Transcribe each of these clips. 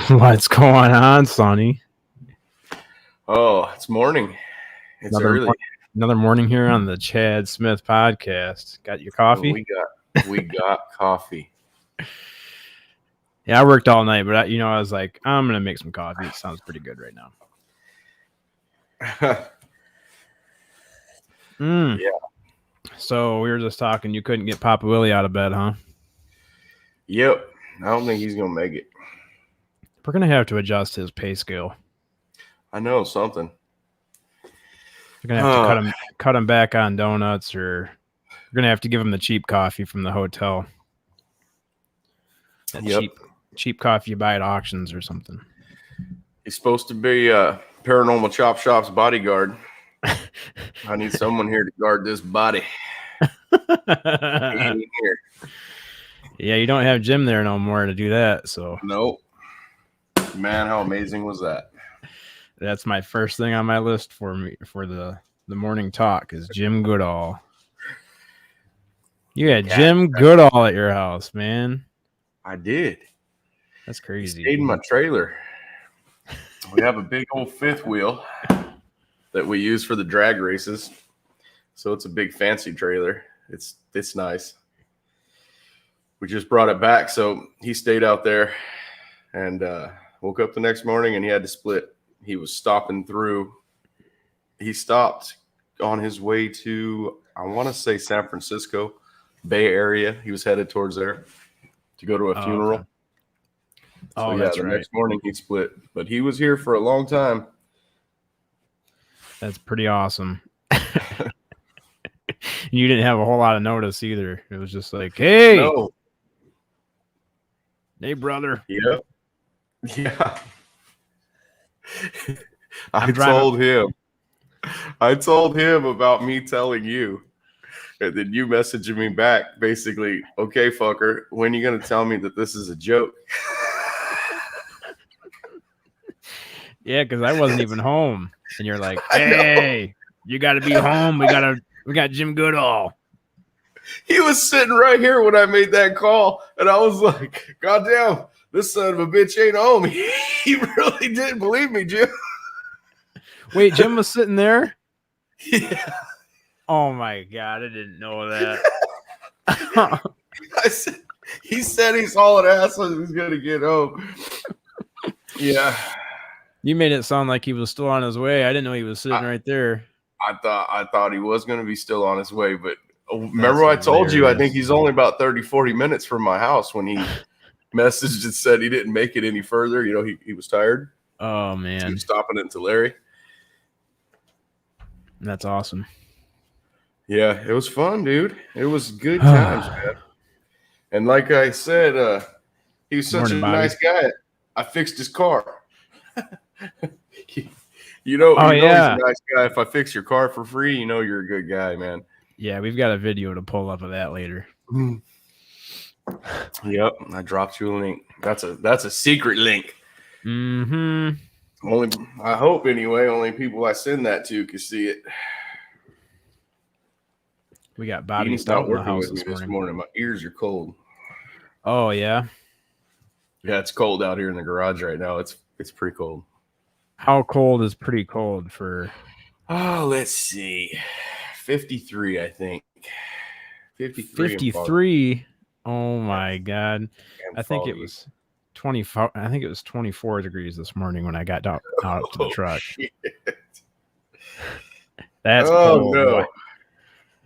What's going on, Sonny? Oh, it's morning. It's early. Another morning here on the Chad Smith podcast. Got your coffee? We got coffee. Yeah, I worked all night, but I was like, I'm gonna make some coffee. It sounds pretty good right now. Yeah. So we were just talking. You couldn't get Papa Willie out of bed, huh? Yep. I don't think he's gonna make it. We're gonna have to adjust his pay scale. I know something. We're gonna have to cut him back on donuts, or we're gonna have to give him the cheap coffee from the hotel. That cheap coffee you buy at auctions or something. He's supposed to be Paranormal Chop Shop's bodyguard. I need someone here to guard this body. He ain't here. Yeah, you don't have Jim there no more to do that. So nope. Man, how amazing was that? That's my first thing on my list for the morning talk is Jim Goodall. You had Jim Goodall at your house, man. I did. That's crazy. He stayed in my trailer. We have a big old fifth wheel that we use for the drag races. So it's a big fancy trailer. It's nice. We just brought it back. So he stayed out there and woke up the next morning and he had to split. He was stopping through. He stopped on his way to, I want to say San Francisco, Bay Area. He was headed towards there to go to a funeral. Okay. So yeah, the next morning he split. But he was here for a long time. That's pretty awesome. You didn't have a whole lot of notice either. It was just like, hey. No. Hey, brother. Yep. Yeah. I told him about me telling you. And then you messaging me back, basically, okay, fucker, when are you going to tell me that this is a joke? Yeah, because I wasn't even home. And you're like, hey, you got to be home. We got Jim Goodall. He was sitting right here when I made that call. And I was like, goddamn, this son of a bitch ain't home. He really didn't believe me, Jim. Wait, Jim was sitting there? Yeah. Oh, my God. I didn't know that. He said he's hauling ass when he's going to get home. Yeah. You made it sound like he was still on his way. I didn't know he was sitting right there. I thought he was going to be still on his way, but remember I told you I think he's only about 30, 40 minutes from my house when he messaged and said he didn't make it any further. You know, he was tired. Oh, man. So he was stopping into Larry. That's awesome. Yeah, it was fun, dude. It was good times, man. And like I said, he was such a nice guy. I fixed his car. You know he's a nice guy. If I fix your car for free, you know you're a good guy, man. Yeah, we've got a video to pull up of that later. Yep, I dropped you a link. That's a secret link. Mm-hmm. I hope anyway. Only people I send that to can see it. We got Bobby Stout in the house this morning. My ears are cold. Oh yeah. Yeah, it's cold out here in the garage right now. It's pretty cold. How cold is pretty cold for? Oh, let's see. 53, I think. 53. Oh my God. I think it was 24. I think it was 24 degrees this morning when I got out to the truck. Shit. That's cold. No. Boy.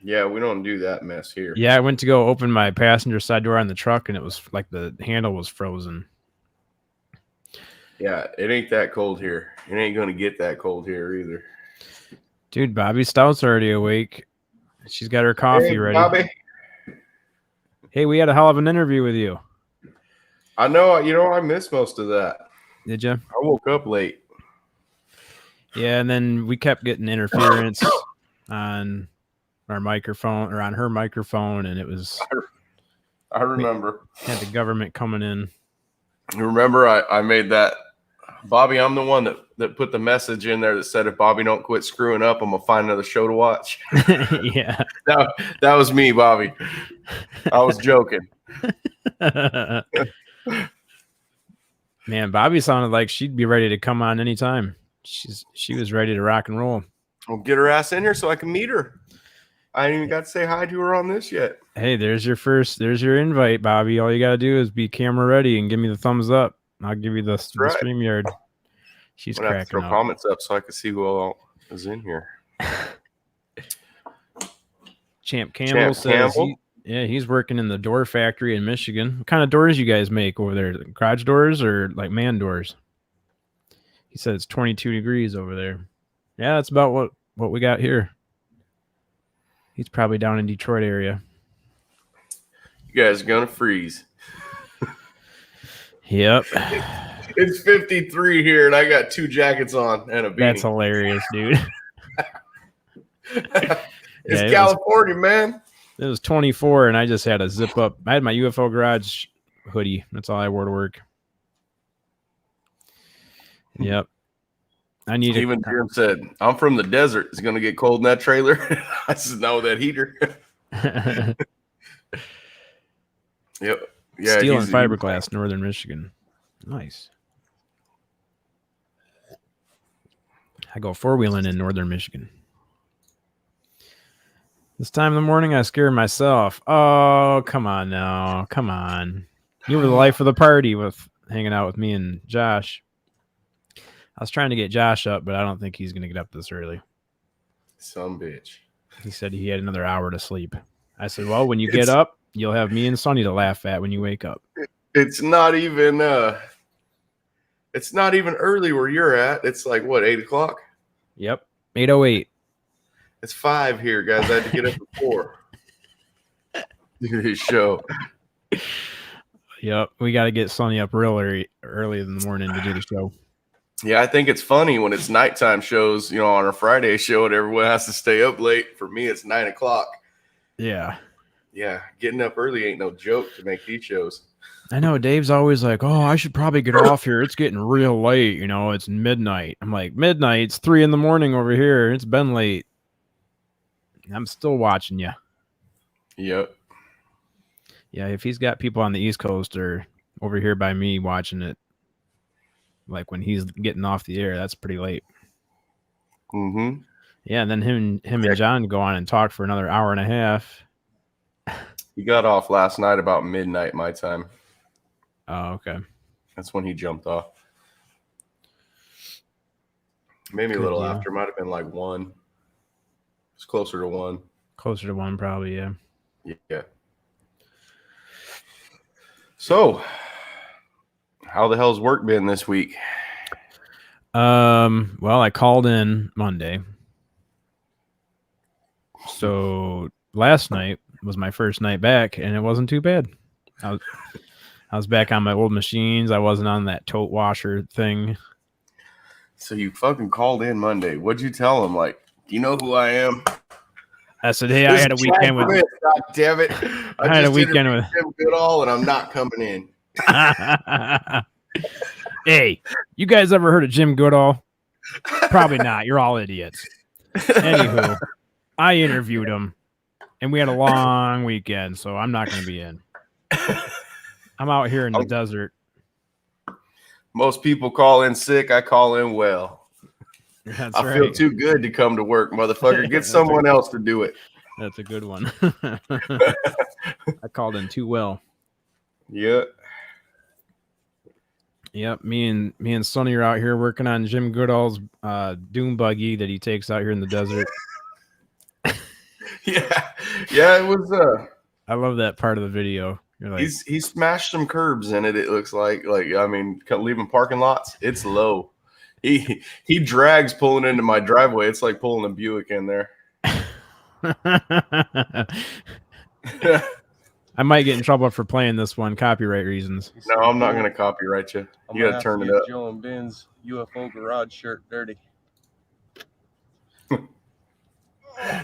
Yeah, we don't do that mess here. Yeah, I went to go open my passenger side door on the truck and it was like the handle was frozen. Yeah, it ain't that cold here. It ain't going to get that cold here either. Dude, Bobby Stout's already awake. She's got her coffee ready. Bobby. Hey, we had a hell of an interview with you. I know. You know, I missed most of that. Did you? I woke up late. Yeah, and then we kept getting interference on our microphone or on her microphone, and it was... I remember. Had the government coming in. Remember, I made that... Bobby, I'm the one that put the message in there that said, if Bobby don't quit screwing up, I'm going to find another show to watch. Yeah. That was me, Bobby. I was joking. Man, Bobby sounded like she'd be ready to come on anytime. She was ready to rock and roll. Well, get her ass in here so I can meet her. I ain't even got to say hi to her on this yet. Hey, there's your invite, Bobby. All you gotta do is be camera ready and give me the thumbs up. I'll give you the StreamYard. She's cracking throw up. comments up so I can see who all is in here. Champ Campbell says he's working in the door factory in Michigan. What kind of doors you guys make over there? Garage doors or like man doors? He said it's 22 degrees over there. Yeah, that's about what we got here. He's probably down in Detroit area. You guys are gonna freeze. Yep. It's 53 here, and I got 2 jackets on and a beanie. That's hilarious, dude. It's California, man. It was 24, and I just had a zip up. I had my UFO Garage hoodie. That's all I wore to work. Yep. Even Jim said, I'm from the desert. It's going to get cold in that trailer. I said, no, that heater. Yep. Yeah. Steel and fiberglass, Northern Michigan. Nice. I go 4-wheeling in Northern Michigan. This time in the morning, I scare myself. Oh, come on now. Come on. You were the life of the party with hanging out with me and Josh. I was trying to get Josh up, but I don't think he's going to get up this early. Some bitch. He said he had another hour to sleep. I said, well, when you get up, you'll have me and Sonny to laugh at when you wake up. It's not even early where you're at. It's like, what, 8 o'clock? Yep. 8:08. It's 5 here, guys. I had to get up at 4. Do this show. Yep. We got to get Sonny up real early in the morning to do the show. Yeah, I think it's funny when it's nighttime shows, on a Friday show and everyone has to stay up late. For me, it's 9 o'clock. Yeah. Yeah, getting up early ain't no joke to make these shows. I know Dave's always like, oh, I should probably get off here. It's getting real late. It's midnight. I'm like, midnight? It's 3 a.m. over here. It's been late. I'm still watching you. Yep. Yeah, if he's got people on the East Coast or over here by me watching it, like when he's getting off the air, that's pretty late. Mm-hmm. Yeah, and then him and John go on and talk for another hour and a half. He got off last night about midnight my time. Oh, okay. That's when he jumped off. Maybe a little after. Might have been like 1. It's closer to 1. Closer to 1, probably, yeah. Yeah. So, how the hell's work been this week? Well, I called in Monday. So last night was my first night back, and it wasn't too bad. I was back on my old machines. I wasn't on that tote washer thing. So you fucking called in Monday. What'd you tell him? Like, do you know who I am? I said, hey, I had a weekend with... God damn it. I had a weekend with... Jim Goodall, and I'm not coming in. Hey, you guys ever heard of Jim Goodall? Probably not. You're all idiots. Anywho, I interviewed him, and we had a long weekend, so I'm not going to be in. I'm out here in the desert. Most people call in sick. I call in well. That's I feel too good to come to work, motherfucker. Get someone else to do it. That's a good one. I called in too well. Yeah. Yep. Me and Sonny are out here working on Jim Goodall's doom buggy that he takes out here in the desert. Yeah. It was. I love that part of the video. You're like, he smashed some curbs in it. It looks like leaving parking lots. It's low. He drags pulling into my driveway. It's like pulling a Buick in there. I might get in trouble for playing this one, copyright reasons. No, I'm not going to copyright you. You got to turn it up. Joe and Ben's UFO garage shirt dirty.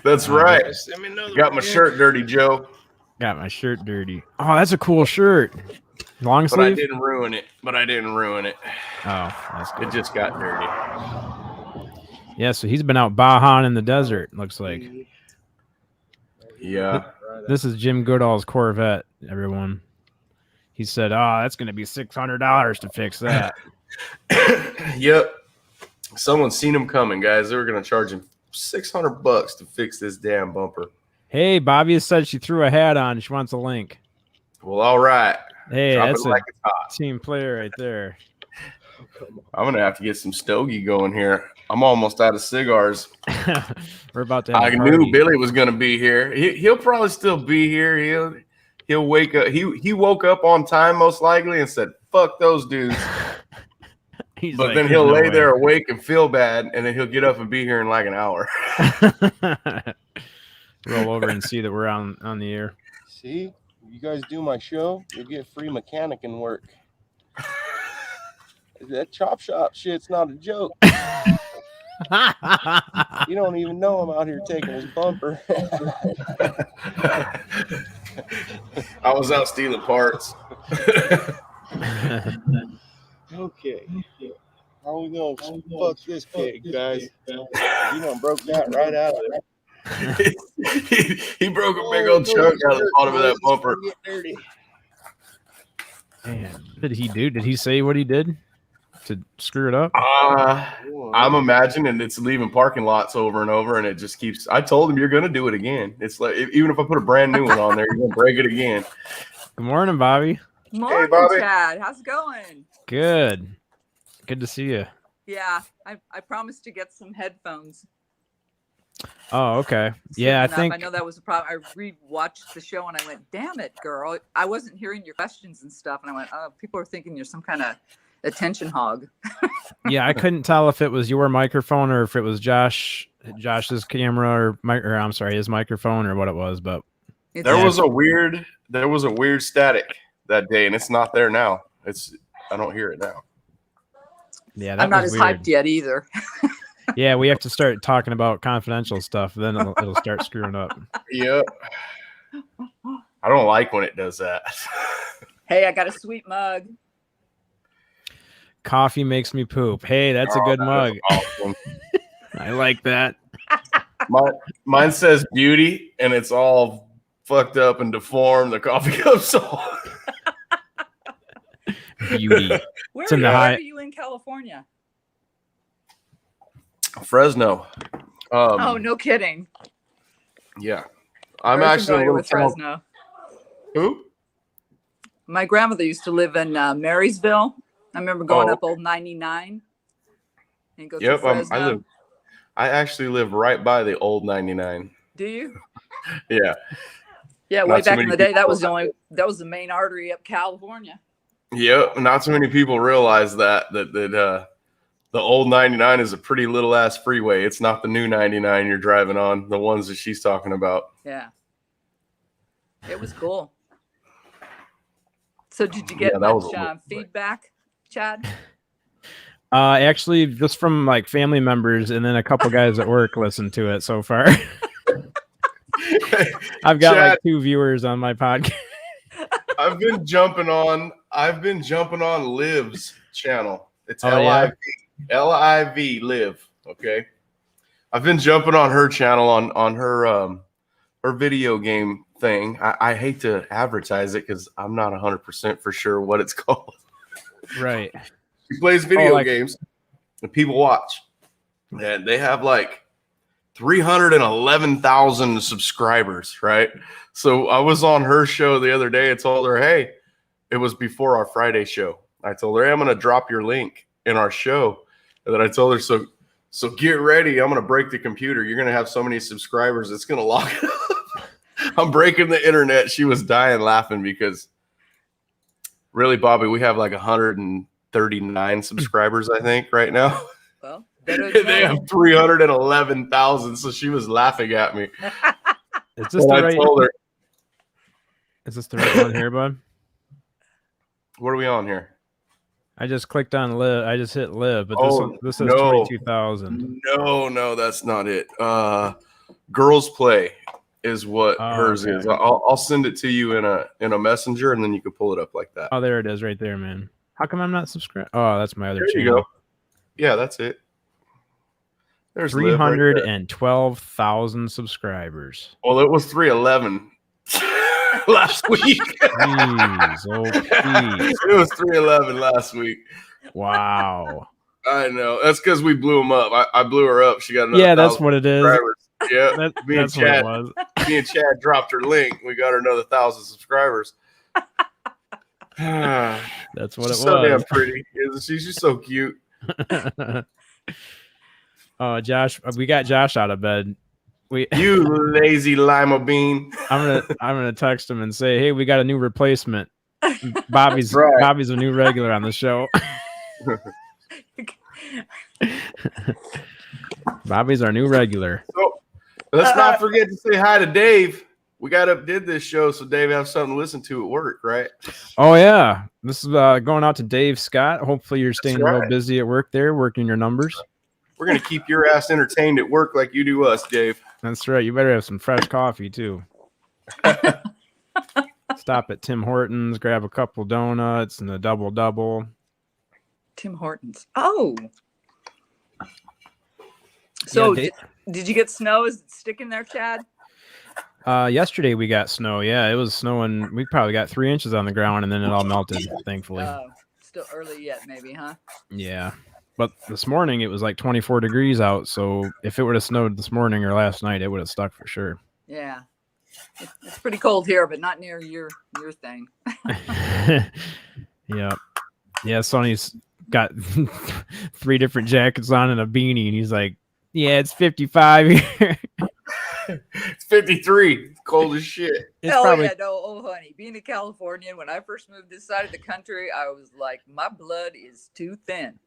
That's right. Got my shirt dirty, Joe. Got my shirt dirty. Oh, that's a cool shirt. Long sleeve? But I didn't ruin it. Oh, that's good. It just got dirty. Yeah, so he's been out Bajan in the desert, looks like. Yeah. This is Jim Goodall's Corvette, everyone. He said, "Oh, that's going to be $600 to fix that." Yep. Someone's seen him coming, guys. They were going to charge him $600 to fix this damn bumper. Hey, Bobby said she threw a hat on. She wants a link. Well, all right. Hey, Drop that's it like it's hot. team player right there. I'm going to have to get some stogie going here. I'm almost out of cigars. We're about to have I a party. knew Billy was going to be here. He'll probably still be here. He'll wake up. He woke up on time most likely and said, "Fuck those dudes." But like, then he'll lay way there awake and feel bad, and then he'll get up and be here in like an hour. Roll over and see that we're on the air. See, if you guys do my show, you'll get free mechanic and work. That chop shop shit's not a joke. You don't even know I'm out here taking his bumper. I was out stealing parts. Okay. How we gonna fuck this pig, guys? You done broke that right out of it. he broke a big old chunk out of the bottom of that bumper. Get dirty. Man, what did he do? Did he say what he did to screw it up? I'm imagining it's leaving parking lots over and over, and it just keeps. I told him you're going to do it again. It's like even if I put a brand new one on there, you're going to break it again. Good morning, Bobby. Morning, Bobby. Chad. How's it going? Good. Good to see you. Yeah, I promised to get some headphones. Oh, okay. Yeah, I Soon enough. think I know that was a problem. I rewatched the show and I went, "Damn it, girl! I wasn't hearing your questions and stuff." And I went, "Oh, people are thinking you're some kind of attention hog." yeah, I couldn't tell if it was your microphone or if it was Josh's camera or I'm sorry, his microphone or what it was, but There was a weird static that day, and it's not there now. I don't hear it now. Yeah, I'm not as hyped yet either. Yeah, we have to start talking about confidential stuff. Then it'll start screwing up. Yep. I don't like when it does that. Hey, I got a sweet mug. Coffee makes me poop. Hey, that's a good mug. Awesome. I like that. Mine says beauty, and it's all fucked up and deformed. The coffee cup's all beauty. Where in the are you in California? Fresno. Oh, no kidding. Yeah. I'm Very actually familiar with Fresno. Who? My grandmother used to live in Marysville. I remember going up Old 99 and go through Fresno. I actually live right by the old 99. Do you? Yeah. Yeah, way back in the day, that was the main artery up California. Yep. Not too many people realize that the old 99 is a pretty little ass freeway. It's not the new 99 you're driving on, the ones that she's talking about. Yeah. It was cool. So did you get much feedback, Chad? Actually, just from like family members and then a couple guys at work listened to it so far. I've got like 2 viewers on my podcast. I've been jumping on Liv's channel. It's Liv, Liv. Okay. I've been jumping on her channel on her video game thing. I hate to advertise it because I'm not 100% for sure what it's called. Right. She plays video games and people watch. And they have like 311,000 subscribers, right? So I was on her show the other day and told her, hey, it was before our Friday show. I told her, hey, I'm going to drop your link in our show. And then I told her, so get ready. I'm going to break the computer. You're going to have so many subscribers. It's going to lock it up. I'm breaking the internet. She was dying laughing because really, Bobby, we have like 139 subscribers, I think, right now. Well, they have 311,000. So she was laughing at me. Is this the right? Told her, is this the right one here, bud? What are we on here? I just clicked on live. I just hit live, but this is 22,000. No, that's not it. Girls Play is what hers is. I'll send it to you in a messenger, and then you can pull it up like that. Oh, there it is, right there, man. How come I'm not subscribed? Oh, that's my other channel. There you go. Yeah, that's it. There's 312,000 subscribers. Well, it was 311. last week. Jeez, oh, geez. It was 311 last week. Wow. I know. That's because we blew them up. I blew her up. She got another. Yeah, that's what it is. Yeah, That's what it was. Me and Chad dropped her link. We got her another 1,000 subscribers. That's what it was. So damn pretty, isn't she? She's so cute. Oh, Josh, we got Josh out of bed. You lazy lima bean. I'm gonna text him and say, hey, we got a new replacement. Bobby's a new regular on the show. Bobby's our new regular. So let's not forget to say hi to Dave. We did this show so Dave have something to listen to at work, right? Oh yeah, this is going out to Dave Scott. Hopefully you're staying a little busy at work there, working your numbers. We're gonna keep your ass entertained at work like you do us, Dave. That's right. You better have some fresh coffee too. Stop at Tim Hortons, grab a couple donuts and a double. Tim Hortons. Oh. So yeah, did you get snow? Is it sticking there, Chad? Yesterday we got snow. Yeah, it was snowing. We probably got 3 inches on the ground and then it all melted, thankfully. Still early yet, maybe, huh? Yeah. But this morning it was like 24 degrees out. So if it would have snowed this morning or last night, it would have stuck for sure. Yeah. It's pretty cold here, but not near your thing. Yeah. Yeah, Sonny's got 3 different jackets on and a beanie, and he's like, yeah, it's 55 here. It's 53. It's cold as shit. Yeah, no, honey. Being a Californian, when I first moved this side of the country, I was like, my blood is too thin.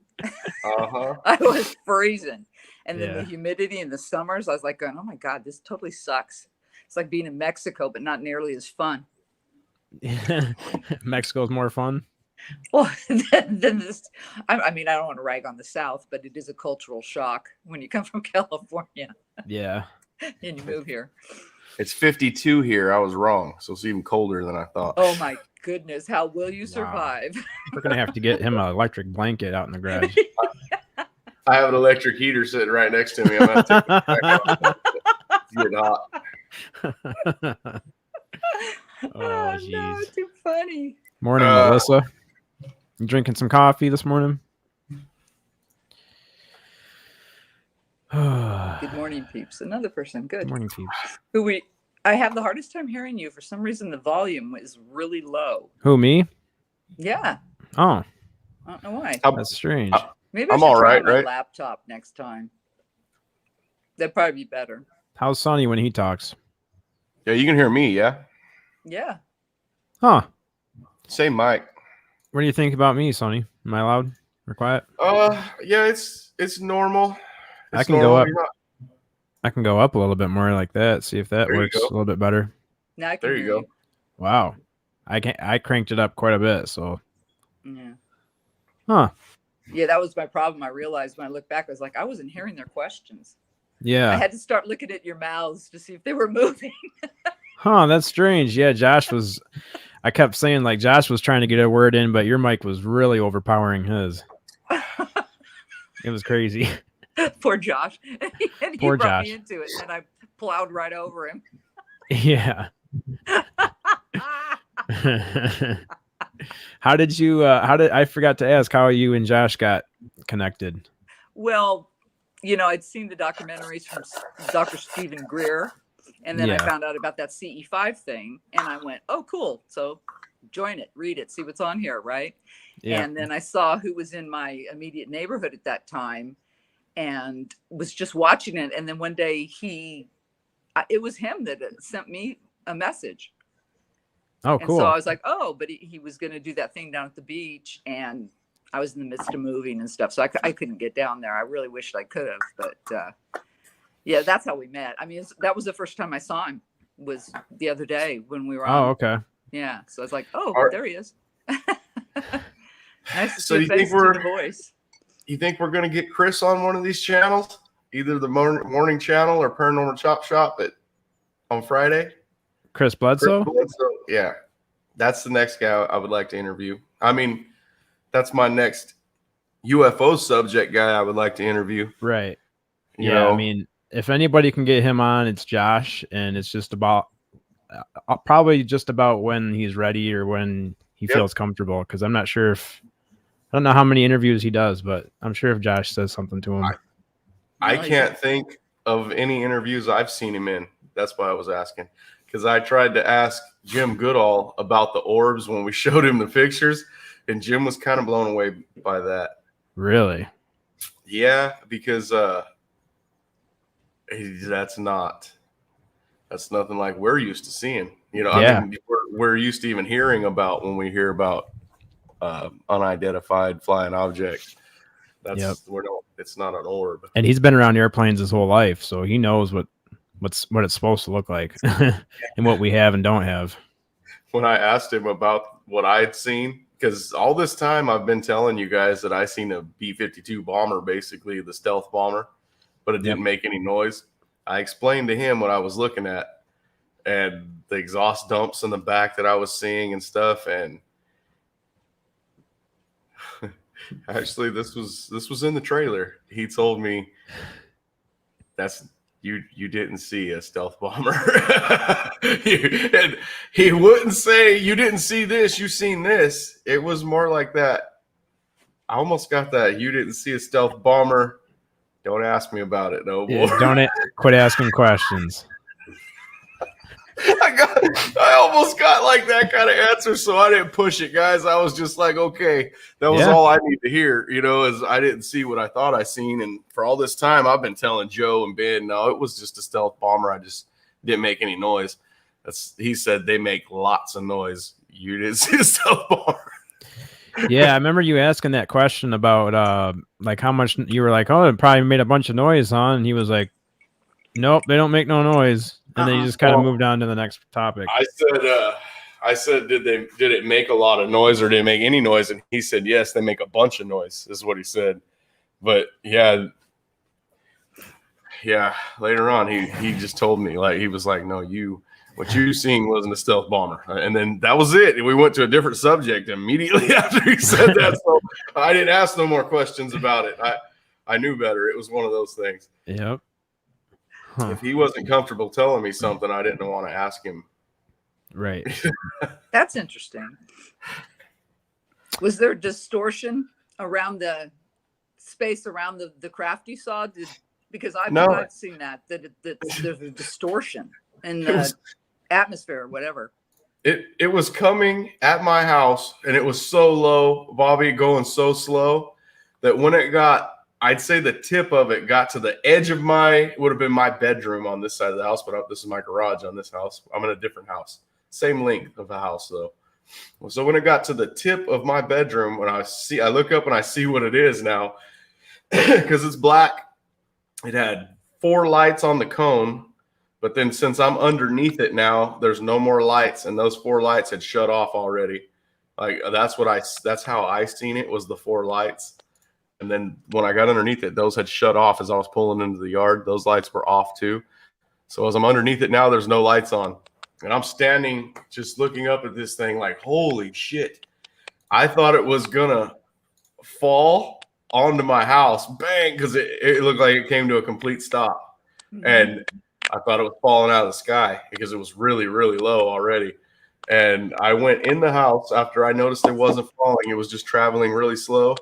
I was freezing. And then the humidity in the summers, I was like going, oh my God, this totally sucks. It's like being in Mexico, but not nearly as fun. Mexico's more fun. Well, than this. I mean, I don't want to rag on the South, but it is a cultural shock when you come from California. Yeah. And you move here. It's 52 here. I was wrong. So it's even colder than I thought. Oh my goodness. How will you survive? We're going to have to get him an electric blanket out in the garage. I have an electric heater sitting right next to me. I'm going to take it back off. It's getting hot. Oh, geez. No, too funny. Morning, Melissa. You drinking some coffee this morning? Good morning, peeps. Another person. Good. Good morning, peeps. I have the hardest time hearing you. For some reason, the volume is really low. Who, me? Yeah. Oh. I don't know why. That's strange. Maybe I'm all right, right? Laptop next time. That'd probably be better. How's Sonny when he talks? Yeah, you can hear me, yeah? Yeah. Huh. Same mic. What do you think about me, Sonny? Am I loud or quiet? Yeah, it's normal. I can go up. I can go up a little bit more like that. See if that works a little bit better. Now I can there you go. Wow. I cranked it up quite a bit, so. Yeah. Huh. Yeah, that was my problem. I realized when I looked back, I was like, I wasn't hearing their questions. Yeah. I had to start looking at your mouths to see if they were moving. Huh, that's strange. Yeah, I kept saying like Josh was trying to get a word in, but your mic was really overpowering his. It was crazy. Poor Josh. And he Poor brought Josh. me into it, and I plowed right over him. Yeah. I forgot to ask how you and Josh got connected? Well, I'd seen the documentaries from Dr. Stephen Greer, and then I found out about that CE5 thing, and I went, oh, cool. So join it, read it, see what's on here, right? Yeah. And then I saw who was in my immediate neighborhood at that time and was just watching it. And then one day it was him that sent me a message. Oh, cool. And so I was like, oh, but he was going to do that thing down at the beach, and I was in the midst of moving and stuff. So I couldn't get down there. I really wished I could have, but yeah, that's how we met. I mean, that was the first time I saw him was the other day when we were on. Oh, okay. Yeah. So I was like, oh, there he is. Nice to see you think the voice. You think we're going to get Chris on one of these channels? Either the morning channel or Paranormal Chop Shop on Friday? Chris Bledsoe? Yeah. That's the next guy I would like to interview. I mean, that's my next UFO subject guy I would like to interview. Right. You know? I mean, if anybody can get him on, it's Josh, and it's just about probably just about when he's ready or when he feels comfortable. Because I'm not sure if I don't know how many interviews he does, but I'm sure if Josh says something to him. I can't think of any interviews I've seen him in. That's why I was asking. Because I tried to ask Jim Goodall about the orbs when we showed him the pictures, and Jim was kind of blown away by that. Really? Yeah, because that's nothing like we're used to seeing. You know, I mean, we're used to even hearing about when we hear about unidentified flying objects. It's not an orb. And he's been around airplanes his whole life, so he knows what it's supposed to look like and what we have and don't have. When I asked him about what I'd seen, because all this time I've been telling you guys that I seen a B-52 bomber, basically the stealth bomber, but it didn't make any noise. I explained to him what I was looking at and the exhaust dumps in the back that I was seeing and stuff. And actually, this was in the trailer. He told me you didn't see a stealth bomber. And he wouldn't say you didn't see this, you seen this. It was more like that. I almost got that. You didn't see a stealth bomber. Don't ask me about it no more. Yeah, don't quit asking questions. I almost got like that kind of answer, so I didn't push it, guys. I was just like, okay, that was all I need to hear, is I didn't see what I thought I seen. And for all this time, I've been telling Joe and Ben, no, it was just a stealth bomber. I just didn't make any noise. He said they make lots of noise. You didn't see a stealth bomber. Yeah, I remember you asking that question about like how much you were like, oh, it probably made a bunch of noise, huh? And he was like, nope, they don't make no noise. And then you just kind of moved on to the next topic. I said, did it make a lot of noise or did it make any noise? And he said, yes, they make a bunch of noise, is what he said. But yeah, later on, he just told me, like, he was like, no, what you seen wasn't a stealth bomber. And then that was it. We went to a different subject immediately after he said that. So I didn't ask no more questions about it. I knew better. It was one of those things. Yep. Huh. If he wasn't comfortable telling me something, I didn't want to ask him. Right. That's interesting. Was there distortion around the space around the craft you saw? Because I've seen that there's a distortion in the atmosphere or whatever. It was coming at my house, and it was so low, Bobby, going so slow that when it got, I'd say the tip of it got to the edge of would have been my bedroom on this side of the house, but this is my garage on this house. I'm in a different house. Same length of the house, though. So when it got to the tip of my bedroom, when I look up and I see what it is now, because it's black. It had 4 lights on the cone, but then since I'm underneath it now, there's no more lights, and those 4 lights had shut off already. Like that's how I seen it, was the 4 lights. And then when I got underneath it, those had shut off as I was pulling into the yard. Those lights were off too. So as I'm underneath it now, there's no lights on. And I'm standing just looking up at this thing like, holy shit. I thought it was going to fall onto my house. Bang, because it looked like it came to a complete stop. Mm-hmm. And I thought it was falling out of the sky because it was really, really low already. And I went in the house after I noticed it wasn't falling. It was just traveling really slow.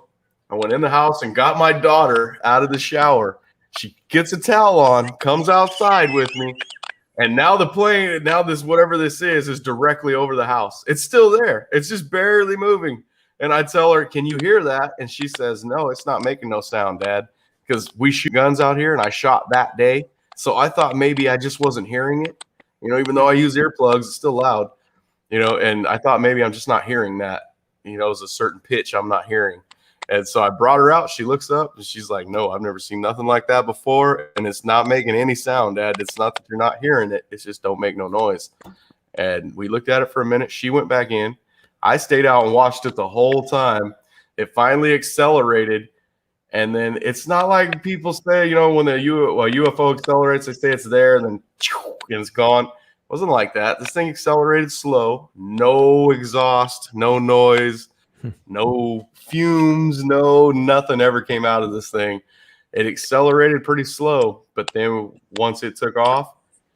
I went in the house and got my daughter out of the shower. She gets a towel on, comes outside with me. And now whatever this is directly over the house. It's still there. It's just barely moving. And I tell her, can you hear that? And she says, no, it's not making no sound, Dad, because we shoot guns out here and I shot that day. So I thought maybe I just wasn't hearing it, even though I use earplugs, it's still loud, and I thought maybe I'm just not hearing that, it's a certain pitch I'm not hearing. And so I brought her out. She looks up and she's like, no, I've never seen nothing like that before. And it's not making any sound, Dad. It's not that you're not hearing it. It's just don't make no noise. And we looked at it for a minute. She went back in. I stayed out and watched it the whole time. It finally accelerated. And then it's not like people say, when the UFO accelerates, they say it's there and then and it's gone. It wasn't like that. This thing accelerated slow. No exhaust, no noise. No fumes, no nothing ever came out of this thing. It accelerated pretty slow, but then once it took off,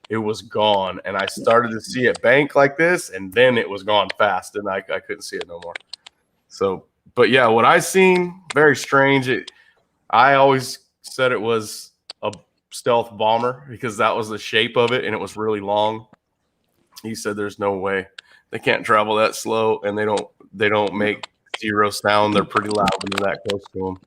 it was gone. And I started to see it bank like this, and then it was gone fast, and I couldn't see it no more. So, but yeah, what I seen, very strange. I always said it was a stealth bomber because that was the shape of it, and it was really long. He said there's no way they can't travel that slow, and they don't make zero sound. They're pretty loud when you're that close to them.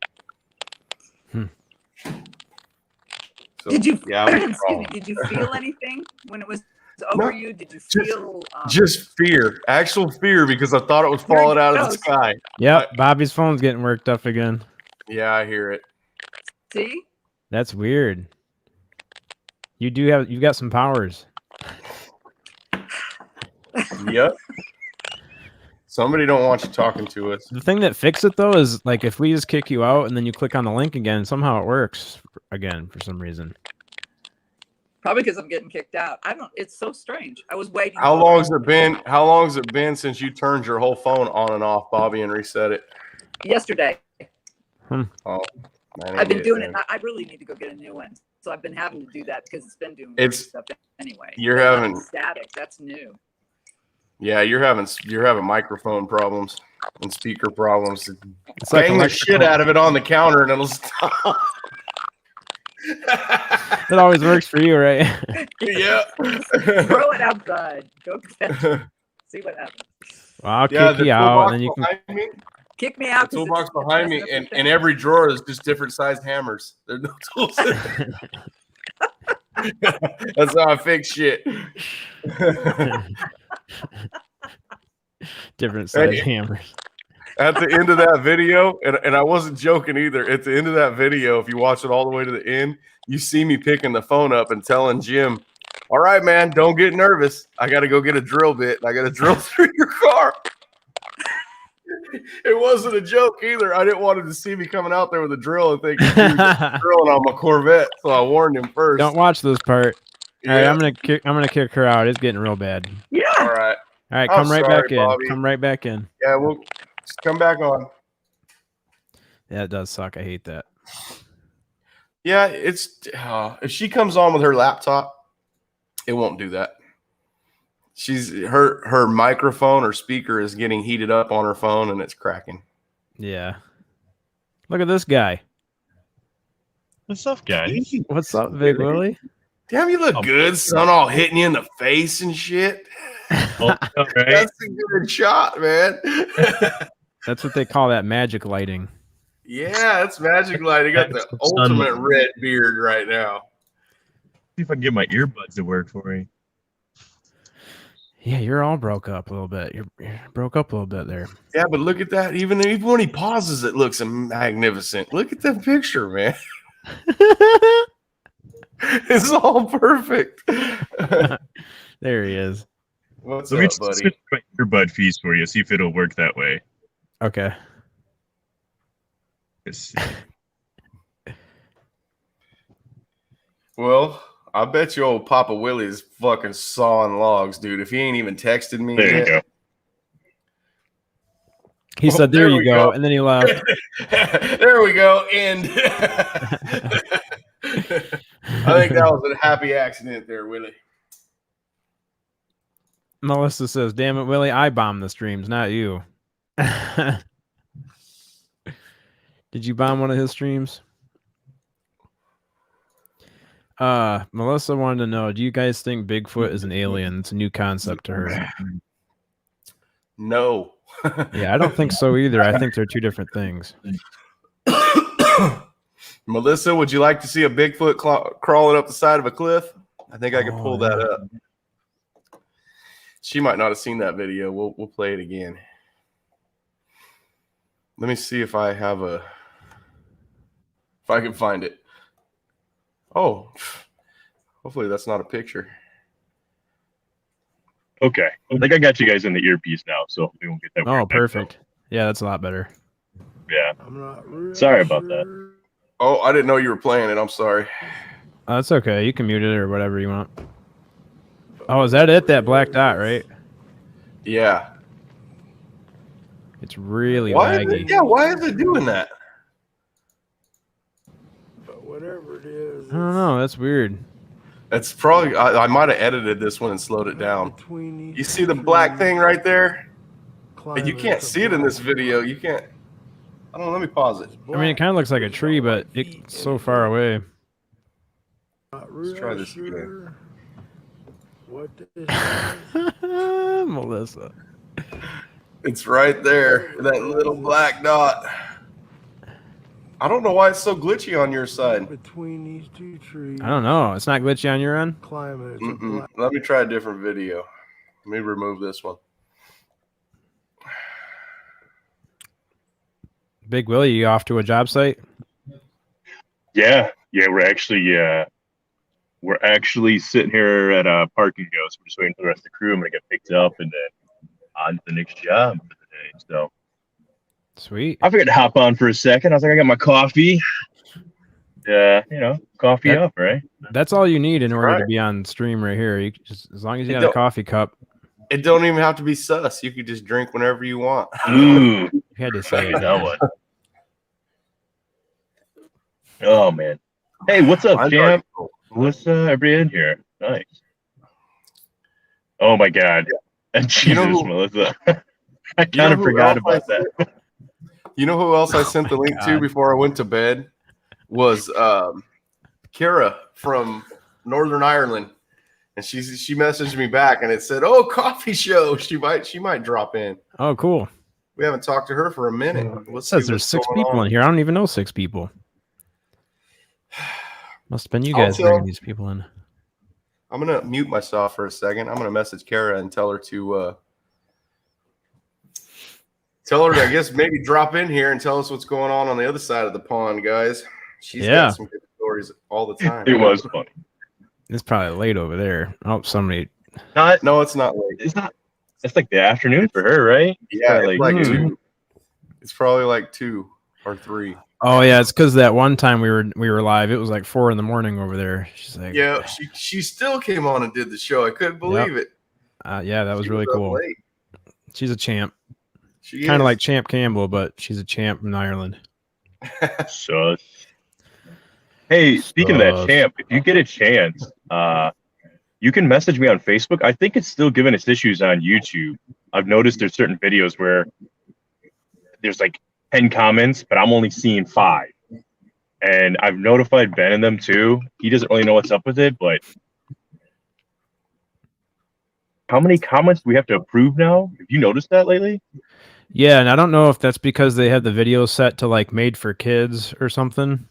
So, Did you excuse me, did you feel anything when it was over you? Did you feel just fear, actual fear, because I thought it was falling out of the sky. Yep, Bobby's phone's getting worked up again. Yeah, I hear it. See? That's weird. You've got some powers. Yep. Somebody don't want you talking to us. The thing that fixed it though is like if we just kick you out and then you click on the link again, somehow it works again for some reason. Probably because I'm getting kicked out. It's so strange. I was waiting. How long has it been since you turned your whole phone on and off, Bobby, and reset it? Yesterday. Oh, I've been doing it. I really need to go get a new one. So I've been having to do that because it's been doing stuff anyway. You're having static. That's new. Yeah, you're having microphone problems and speaker problems. It's bang the shit out of it on the counter and it'll stop. It always works for you, right? Yeah. Throw it outside. Go see what happens. Well, I'll kick you out, and then you can kick me out. The toolbox behind me, and every drawer is just different sized hammers. There's no tools in there. That's how I fix shit. Different size hammers. At the end of that video, and I wasn't joking either, at the end of that video, if you watch it all the way to the end, you see me picking the phone up and telling Jim, all right, man, don't get nervous. I got to go get a drill bit. And I got to drill through your car. It wasn't a joke either. I didn't want him to see me coming out there with a drill and think he was drilling on my Corvette, so I warned him first. Don't watch this part. Yeah. All right, I'm gonna kick her out. It's getting real bad. Yeah. All right. All right, come right back in. Bobby. Come right back in. Yeah, we'll just come back on. Yeah, it does suck. I hate that. Yeah, it's if she comes on with her laptop, it won't do that. Her microphone or speaker is getting heated up on her phone and it's cracking. Yeah. Look at this guy. What's up, guys? What's up, Big Willie? Damn, you look good. Sun all hitting you in the face and shit. Right. That's a good shot, man. That's what they call that magic lighting. Yeah, it's magic light. I got the ultimate red beard right now. See if I can get my earbuds to work for me. Yeah, you're all broke up a little bit. You're broke up a little bit there. Yeah, but look at that. Even when he pauses, it looks magnificent. Look at that picture, man. It's all perfect. There he is. What's Let me up, just buddy? switch my earbud fees for you. See if it'll work that way. Okay. Well, I bet you old Papa Willie's fucking sawing logs, dude. If he ain't even texted me There yet. you go. He said, there you go. And then he left. There we go. And I think that was a happy accident there, Willie. Melissa says, damn it, Willie, I bombed the streams, not you. Did you bomb one of his streams? Melissa wanted to know, do you guys think Bigfoot is an alien? It's a new concept to her. No. Yeah, I don't think so either. I think they're two different things. Melissa, would you like to see a Bigfoot crawling up the side of a cliff? I think I could pull that up. She might not have seen that video. We'll play it again. Let me see if I have if I can find it. Oh, hopefully that's not a picture. Okay. I think I got you guys in the earpiece now, so we won't get that. Oh, perfect. Yeah, that's a lot better. Yeah. Sorry about that. Oh, I didn't know you were playing it. I'm sorry. That's okay. You can mute it or whatever you want. Oh, is that it? That black dot, right? Yeah. It's really Why laggy. why is it doing that? But whatever it is, I don't know. That's weird. That's probably I might have edited this one and slowed it down. You see the black thing right there? And you can't see it in this video. You can't. I don't know. Let me pause it. I mean, it kind of looks like a tree, but it's so far away. Let's try this again. Melissa. It's right there. That little black dot. I don't know why it's so glitchy on your side. Between these two trees. I don't know. It's not glitchy on your end? Let me try a different video. Let me remove this one. Big Willie, you off to a job site? Yeah, we're actually sitting here at a parking ghost. We're just waiting for the rest of the crew. I'm gonna get picked up and then on to the next job for the day. So sweet. I figured to hop on for a second. I was like, I got my coffee. Coffee up, right? That's all you need in order to be on stream right here. You just, as long as you got a coffee cup. It don't even have to be sus. You could just drink whenever you want. You had to say that one. Oh man. Hey, what's up, champ? What's everybody in here? Nice. Oh my god. And Jesus, Melissa. I kind of forgot about that. You know who else I sent the link to before I went to bed? Was Kara from Northern Ireland. And she messaged me back and it said, "Oh, coffee show. She might drop in." Oh, cool. We haven't talked to her for a minute. It says there's 6 people in here. I don't even know 6 people. Must have been you guys bringing these people in. I'm gonna mute myself for a second. I'm gonna message Kara and tell her to I guess maybe drop in here and tell us what's going on the other side of the pond, guys. She's got some good stories all the time. It was funny. It's probably late over there. Oh, somebody. No, it's not late. It's not. It's like the afternoon for her, right? Yeah, it's like 2. It's probably like 2 or 3. Oh yeah, it's because that one time we were live. It was like 4 in the morning over there. She's like, yeah, she still came on and did the show. I couldn't believe it. Yeah, that was really cool. Late. She's a champ. She kind of like Champ Campbell, but she's a champ in Ireland. So. Hey, speaking of that, champ, if you get a chance, you can message me on Facebook. I think it's still giving us issues on YouTube. I've noticed there's certain videos where there's like 10 comments, but I'm only seeing 5. And I've notified Ben and them too. He doesn't really know what's up with it, but how many comments do we have to approve now? Have you noticed that lately? Yeah, and I don't know if that's because they have the video set to like made for kids or something.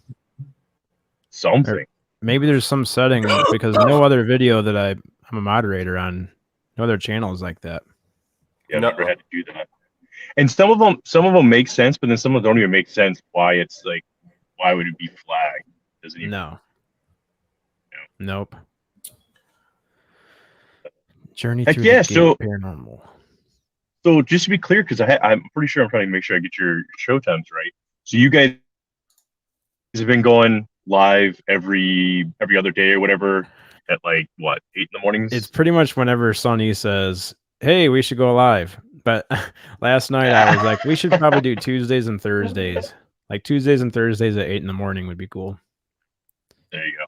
Or maybe there's some setting because no other video that I'm a moderator on, no other channels like that. Yeah, I've never had to do that. And some of them make sense, but then some of them don't even make sense. Why it's like, why would it be flagged? Doesn't even. No. Nope. Journey through the paranormal. So just to be clear, because I'm pretty sure I'm trying to make sure I get your show times right. So you guys have been going live every other day or whatever at like what 8 in the mornings? It's pretty much whenever Sonny says, "Hey, we should go live." But last night I was like, we should probably do Tuesdays and Thursdays. Like Tuesdays and Thursdays at 8 in the morning would be cool. There you go.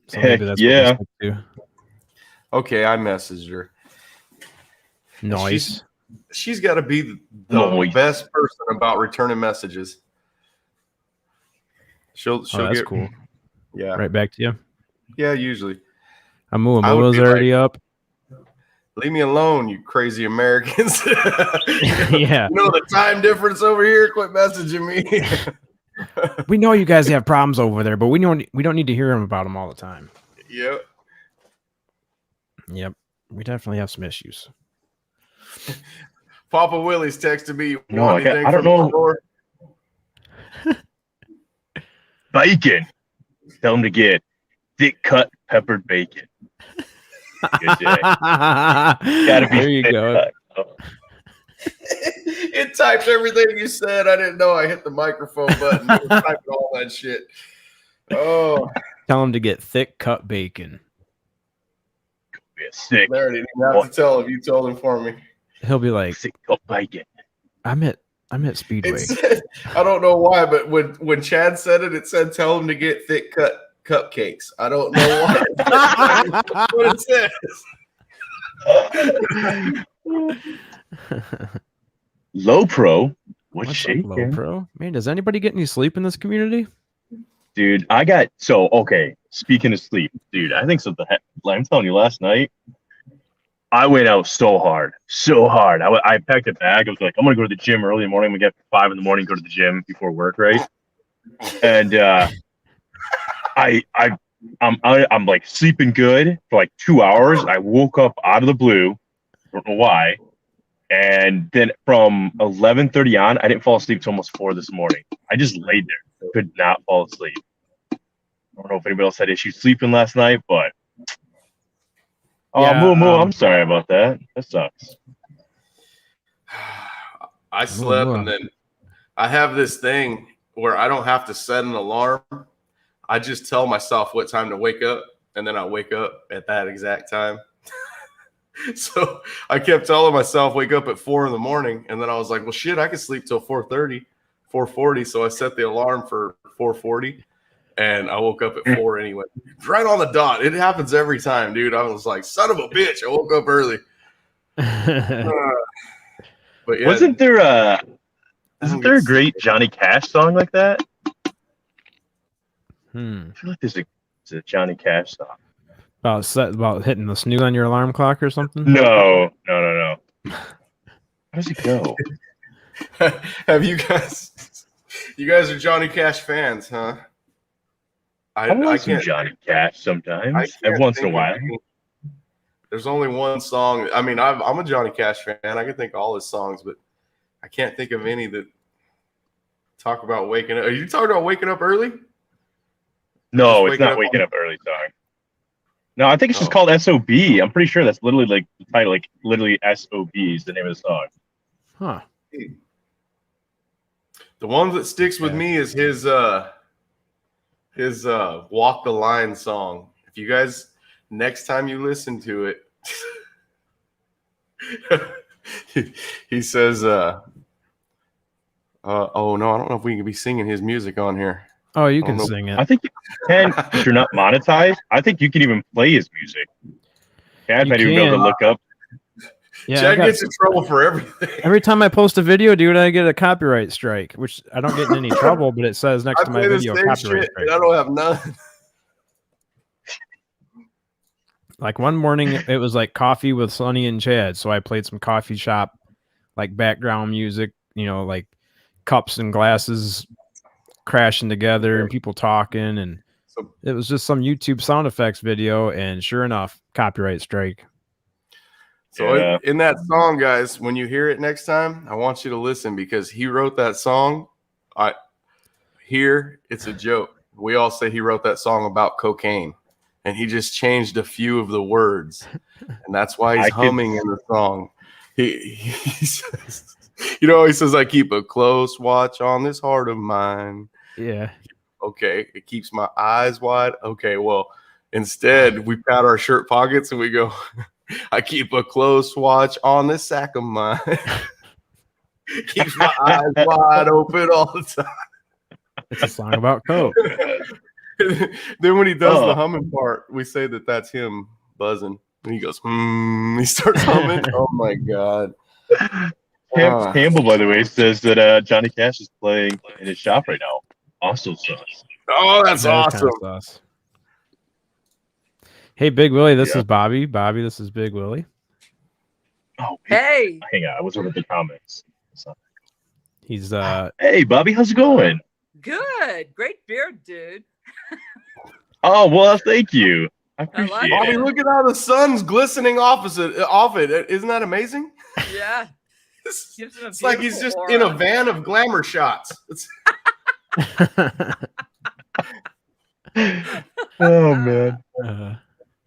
So maybe that's what we do. Okay, I messaged her. Nice. She's got to be the best person about returning messages. She'll that's cool. Yeah. Right back to you. Yeah, usually. Amuamua's already up. Leave me alone, you crazy Americans. Yeah. You know the time difference over here? Quit messaging me. We know you guys have problems over there, but we don't need to hear about them all the time. Yep. We definitely have some issues. Papa Willie's texted me. I don't know. Bacon. Tell him to get thick cut peppered bacon. Good day. Gotta be there you go. It typed everything you said. I didn't know I hit the microphone button. It typed all that shit. Oh. Tell him to get thick cut bacon. Sick. There, didn't even have to tell him. You told him for me. He'll be like, thick cut bacon. I'm at Speedway. I don't know why, but when Chad said it, it said tell him to get thick cut cupcakes. I don't know why. That's what it says. Low Pro. What's up, shaking? Low Pro? Man, does anybody get any sleep in this community? Dude, okay. Speaking of sleep, dude, I think something. I'm telling you, last night I went out so hard. I packed a bag. I was like, I'm gonna go to the gym early in the morning. I'm gonna get 5 in the morning, go to the gym before work, right? And I'm like sleeping good for like 2 hours. I woke up out of the blue, don't know why. And then from 11:30 on, I didn't fall asleep till almost 4 this morning. I just laid there, could not fall asleep. I don't know if anybody else had issues sleeping last night, but Moo, I'm sorry about that. That sucks. I slept, and then I have this thing where I don't have to set an alarm. I just tell myself what time to wake up, and then I wake up at that exact time. So I kept telling myself wake up at 4 in the morning, and then I was like, well, shit, I can sleep till 4:30, 4:40. So I set the alarm for 4:40, and I woke up at 4 anyway. Right on the dot. It happens every time, dude. I was like, son of a bitch, I woke up early. But yeah, Isn't there a great Johnny Cash song like that? I feel like there's a Johnny Cash song. About hitting the snooze on your alarm clock or something? No. How does it go? Have you guys are Johnny Cash fans, huh? I listen to Johnny Cash sometimes, every once in a while. There's only one song. I mean, I'm a Johnny Cash fan. I can think of all his songs, but I can't think of any that talk about waking up. Are you talking about waking up early? No, it's not waking up early song. No, I think it's just called SOB. I'm pretty sure that's literally like the title, like literally SOB is the name of the song. Huh. The one that sticks with me is his Walk the Line song. If you guys, next time you listen to it, he says, oh no, I don't know if we can be singing his music on here. Oh, you can sing it. I think you can if you're not monetized. I think you can even play his music. Chad might even be able to look up. Yeah, Chad gets in trouble for everything. Every time I post a video, dude, I get a copyright strike, which I don't get in any trouble, but it says next to my video copyright strike. I don't have none. Like one morning, it was like coffee with Sonny and Chad, so I played some coffee shop like background music, like cups and glasses crashing together and people talking, and it was just some YouTube sound effects video, and sure enough, copyright strike. So in that song, guys, when you hear it next time, I want you to listen because he wrote that song. It's a joke. We all say he wrote that song about cocaine, and he just changed a few of the words, and that's why he's humming in the song. He says, he says, I keep a close watch on this heart of mine. Yeah. Okay. It keeps my eyes wide. Okay. Well, instead we pat our shirt pockets and we go, I keep a close watch on this sack of mine. Keeps my eyes wide open all the time. It's a song about coke. Then when he does the humming part, we say that that's him buzzing. And he goes, he starts humming. Oh my God. Campbell, by the way, says that Johnny Cash is playing in his shop right now. Also sauce. Oh, that's awesome. Kind of hey, Big Willie, this is Bobby. Bobby, this is Big Willie. Oh, hey. Hang on, I was over the comments. He's Hey, Bobby, how's it going? Good. Great beard, dude. Oh, well, thank you. I appreciate it. Bobby, look at how the sun's glistening off it. Isn't that amazing? Yeah. It's like he's just in a van of glamour shots. Oh man.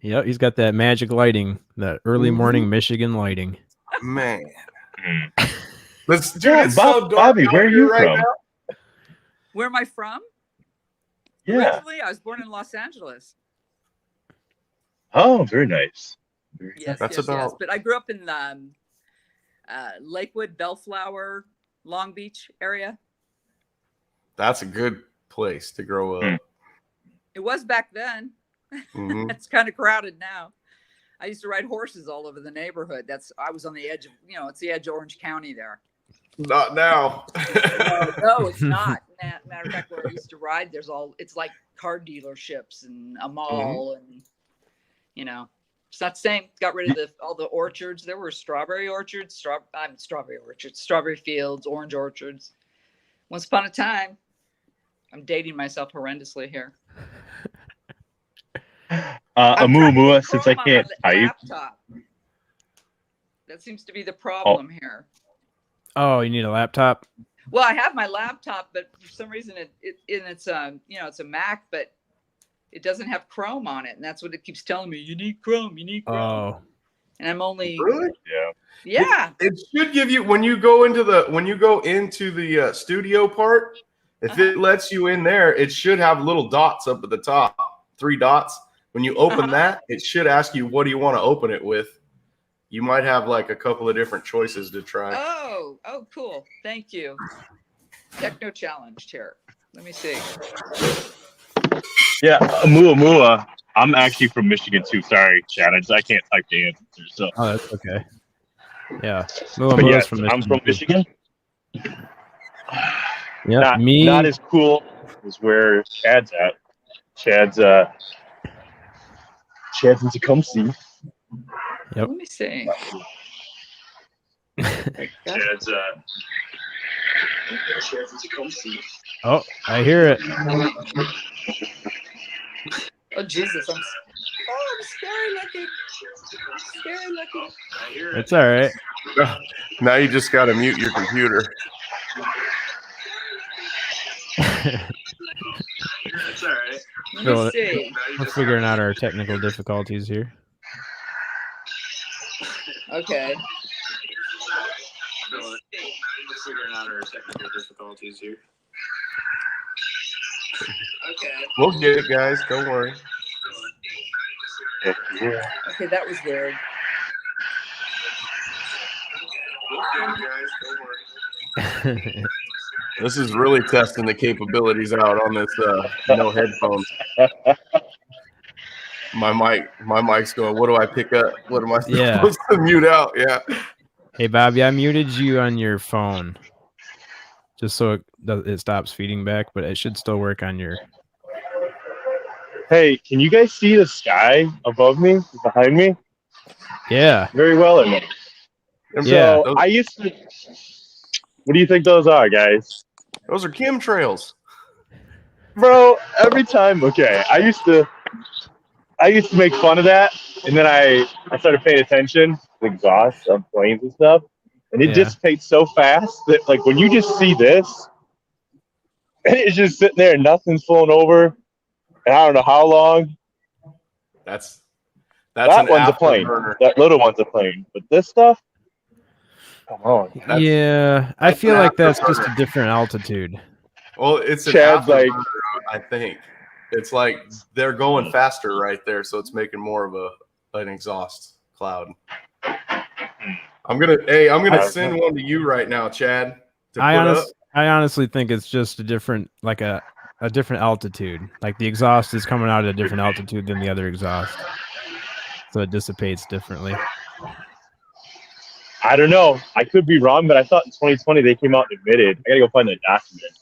Yep, he's got that magic lighting, that early morning Michigan lighting. Man. Bobby, where are you from? Now. Where am I from? Yeah. Originally, I was born in Los Angeles. Oh, very nice. Yes. But I grew up in Lakewood, Bellflower, Long Beach area. That's a good place to grow up. It was back then. Mhm. It's kind of crowded now. I used to ride horses all over the neighborhood. I was on the edge of, it's the edge of Orange County there. Not now. No, it's not. Matter of fact, where I used to ride, it's like car dealerships and a mall, and it's not the same. Got rid of all the orchards. There were strawberry orchards, strawberry fields, orange orchards. Once upon a time, I'm dating myself horrendously here. Amuamua, since I can't type. Laptop. That seems to be the problem here. Oh, you need a laptop? Well, I have my laptop, but for some reason it's a Mac, but it doesn't have Chrome on it, and that's what it keeps telling me. You need Chrome. Oh. And I'm only really? Yeah. It should give you when you go into the studio part. If it lets you in there, it should have little dots up at the top, 3 dots. When you open that, it should ask you, what do you want to open it with? You might have like a couple of different choices to try. Oh, cool. Thank you. Techno challenged here. Let me see. Yeah, Amuamua. I'm actually from Michigan too. Sorry, Chad. I can't type the answer. So. Oh, that's okay. Yeah. But yes, I'm from Michigan. Yeah, not as cool as where Chad's at. Chad's in Tecumseh. Yep. Let me see. Chad's in Tecumseh. Oh, I hear it. Oh Jesus! I'm scary looking. Scary looking. It's all right. Now you just got to mute your computer. That's all right. Let me see. We're figuring out our technical difficulties here. Okay. We'll get it, guys. Don't worry. Okay, that was weird. This is really testing the capabilities out on this no headphones. My mic's going, what do I pick up? What am I supposed to mute out? Yeah. Hey, Bobby, I muted you on your phone just so it stops feeding back, but it should still work on your... Hey, can you guys see the sky above me, behind me? Yeah. Very well. Yeah. So I used to... What do you think those are, guys? Those are chemtrails. Bro, every time... Okay, I used to make fun of that, and then I started paying attention to the exhaust of planes and stuff, and it dissipates so fast that, like, when you just see this, and it's just sitting there and nothing's flowing over, and I don't know how long. That one's a plane. That little one's a plane. But this stuff, come on. I feel like that's just a different altitude. Well, it's an Chad's like, I think. It's like they're going faster right there, so it's making more of an exhaust cloud. I'm gonna send one to you right now, Chad. I honestly think it's just a different altitude. Like the exhaust is coming out at a different altitude than the other exhaust, so it dissipates differently. I don't know. I could be wrong, but I thought in 2020 they came out and admitted. I gotta go find the document.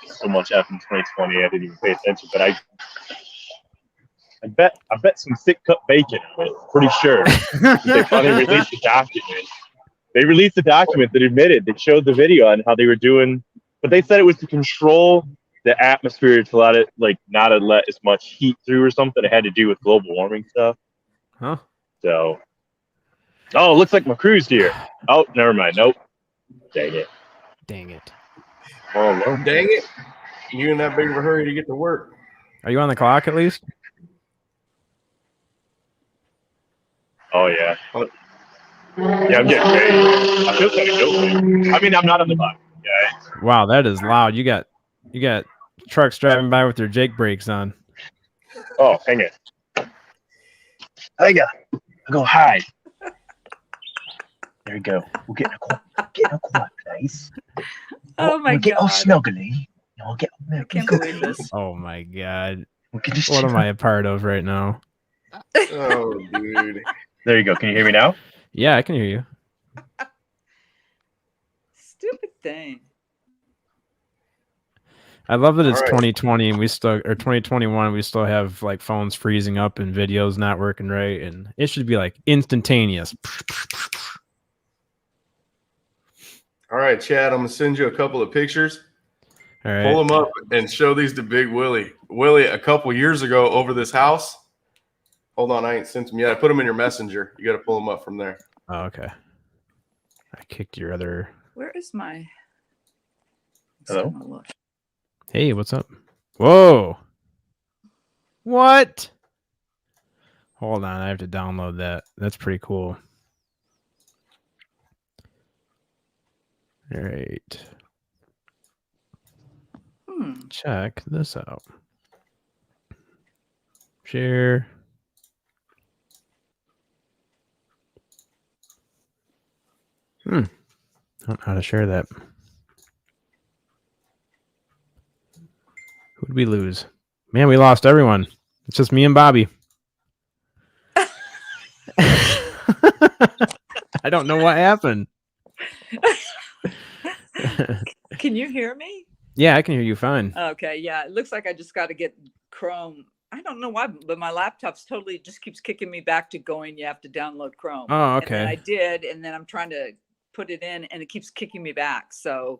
So much happened in 2020, I didn't even pay attention. But I bet some thick cut bacon on it. Pretty sure. They finally released the document. They released the document that admitted. They showed the video on how they were doing, but they said it was to control the atmosphere to let it not to let as much heat through or something. It had to do with global warming stuff. Huh? So, it looks like my crew's here. Oh, never mind. Nope. Dang it. Oh, well, dang it. You in that big of a hurry to get to work. Are you on the clock at least? Oh, yeah. Yeah, I'm getting ready. I feel kind of guilty. I mean, I'm not on the clock, guys. Wow, that is loud. You got trucks driving by with their Jake brakes on. Oh, hang it. I go hide. There we go. We'll get in a quiet place. Oh my we'll get God. all snuggly. We'll get. I can't believe this. Oh my God. What am I a part of right now? Oh, dude. There you go. Can you hear me now? Yeah, I can hear you. Stupid thing. I love that it's All right. 2020 and we still, or 2021, we still have like phones freezing up and videos not working right, and it should be like instantaneous. All right, Chad, I'm gonna send you a couple of pictures. All right. Pull them up and show these to Big Willie. Willie, a couple years ago over this house. Hold on, I ain't sent them yet. I put them in your messenger. You got to pull them up from there. Oh, okay. I kicked your other. Where is my? Hello? Hey, what's up? Whoa. What? Hold on, I have to download that. That's pretty cool. All right. Check this out. Share. I don't know how to share that. Who'd we lose? Man, we lost everyone. It's just me and Bobby. I don't know what happened. Can you hear me? Yeah, I can hear you fine. Okay, yeah. It looks like I just got to get Chrome. I don't know why, but my laptop's totally just keeps kicking me back to going, you have to download Chrome. Oh, okay. And I did, and then I'm trying to put it in, and it keeps kicking me back. So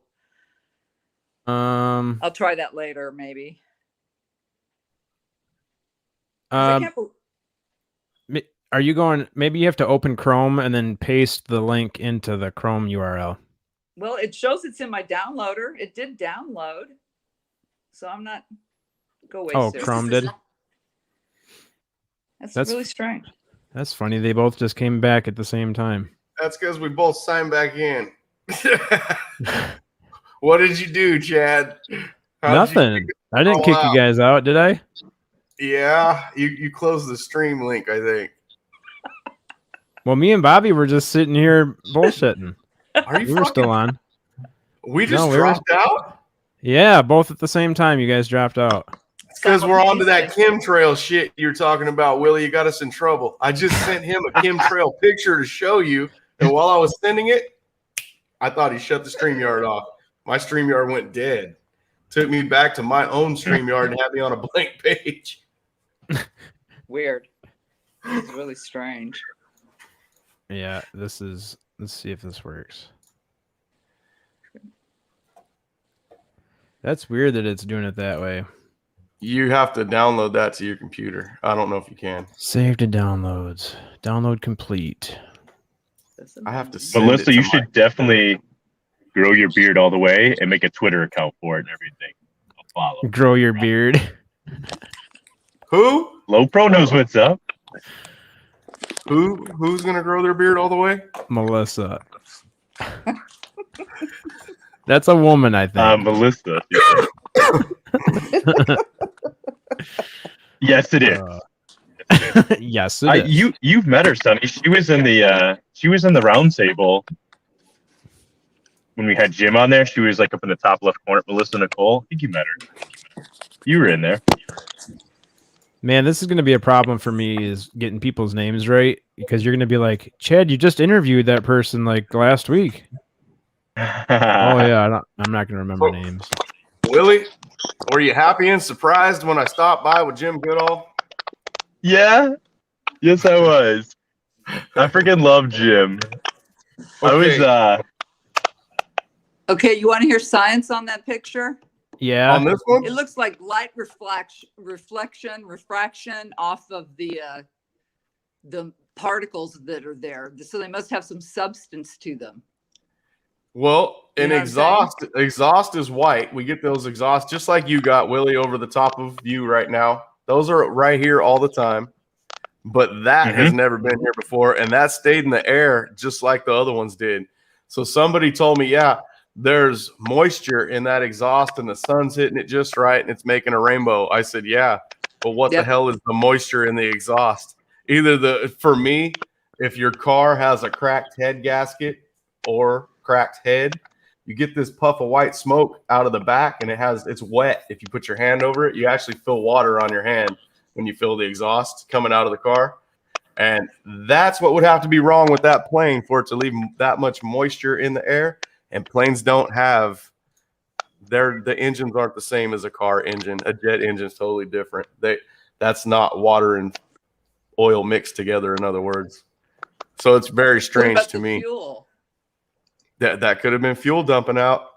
I'll try that later, maybe. Are you going? Maybe you have to open Chrome and then paste the link into the Chrome URL. Well, it shows it's in my downloader. It did download, so I'm not. Go away. Oh, Sue. Chrome did. That's really strange. That's funny. They both just came back at the same time. That's because we both signed back in. What did you do, Chad? Nothing. I didn't kick you guys out, did I? Yeah, you closed the stream link, I think. Well, me and Bobby were just sitting here bullshitting. Are you? We were still on. We just dropped out? Yeah, both at the same time. You guys dropped out. It's because we're on to that chemtrail shit you're talking about, Willie. You got us in trouble. I just sent him a chemtrail picture to show you, and while I was sending it, I thought he shut the StreamYard off. My StreamYard went dead. Took me back to my own StreamYard and had me on a blank page. Weird. It's really strange. Yeah, let's see if this works. That's weird that it's doing it that way. You have to download that to your computer. I don't know if you can. Save to downloads. Download complete. I have to send Melissa, you should definitely grow your beard all the way and make a Twitter account for it and everything. I'll follow. Grow your beard. Who? Low Pro knows what's up. Who's gonna grow their beard all the way? Melissa. That's a woman, I think. Melissa. Yes, it is. Yes, it is. You've met her, Sonny. She was in the round table when we had Jim on there. She was like up in the top left corner. Melissa Nicole. I think you met her. You were in there. Man, this is going to be a problem for me, is getting people's names right, because you're going to be like, Chad, you just interviewed that person like last week. Oh yeah, I'm not going to remember names. Willie, were you happy and surprised when I stopped by with Jim Goodall? Yeah. Yes, I was. I freaking love Jim. Okay. I was Okay, you want to hear science on that picture? Yeah. On this one? It looks like light refraction off of the particles that are there. So they must have some substance to them. Well, You an know what I'm exhaust is white. We get those exhausts just like you got, Willie, over the top of you right now. Those are right here all the time. But that has never been here before, and that stayed in the air just like the other ones did. So somebody told me, yeah, there's moisture in that exhaust and the sun's hitting it just right and it's making a rainbow. I said, yeah, but what the hell is the moisture in the exhaust? For me, if your car has a cracked head gasket or cracked head, you get this puff of white smoke out of the back, and it's wet. If you put your hand over it, you actually feel water on your hand when you feel the exhaust coming out of the car. And that's what would have to be wrong with that plane for it to leave that much moisture in the air. And planes don't have the engines aren't the same as a car engine. A jet engine is totally different. That's not water and oil mixed together, in other words. So it's very strange to me. Fuel? That could have been fuel dumping out.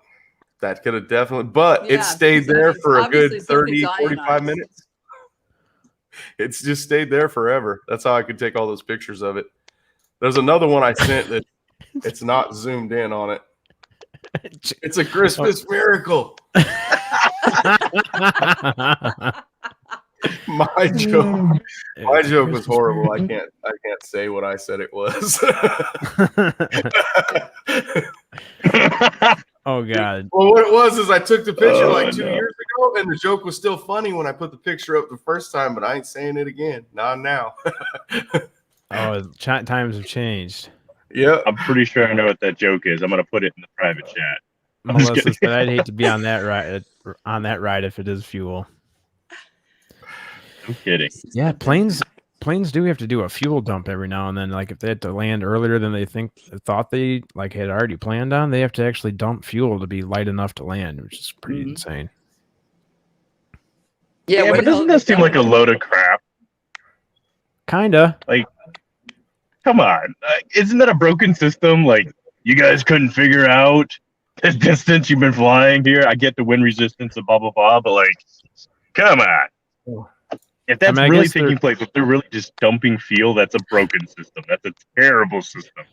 That could have definitely, but it stayed there for a good 30, 45 minutes. It's just stayed there forever. That's how I could take all those pictures of it. There's another one I sent that it's not zoomed in on it. It's a Christmas miracle. My joke was horrible. I can't say what I said it was. Oh God. Well, what it was is I took the picture 2 years ago, and the joke was still funny when I put the picture up the first time, but I ain't saying it again. Not now. Times have changed. Yeah, I'm pretty sure I know what that joke is. I'm gonna put it in the private chat. Melissa said, "I'd hate to be on that ride if it is fuel." I'm kidding. Yeah, planes do have to do a fuel dump every now and then. Like if they had to land earlier than they thought they had already planned on, they have to actually dump fuel to be light enough to land, which is pretty insane. Yeah, but doesn't that seem like a load of crap? Kinda. Like, come on, isn't that a broken system? Like, you guys couldn't figure out the distance you've been flying here. I get the wind resistance and blah blah blah, but like, come on. If that's really taking place, if they're really just dumping fuel, that's a broken system. That's a terrible system.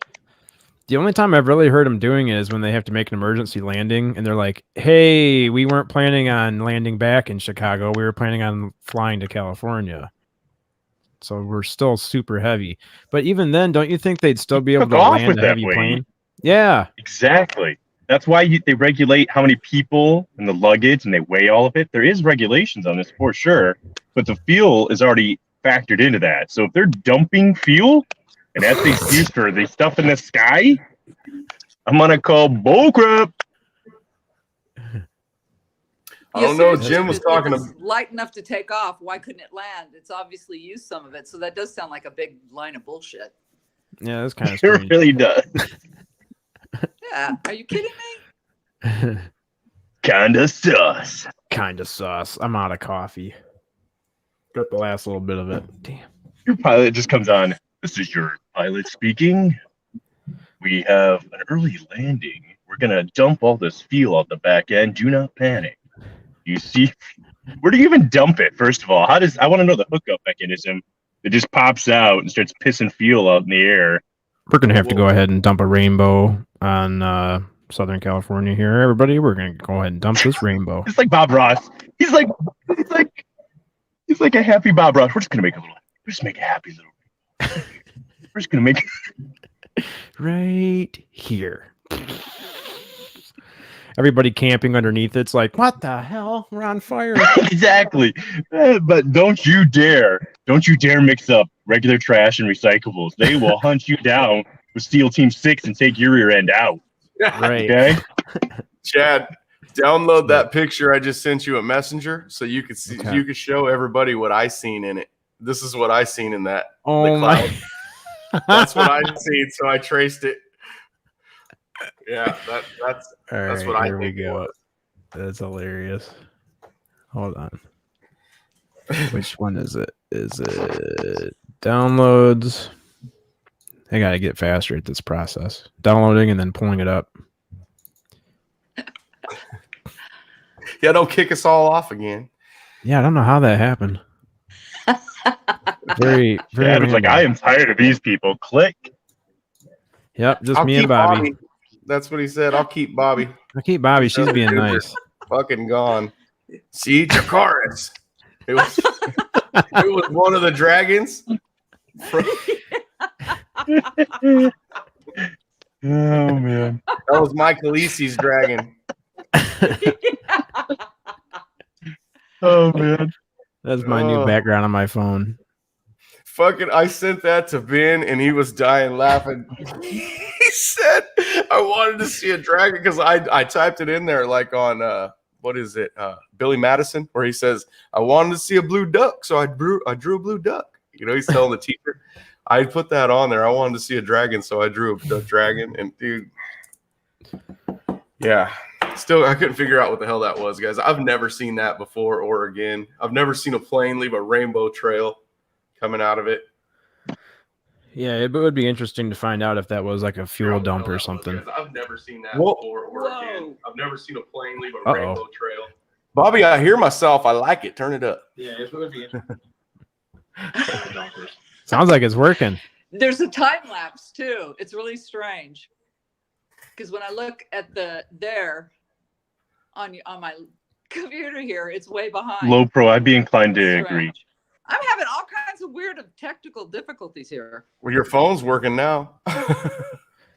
The only time I've really heard them doing it is when they have to make an emergency landing and they're like, hey, we weren't planning on landing back in Chicago. We were planning on flying to California. So we're still super heavy. But even then, don't you think they'd still be able to land a heavy plane? Yeah. Exactly. That's why they regulate how many people and the luggage, and they weigh all of it. There is regulations on this for sure, but the fuel is already factored into that. So if they're dumping fuel, and that's the excuse for the stuff in the sky, I'm gonna call bullcrap. I don't know. Jim was talking about light enough to take off. Why couldn't it land? It's obviously used some of it, so that does sound like a big line of bullshit. Yeah, that's kind of strange. It really does. Yeah, are you kidding me? Kinda sus. Kinda sus. I'm out of coffee. Got the last little bit of it. Damn. Your pilot just comes on. This is your pilot speaking. We have an early landing. We're gonna dump all this fuel out the back end. Do not panic. You see, where do you even dump it? First of all, I want to know the hookup mechanism. It just pops out and starts pissing fuel out in the air. We're going to have to go ahead and dump a rainbow on Southern California here. Everybody, we're going to go ahead and dump this rainbow. It's like Bob Ross. He's like a happy Bob Ross. We're just going to make a happy little. We're just going to make right here. Everybody camping underneath it's like, what the hell? We're on fire. Exactly. But don't you dare mix up regular trash and recyclables. They will hunt you down with SEAL Team 6 and take your rear end out. Right. Okay? Chad, download that picture I just sent you a messenger so you could see you could show everybody what I seen in it. This is what I seen in that. Oh my. That's what I seen, so I traced it. Yeah, that's what I think. Here we go. That's hilarious. Hold on. Which one is it? Is it downloads? I gotta get faster at this process. Downloading and then pulling it up. Yeah, don't kick us all off again. Yeah, I don't know how that happened. Very, very. Yeah, it's like I am tired of these people. Click. Yep, just me and Bobby. That's what he said. I'll keep Bobby. I'll keep Bobby. She's being nice. Fucking gone. See, Jakaris. It was one of the dragons. Oh man, that was Mike Khaleesi's dragon. Oh man, that's my new background on my phone. Fucking, I sent that to Ben and he was dying laughing. said I wanted to see a dragon because I typed it in there like on what is it, Billy Madison, where he says I wanted to see a blue duck, so I drew a blue duck. You know, he's telling the teacher. I put that on there. I wanted to see a dragon, so I drew a dragon. And dude, yeah, still I couldn't figure out what the hell that was, guys. I've never seen that before or again. I've never seen a plane leave a rainbow trail coming out of it. Yeah, it would be interesting to find out if that was like a fuel dump or something. I've never seen that before or again. I've never seen a plane leave a rainbow trail. Bobby, I hear myself. I like it. Turn it up. Yeah, it would be interesting. Sounds like it's working. There's a time lapse too. It's really strange because when I look at there on my computer here, it's way behind. Low pro, I'd be inclined to agree. I'm having all kinds of weird technical difficulties here. Well, your phone's working now.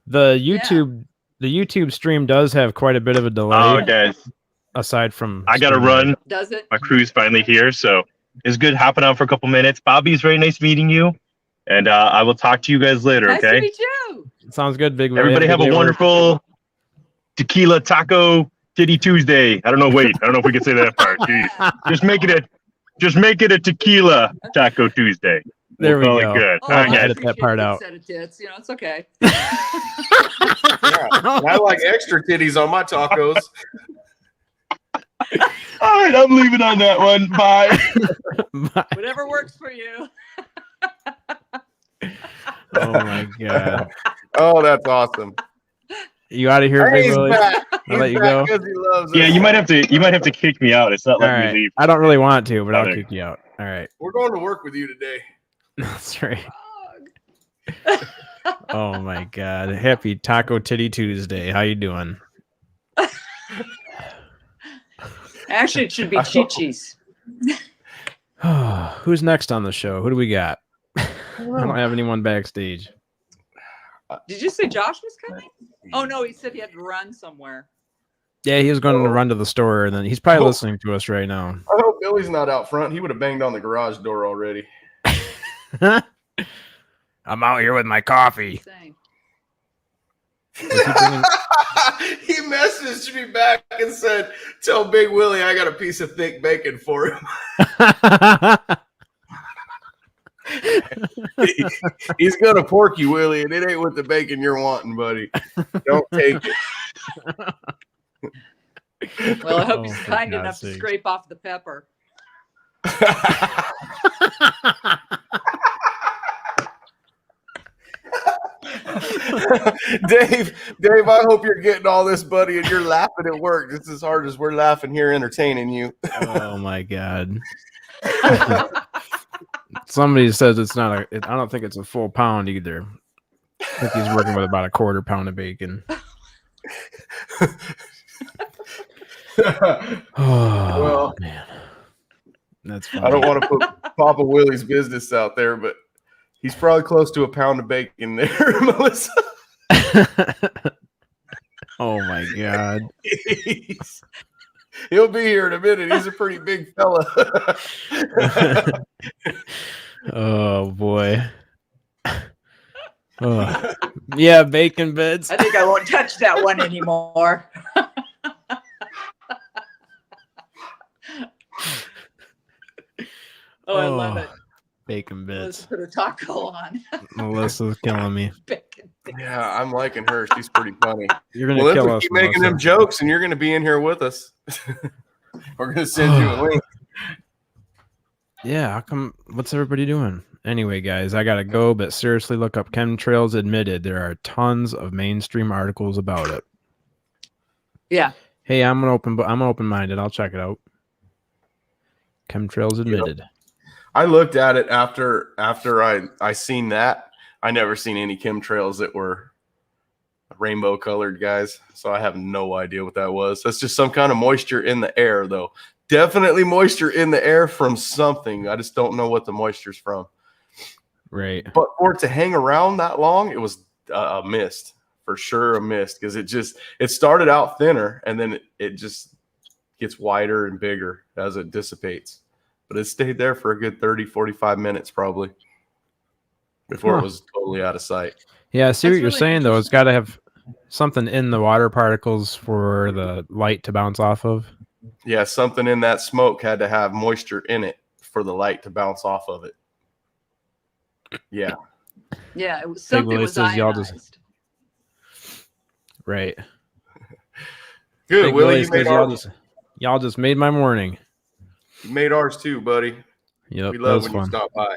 The YouTube stream does have quite a bit of a delay. Oh, guys, aside from I gotta run. Does it? My crew's finally here, so it's good hopping on for a couple minutes. Bobby, it's very nice meeting you, and I will talk to you guys later. Nice Okay? to meet you. Sounds good, Big. Everybody have a wonderful tequila taco titty Tuesday. I don't know if we can say that part. Jeez. Just make it a tequila taco Tuesday. There we call go. it good. Oh, I I edit that part out. Set of tits. You know, it's okay. Yeah, I like extra titties on my tacos. All right, I'm leaving on that one. Bye. Whatever works for you. Oh my god. Oh, that's awesome. You out of here, Hey, Big he's Willie? back. I'll let you go. Because he loves Yeah, us. you might have to kick me out. It's not All letting right. me leave. I don't really want to, but I'll Okay. kick you out. All right. We're going to work with you today. That's right. Oh my god. Happy Taco Titty Tuesday. How you doing? Actually, it should be Chi-Chi's. Who's next on the show? Who do we got? I don't have anyone backstage. Did you say Josh was coming? Oh no, he said he had to run somewhere. Yeah, he was going to run to the store, and then he's probably listening to us right now. I hope Billy's not out front. He would have banged on the garage door already. I'm out here with my coffee. Saying. Is he bringing- He messaged me back and said, "Tell Big Willie I got a piece of thick bacon for him." He's gonna pork you, Willie, and it ain't with the bacon you're wanting, buddy. Don't take it. Well, I hope Oh, he's for kind God's enough to sakes. scrape off the pepper. Dave, I hope you're getting all this, buddy, and you're laughing at work just as hard as we're laughing here entertaining you. Oh my god. Somebody says it's not I don't think it's a full pound either. I think he's working with about a quarter pound of bacon. Oh Well, man. That's funny. I don't want to put Papa Willie's business out there, but he's probably close to a pound of bacon there, Melissa. Oh my god. He'll be here in a minute. He's a pretty big fella. Oh boy. Oh. Yeah, bacon bits. I think I won't touch that one anymore. Oh, I love it. Bacon Let's bits. put a taco on. Melissa's killing me. Bacon bits. Yeah, I'm liking her. She's pretty funny. You're gonna Well, kill if we us. keep making them Melissa. jokes, and you're going to be in here with us. We're going to send you a link. Yeah, how come? What's everybody doing? Anyway, guys, I gotta go. But seriously, look up chemtrails admitted. There are tons of mainstream articles about it. Yeah. Hey, I'm open-minded. I'll check it out. Chemtrails admitted. I looked at it after I seen that. I never seen any chemtrails that were rainbow colored, guys. So I have no idea what that was. That's just some kind of moisture in the air, though. Definitely moisture in the air from something. I just don't know what the moisture's from. Right. But for it to hang around that long, it was a mist. For sure a mist. Because it started out thinner, and then it just gets wider and bigger as it dissipates. But it stayed there for a good 30, 45 minutes probably before it was totally out of sight. Yeah, I see what That's you're really saying, though. It's interesting. got to have something in the water particles for the light to bounce off of. Yeah, something in that smoke had to have moisture in it for the light to bounce off of it. Yeah. Yeah, it was Big something Willie was says ionized. Right. Good, Big Willie. Willie says y'all just made my morning. You made ours too, buddy. Yep, We that love was when fun. you stop by.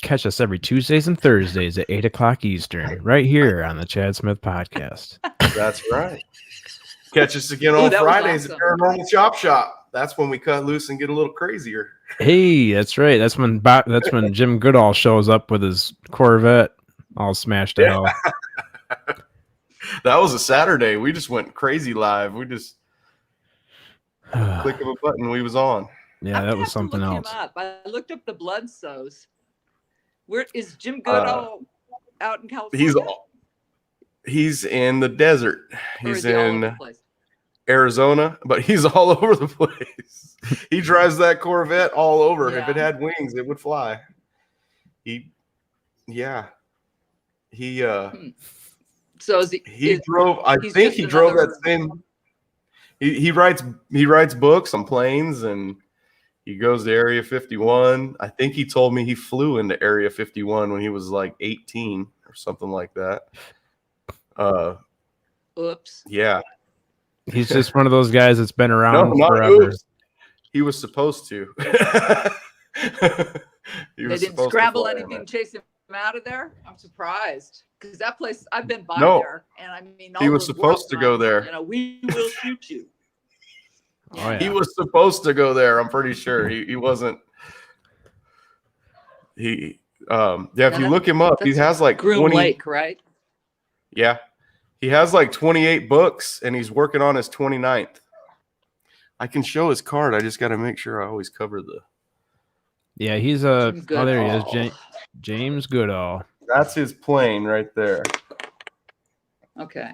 Catch us every Tuesdays and Thursdays at 8 o'clock Eastern, right here on the Chad Smith Podcast. That's right. Catch us again Ooh, on that was Fridays awesome. at Paranormal Chop Shop. That's when we cut loose and get a little crazier. Hey, that's right. That's when Jim Goodall shows up with his Corvette all smashed to hell. That was a Saturday. We just went crazy live. We just click of a button. We was on. Yeah, that was something look else. Him up. I looked up the Bloodstones. Where is Jim Goodall out in California? He's in the desert. Or He's is he all over in the place? Arizona, but he's all over the place. He drives that Corvette all over. Yeah. If it had wings, it would fly. So is he drove. I think he drove that same. He writes books on planes, and he goes to Area 51. I think he told me he flew into Area 51 when he was like 18 or something like that. Oops. Yeah. He's just one of those guys that's been around not forever. oops. He was supposed to. They didn't scramble anything and chase him out of there? I'm surprised. Because that place, I've been by there, and I mean, he was supposed to go there. You know, we will shoot you. Oh, yeah. He was supposed to go there. I'm pretty sure he wasn't. If you look him up, he has like Groom 20. Lake, right? Yeah, he has like 28 books, and he's working on his 29th. I can show his card. I just got to make sure I always cover the. Yeah, he's a. Oh, there he is, James Goodall. That's his plane right there. Okay.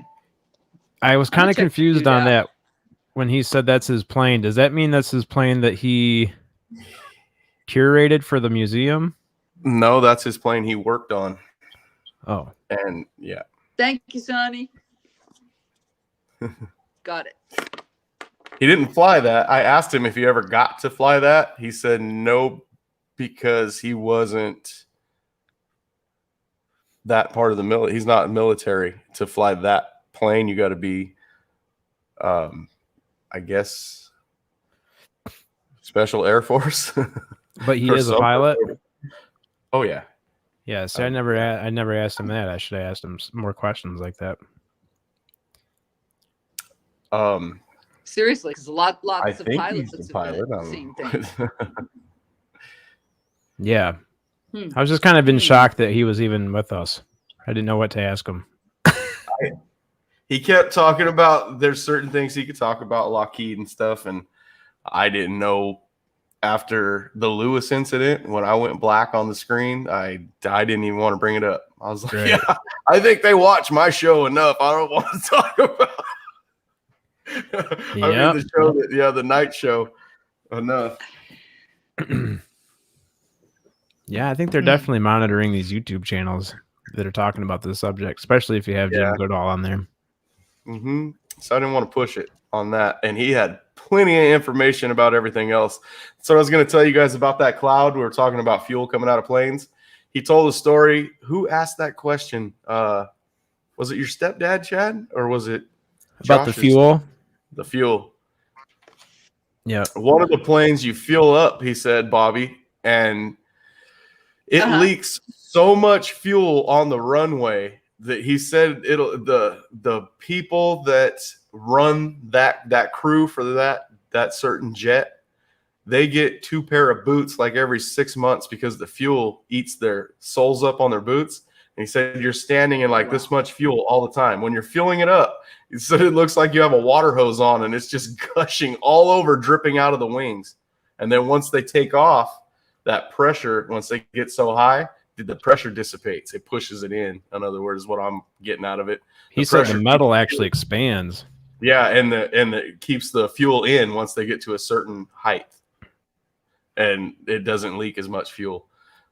I was kind of confused on that when he said that's his plane. Does that mean that's his plane that he curated for the museum? No, that's his plane he worked on. Oh. And yeah. Thank you, Sonny. Got it. He didn't fly that. I asked him if he ever got to fly that. He said no, because he wasn't that part of the military. He's not military to fly that plane. You got to be, I guess, Special Air Force. But he is a pilot. Oh yeah, yeah. See, I never asked him that. I should have asked him more questions like that. Seriously, because lots of pilots he's the pilot. have seen things. Yeah. I was just kind of in shock that he was even with us. I didn't know what to ask him. He kept talking about there's certain things he could talk about, Lockheed and stuff, and I didn't know. After the Lewis incident, when I went black on the screen, I didn't even want to bring it up. I was like, Right. yeah, I think they watch my show enough. I don't want to talk about the show the night show enough. Yeah, I think they're definitely monitoring these YouTube channels that are talking about this subject, especially if you have Jim Goodall on there. Mm-hmm. So I didn't want to push it on that. And he had plenty of information about everything else. So I was going to tell you guys about that cloud. We were talking about fuel coming out of planes. He told a story. Who asked that question? Was it your stepdad, Chad? Or was it about the fuel? The fuel. Yeah. One of the planes you fuel up, he said, Bobby, and it leaks so much fuel on the runway that he said the people that run that crew for that certain jet, they get 2 pair of boots like every 6 months because the fuel eats their soles up on their boots. And he said you're standing in like this much fuel all the time. When you're filling it up, he said it looks like you have a water hose on and it's just gushing all over, dripping out of the wings. And then once they take off, that pressure, once they get so high, the pressure dissipates. It pushes it in other words, is what I'm getting out of it. He said the metal actually expands. Yeah, and it keeps the fuel in once they get to a certain height. And it doesn't leak as much fuel.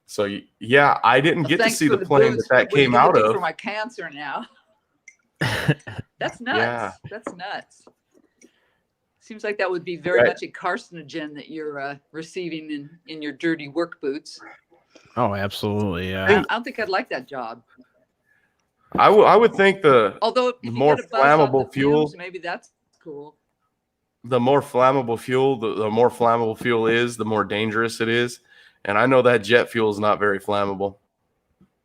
So yeah, I didn't get to see the plane that came out of. For my cancer now. That's nuts. Yeah. That's nuts. Seems like that would be very much a carcinogen that you're receiving in your dirty work boots. Oh, absolutely. Yeah. I don't think I'd like that job. I would think although if more flammable fuel, maybe that's cool. The more flammable fuel, the more flammable fuel is, the more dangerous it is. And I know that jet fuel is not very flammable.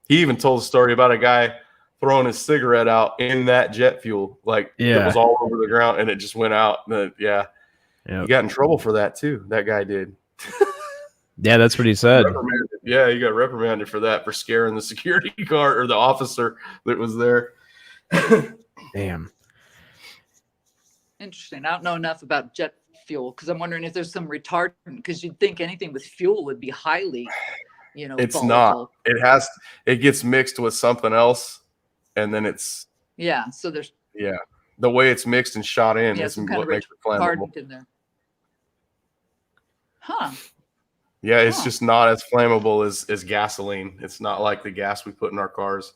He even told a story about a guy throwing his cigarette out in that jet fuel, like it was all over the ground and it just went out. Yeah. He got in trouble for that too. That guy did. Yeah, that's what he said. Yeah, he got reprimanded for that, for scaring the security guard or the officer that was there. Damn. Interesting. I don't know enough about jet fuel because I'm wondering if there's some retardant, because you'd think anything with fuel would be highly, it's volatile. Not. It gets mixed with something else, and then it's so there's the way it's mixed and shot in is what makes it flammable. In there. Huh. Yeah, it's just not as flammable as gasoline. It's not like the gas we put in our cars.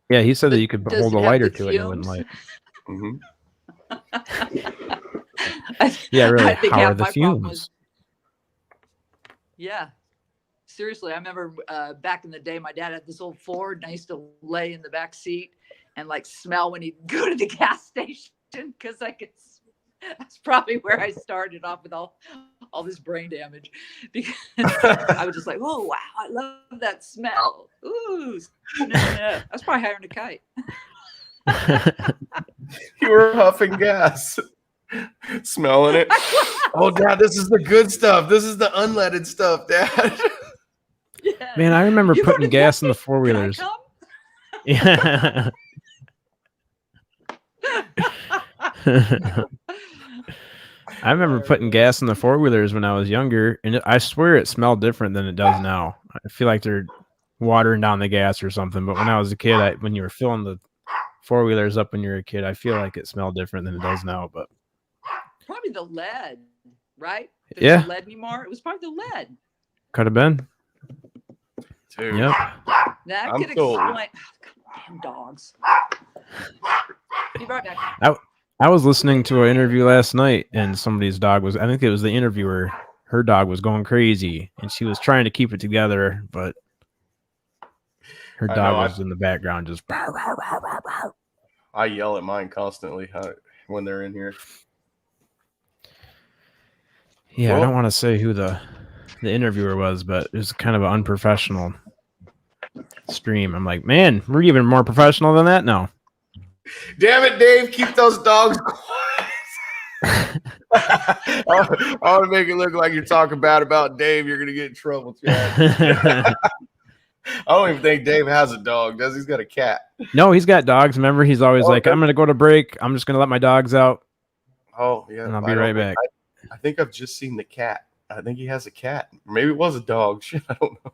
Yeah, he said that you could hold a lighter to it and it wouldn't light. Mm-hmm. Yeah, really. I think How are half the my fumes? problem was, seriously, I remember back in the day, my dad had this old Ford, and I used to lay in the back seat and like smell when he'd go to the gas station because I could. That's probably where I started off with all this brain damage, because I was just like, "Oh wow, I love that smell." Ooh, I was probably higher than a kite. You were huffing gas, smelling it. Oh, Dad, this is the good stuff. This is the unleaded stuff, Dad. Yeah. Man, I remember putting gas in the four-wheelers. Yeah. I remember putting gas in the four-wheelers when I was younger, and I swear it smelled different than it does now. I feel like they're watering down the gas or something. But when I was a kid, when you were filling the four-wheelers up when you were a kid, I feel like it smelled different than it does now. But probably the lead, right? There's no lead anymore. It was probably the lead. Could have been. Dude. Yep. That could explain. Damn dogs. Be right back. I was listening to an interview last night, and somebody's dog was, I think it was the interviewer, her dog was going crazy, and she was trying to keep it together, but her dog was in the background just. I yell at mine constantly when they're in here. Yeah, well, I don't want to say who the interviewer was, but it was kind of an unprofessional stream. I'm like, man, we're even more professional than that now. Damn it, Dave! Keep those dogs quiet. I want to make it look like you're talking bad about Dave. You're gonna get in trouble, Chad. I don't even think Dave has a dog. Does he? He's got a cat? No, he's got dogs. Remember, he's always like, "I'm gonna go to break. I'm just gonna let my dogs out." Oh yeah, and I'll be right back. I think I've just seen the cat. I think he has a cat. Maybe it was a dog. Shit, I don't know.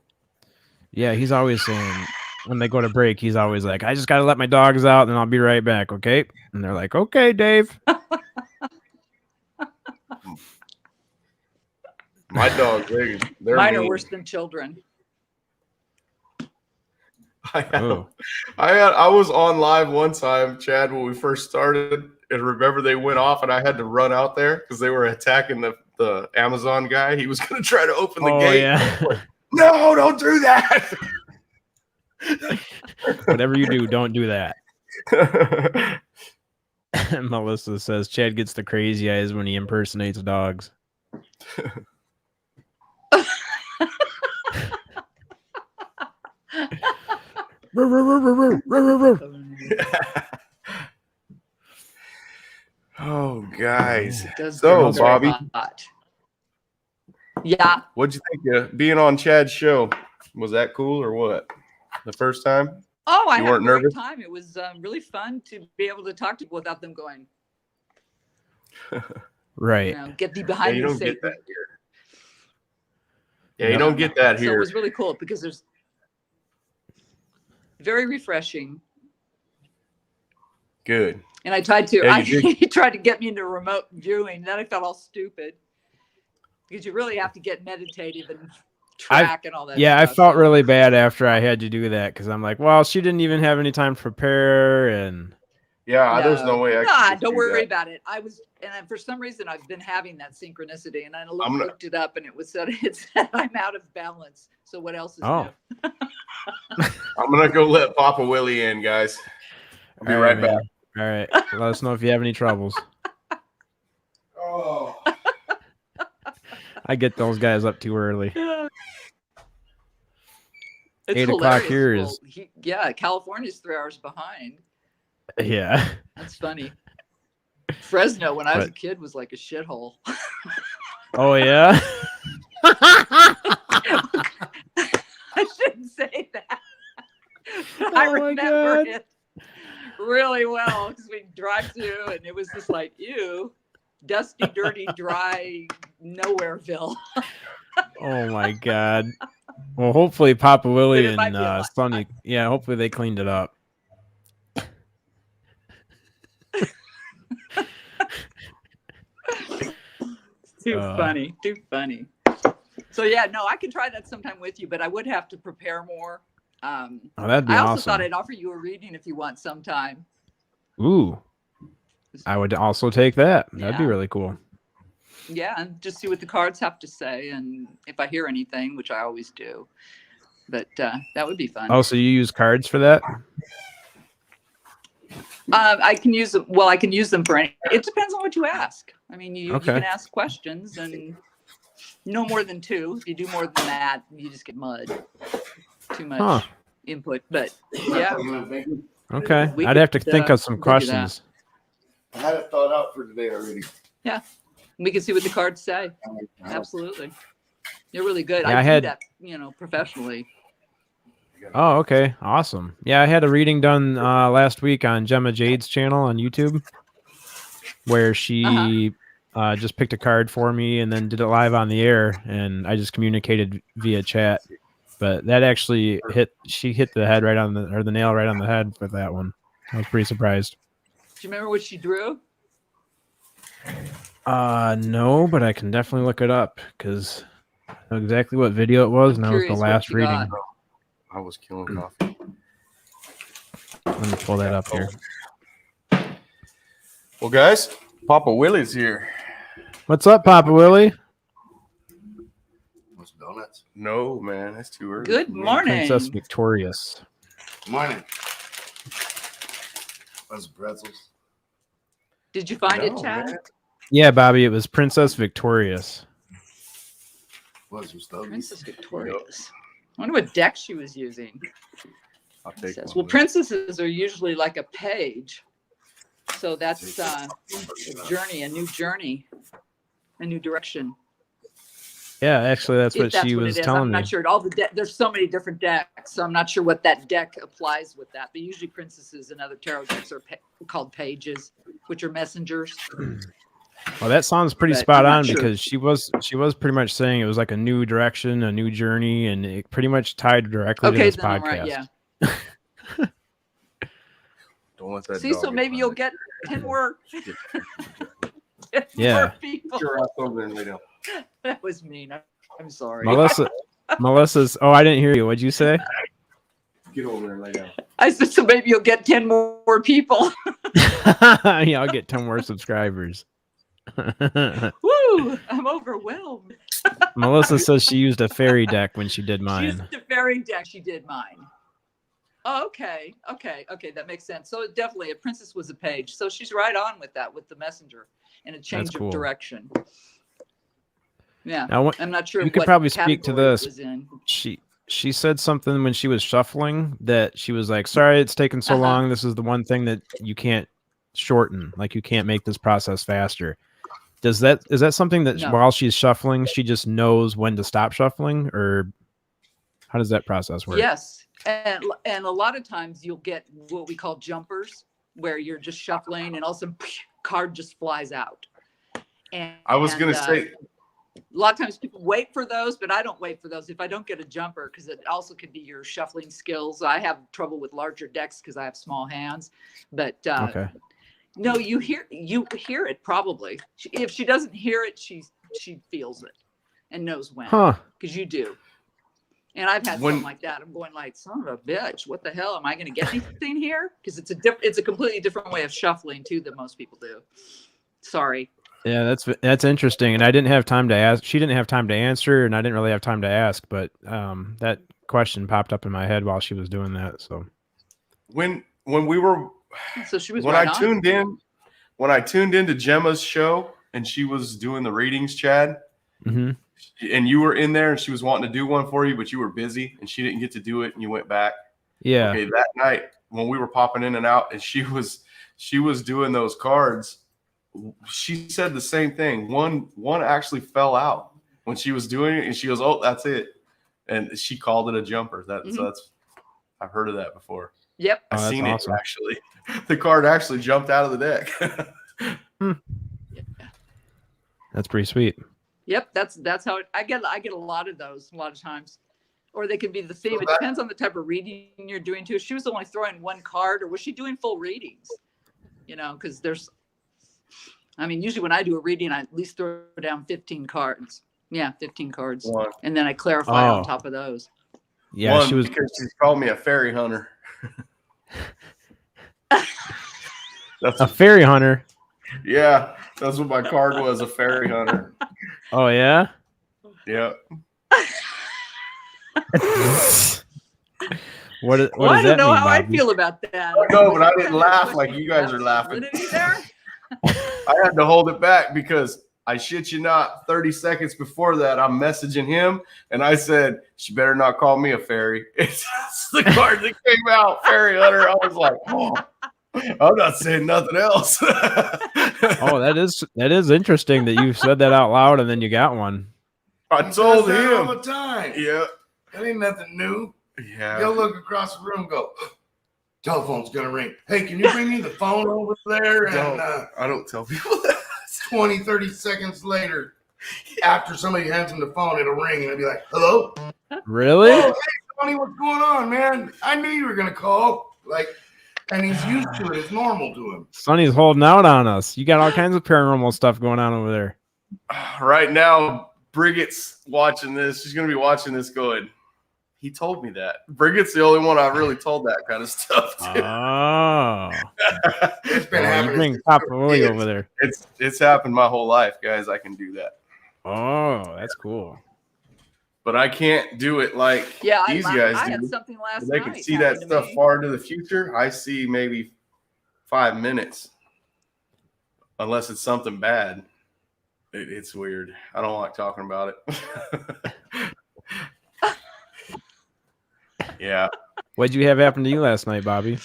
Yeah, he's always saying, when they go to break, he's always like, I just got to let my dogs out and I'll be right back. Okay. And they're like, okay, Dave. My dogs, they're mine mean. are worse than children. I was on live one time, Chad, when we first started, and remember they went off and I had to run out there because they were attacking the Amazon guy. He was going to try to open the gate. Yeah. Like, no, don't do that. Whatever you do, don't do that. Melissa says Chad gets the crazy eyes when he impersonates dogs. Oh, guys. So, Bobby. Yeah. What'd you think of being on Chad's show? Was that cool or what? The first time? Oh, I had a great time. It was really fun to be able to talk to people without them going. Right. Get the behind you the don't scenes. get that here. Yeah, you don't get that here. So it was really cool because there's very refreshing. Good. And I tried to, he tried to get me into remote viewing. Then I felt all stupid because you really have to get meditative and track and all that. Yeah, stuff, I felt really bad after I had to do that because I'm like, well, she didn't even have any time to prepare, and there's no way I could don't worry that. about it. And for some reason I've been having that synchronicity, and I looked it up, and it said I'm out of balance. So what else is new? I'm gonna go let Papa Willie in, guys. I'll be right back. All right, let us know if you have any troubles. Oh. I get those guys up too early. It's 8 o'clock here is. California's 3 hours behind. Yeah. That's funny. Fresno, when I was a kid, was like a shithole. Oh, yeah? I shouldn't say that. I remember it really well because we drive through and it was just like, ew, dusty, dirty, dry, nowhereville. Oh, my God. Well, hopefully Papa Willie and Sonny, hopefully they cleaned it up. Too funny. So I can try that sometime with you, but I would have to prepare more. That'd be I also awesome. thought I'd offer you a reading if you want sometime. Ooh, I would also take that. That'd be really cool. Yeah, and just see what the cards have to say, and if I hear anything, which I always do. But that would be fun. Oh, so you use cards for that? I can use them. Well, I can use them for any. It depends on what you ask. I mean, you can ask questions, and no more than 2. If you do more than that, you just get mud. Too much input. But yeah. Okay, I'd have to think of some questions. I had it thought out for today already. Yeah, we can see what the cards say. Absolutely, they're really good. Yeah, I do that, professionally. Oh, okay. Awesome. Yeah, I had a reading done last week on Gemma Jade's channel on YouTube where she just picked a card for me and then did it live on the air, and I just communicated via chat. But that actually she hit the head the nail right on the head with that one. I was pretty surprised. Do you remember what she drew? No, but I can definitely look it up because I know exactly what video it was, and that was the last reading. I was killing coffee. Let me pull that up here. Well, guys, Papa Willie's here. What's up, Papa Willie? What's donuts? No, man, that's too early. Good morning. Princess Victorious. Morning. What's pretzels? Did you find it, Chad? Man. Yeah, Bobby, it was Princess Victorious. What's some stubbies? Princess Victorious. I wonder what deck she was using. I'll take one. Well, princesses are usually like a page. So that's a journey, a new journey, a new direction. Yeah, actually, that's what she was telling I'm me. not sure. There's so many different decks, so I'm not sure what that deck applies with that. But usually princesses and other tarot decks are called pages, which are messengers. Well, that sounds pretty spot on because she was pretty much saying it was like a new direction, a new journey, and it pretty much tied directly to this podcast. Right, yeah. Don't let that. See, so maybe you'll get 10 more. 10 more people. That was mean. I'm sorry. Melissa's. Oh, I didn't hear you. What'd you say? Get over there and lay down. I said, so maybe you'll get 10 more people. Yeah, I'll get 10 more subscribers. Woo! I'm overwhelmed. Melissa says she used a fairy deck when she did mine. She used a fairy deck. She did mine. Oh, okay. That makes sense. So definitely a princess was a page. So she's right on with that, with the messenger and a change of direction. Yeah. Now, I'm not sure. You could probably speak to this. Was in. She said something when she was shuffling that she was like, sorry, it's taken so long. This is the one thing that you can't shorten. Like you can't make this process faster. Is that something that while she's shuffling, she just knows when to stop shuffling, or how does that process work? Yes. And a lot of times you'll get what we call jumpers, where you're just shuffling and all of a sudden card just flies out. And I was going to say, a lot of times people wait for those, but I don't wait for those if I don't get a jumper, because it also could be your shuffling skills. I have trouble with larger decks because I have small hands, but no, you hear it probably. If she doesn't hear it, she feels it and knows when, because you do. And I've had something like that. I'm going like, son of a bitch, what the hell? Am I going to get anything here? Because it's a completely different way of shuffling too than most people do. Sorry. Yeah, that's interesting. And I didn't have time to ask. She didn't have time to answer, and I didn't really have time to ask. But that question popped up in my head while she was doing that. So when we were, so she was when right I on. tuned into Gemma's show and she was doing the readings, Chad. Mm-hmm. And you were in there and she was wanting to do one for you, but you were busy and she didn't get to do it and you went back. Yeah. Okay, that night when we were popping in and out and she was doing those cards, she said the same thing. One actually fell out when she was doing it and she goes, "Oh, that's it." And she called it a jumper. So that's I've heard of that before. Yep. I've seen awesome. it actually. The card actually jumped out of the deck. That's pretty sweet. Yep, that's how I get a lot of those a lot of times. Or they can be the theme. So It depends on the type of reading you're doing too. If she was only throwing one card, or was she doing full readings? You know, because usually when I do a reading, I at least throw down 15 cards. Yeah, 15 cards. And then I clarify on top of those. Yeah, she was because she called me a fairy hunter. That's a fairy hunter. Yeah, that's what my card was, a fairy hunter. Oh yeah? Yeah. What does I that don't know mean, how I Bobby? feel about that. No, but I didn't laugh like you guys are laughing. Validity there? I had to hold it back because I shit you not, 30 seconds before that, I'm messaging him and I said, "She better not call me a fairy." It's the card that came out, fairy hunter. I was like, "Oh, I'm not saying nothing else." Oh, that is interesting that you said that out loud and then you got one. I told him all the time. Yeah. That ain't nothing new. Yeah. You'll look across the room and go, "Telephone's gonna ring. Hey, can you bring me the phone over there?" And I don't tell people that. 20, 30 seconds later, after somebody hands him the phone, it'll ring and they'll be like, "Hello? Really? Oh, hey, Tony, what's going on, man? I knew you were gonna call." Like, and he's used to it. It's normal to him. Sonny's holding out on us. You got all kinds of paranormal stuff going on over there. Right now, Brigitte's watching this. She's going to be watching this going, "He told me that." Brigitte's the only one I really told that kind of stuff to. Oh. It's been You happening. bring Papa Willie over there. It's happened my whole life, guys. I can do that. Oh, that's cool. But I can't do it like these guys I do. had something last They night. can see that happen to stuff me. far into the future. I see maybe 5 minutes. Unless it's something bad. It's weird. I don't like talking about it. Yeah. What'd you have happen to you last night, Bobby?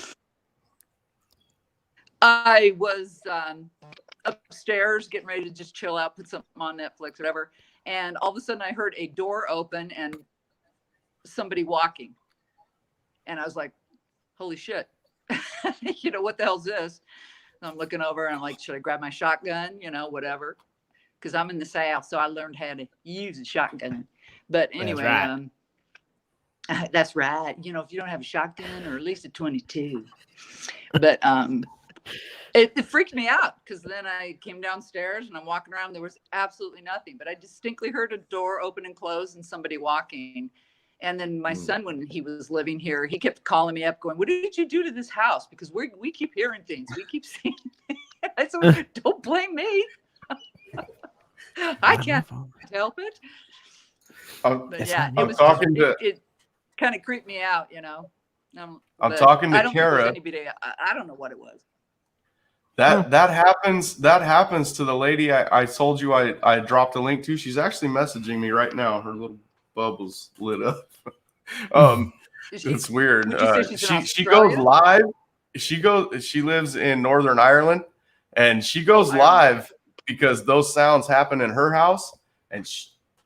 I was upstairs getting ready to just chill out, put something on Netflix, whatever. And all of a sudden I heard a door open and somebody walking. And I was like, holy shit. You know, what the hell's this? And I'm looking over and I'm like, should I grab my shotgun? You know, whatever. Because I'm in the South, so I learned how to use a shotgun. But anyway, that's right. You know, if you don't have a shotgun or at least a 22. But it freaked me out because then I came downstairs and I'm walking around. There was absolutely nothing, but I distinctly heard a door open and close and somebody walking. And then my son, when he was living here, he kept calling me up going, "What did you do to this house? Because we keep hearing things. We keep seeing things." I said, "Don't blame me. I can't help it." But yeah, it kind of creeped me out, you know. I'm talking to I don't think Kara. there's anybody, I don't know what it was. That happens to the lady I told you I dropped a link to. She's actually messaging me right now. Her little bubbles lit up. It's weird. She goes live. She lives in Northern Ireland, and she goes live because those sounds happen in her house, and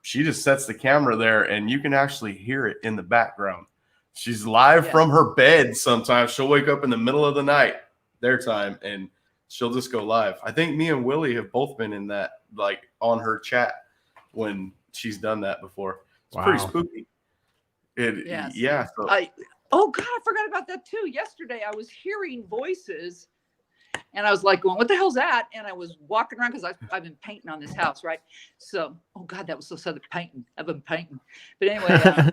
she just sets the camera there, and you can actually hear it in the background. She's live from her bed. Sometimes she'll wake up in the middle of the night, their time, and she'll just go live. I think me and Willie have both been in that, like on her chat when she's done that before. It's pretty spooky. So. Oh God, I forgot about that too. Yesterday I was hearing voices and I was like going, "What the hell's that?" And I was walking around because I've been painting on this house, right? So, oh God, that was so southern, painting. I've been painting. But anyway,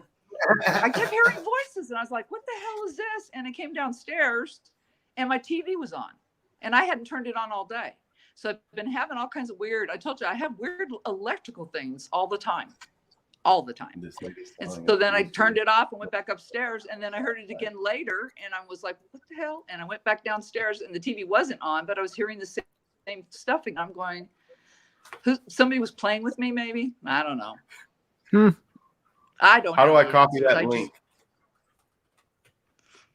I kept hearing voices, and I was like, "What the hell is this?" And I came downstairs, and my TV was on, and I hadn't turned it on all day. So I've been having all kinds of weird. I told you I have weird electrical things all the time. And so then I turned it off and went back upstairs, and then I heard it again later, and I was like, "What the hell?" And I went back downstairs, and the TV wasn't on, but I was hearing the same stuff, and I'm going, somebody was playing with me, maybe? I don't know. I don't. How do I the copy answers. that link?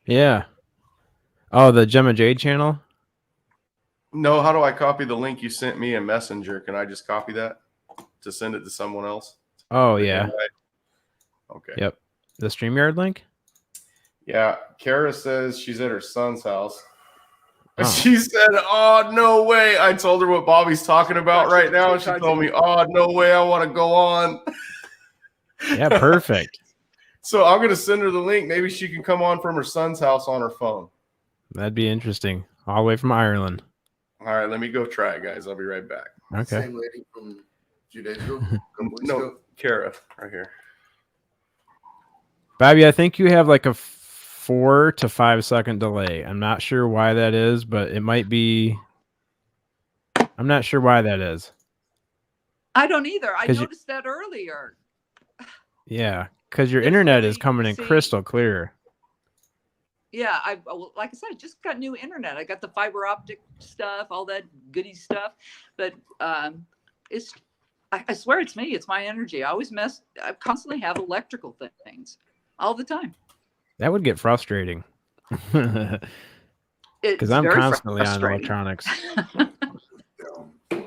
Yeah. Oh, the Gemma Jade channel? No, how do I copy the link you sent me in Messenger? Can I just copy that to send it to someone else? Oh, yeah. Okay. Yep. The StreamYard link? Yeah. Kara says she's at her son's house. Oh. She said, "Oh, no way." I told her what Bobby's talking about right now. She told me, "Oh, no way. I want to go on." Yeah, perfect. So I'm going to send her the link. Maybe she can come on from her son's house on her phone. That'd be interesting. All the way from Ireland. All right, let me go try it, guys. I'll be right back. Okay. Same lady from a few days ago. No, Kara, right here. Bobby, I think you have like a 4 to 5 second delay. I'm not sure why that is, but it might be. I'm not sure why that is. I don't either. I noticed that earlier. Yeah, because your internet is coming in crystal clear. Yeah, like I said, I just got new internet. I got the fiber optic stuff, all that goody stuff. But I swear it's me. It's my energy. I constantly have electrical things all the time. That would get frustrating. Because I'm constantly on electronics. Oh,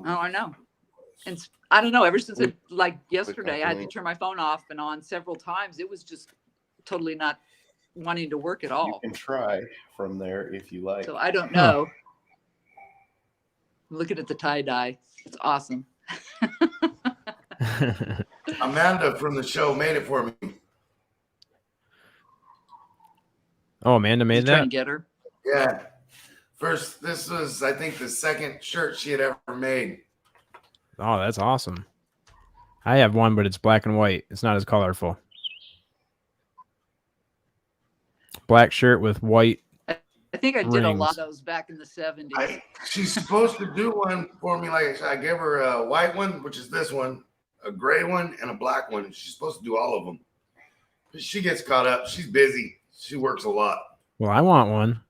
I know. And I don't know. Ever since like yesterday, I had to turn my phone off and on several times. It was just totally not wanting to work at all. You can try from there if you like. So I don't know. I'm looking at the tie-dye. It's awesome. Amanda from the show made it for me. Oh, Amanda made that? Trying to get her. Yeah. First, this was, I think, the second shirt she had ever made. Oh, that's awesome. I have one, but it's black and white. It's not as colorful. Black shirt with white. I think I did rings. a lot of those back in the 70s. She's supposed to do one for me. Like I gave her a white one, which is this one, a gray one, and a black one. She's supposed to do all of them. But she gets caught up. She's busy. She works a lot. Well, I want one.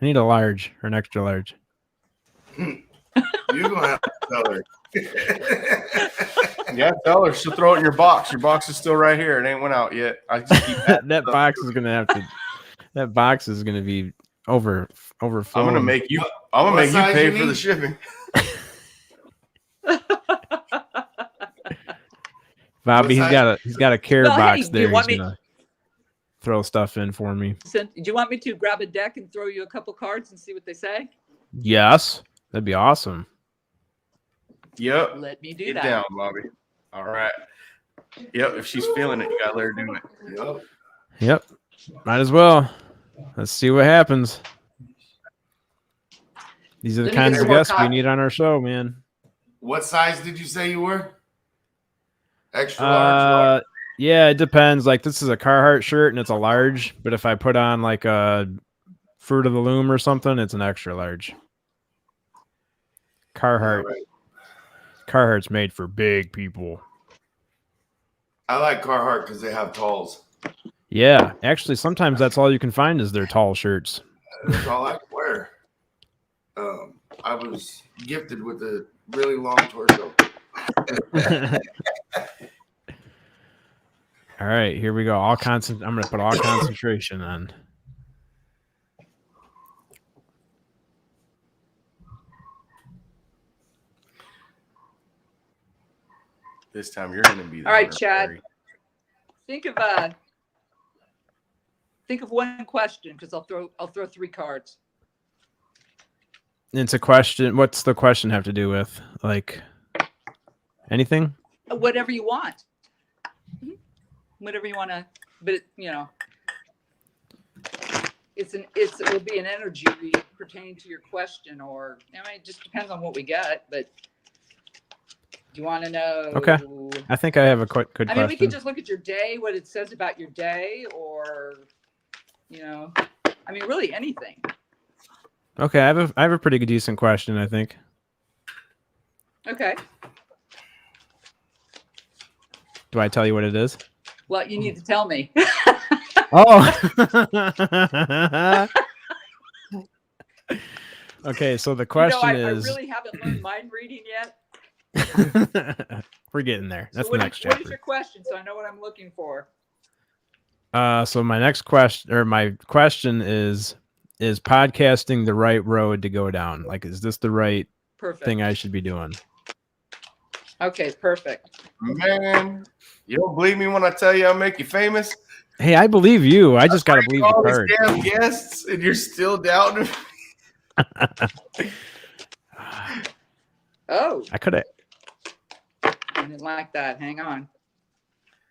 I need a large or an extra large. You're going to have to tell her. Yeah, tell her. She'll throw it in your box. Your box is still right here. It ain't went out yet. I just keep that box is gonna have to. That box is gonna be overflowing. I'm gonna make you pay for the shipping. Bobby, he's got a care box there. He's gonna throw stuff in for me. Do you want me to grab a deck and throw you a couple cards and see what they say? Yes, that'd be awesome. Yep. Let me do Get that. down, Bobby. All right. Yep. If she's feeling it, you gotta let her do it. Yep. Might as well. Let's see what happens. These are the kinds of guests we need on our show, man. What size did you say you were? Extra large? Yeah, it depends. Like this is a Carhartt shirt and it's a large, but if I put on like a Fruit of the Loom or something, it's an extra large. Carhartt. Right. Carhartt's made for big people. I like Carhartt because they have talls. Yeah, actually, sometimes that's all you can find is their tall shirts. That's all I can wear. I was gifted with a really long torso. All right, here we go. I'm going to put all concentration on. This time you're gonna be. All right, Chad. Think of one question because I'll throw 3 cards. It's a question. What's the question have to do with? Like anything? Whatever you want. Whatever you want to, but it will be an energy read pertaining to your question, or it just depends on what we get. But do you want to know? Okay. I think I have a good I mean, question. we could just look at your day, what it says about your day, or, I mean, really anything. Okay, I have a pretty decent question, I think. Okay. Do I tell you what it is? Well, you need to tell me. Oh. Okay, so the question is. I really haven't learned mind reading yet. We're getting there. That's so the next chapter. What is your question? So I know what I'm looking for. So my question is podcasting the right road to go down? Like, is this the right thing I should be doing? Okay, perfect. Man, you don't believe me when I tell you I'll make you famous? Hey, I believe you. I just gotta believe all the these card. damn guests, and you're still doubting. Oh, I could have. I didn't like that. Hang on.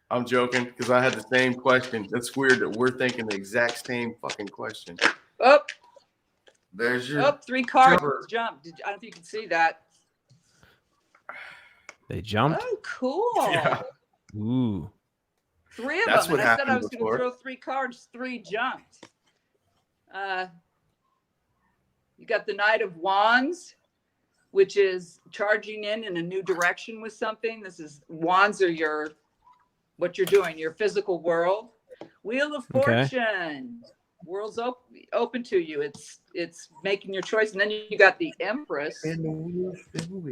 I'm joking because I had the same question. That's weird that we're thinking the exact same fucking question. Oh, There's your 3 cards jumper. jumped. I don't know if you can see that. They jumped. Oh, cool. Yeah. Ooh. 3 of That's them. what And I said I happened was going before. to throw 3 cards. 3 jumped. You got the Knight of Wands, which is charging in a new direction with something. This is wands are what you're doing, your physical world. Wheel of Fortune. World's open to you. It's making your choice. And then you got the Empress,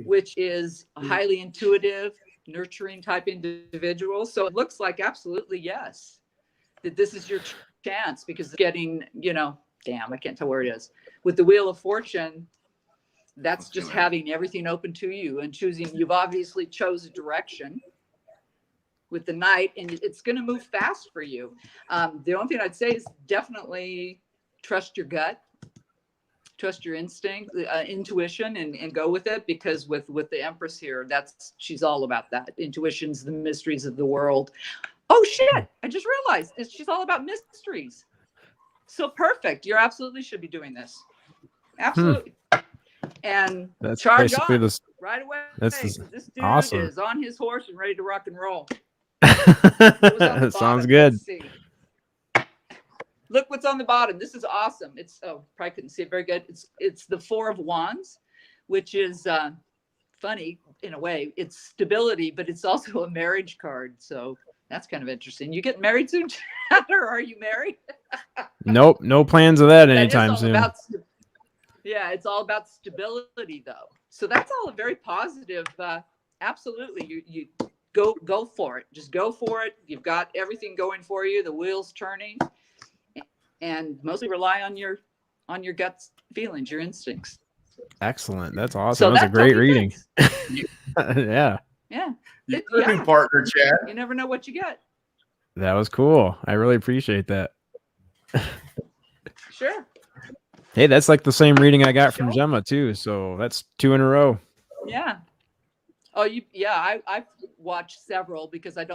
which is a highly intuitive, nurturing type individual. So it looks like absolutely yes, that this is your chance, because getting, damn, I can't tell where it is. With the Wheel of Fortune, that's just having everything open to you and choosing. You've obviously chose a direction with the Knight, and it's going to move fast for you. The only thing I'd say is definitely trust your gut, trust your instinct, intuition, and go with it, because with the Empress here, she's all about that. Intuition's the mysteries of the world. Oh shit, I just realized she's all about mysteries. So perfect. You absolutely should be doing this. Absolutely. And that's charge basically on this right away. This This dude awesome. is on his horse and ready to rock and roll. Sounds good. Let's see. Look what's on the bottom. This is awesome. Probably couldn't see it very good. It's the 4 of Wands, which is funny in a way. It's stability, but it's also a marriage card. So that's kind of interesting. You getting married soon, Chad, or are you married? Nope, no plans of that anytime soon. Yeah, it's all about stability, though. So that's all a very positive. Absolutely, you go for it. Just go for it. You've got everything going for you. The wheel's turning, and mostly rely on your gut feelings, your instincts. Excellent. That's awesome. So That's a great reading. You're Yeah. a new partner, Chad. You never know what you get. That was cool. I really appreciate that. Sure. Hey, that's like the same reading I got from Gemma too. So that's 2 in a row. Yeah. Oh, I've watched several because I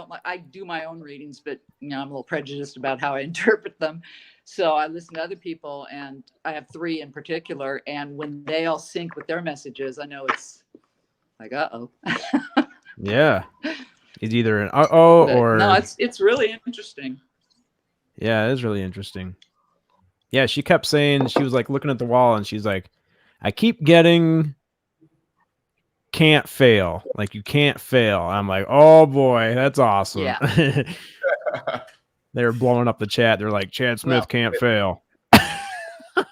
do my own readings, but I'm a little prejudiced about how I interpret them. So I listen to other people, and I have 3 in particular. And when they all sync with their messages, I know it's like, uh-oh. Yeah. It's either an uh-oh or... No, it's really interesting. Yeah, it is really interesting. Yeah, she kept saying, she was like looking at the wall, and she's like, I keep getting can't fail. Like, you can't fail. I'm like, oh boy, that's awesome. Yeah. They were blowing up the chat. They're like, Chad Smith can't fail.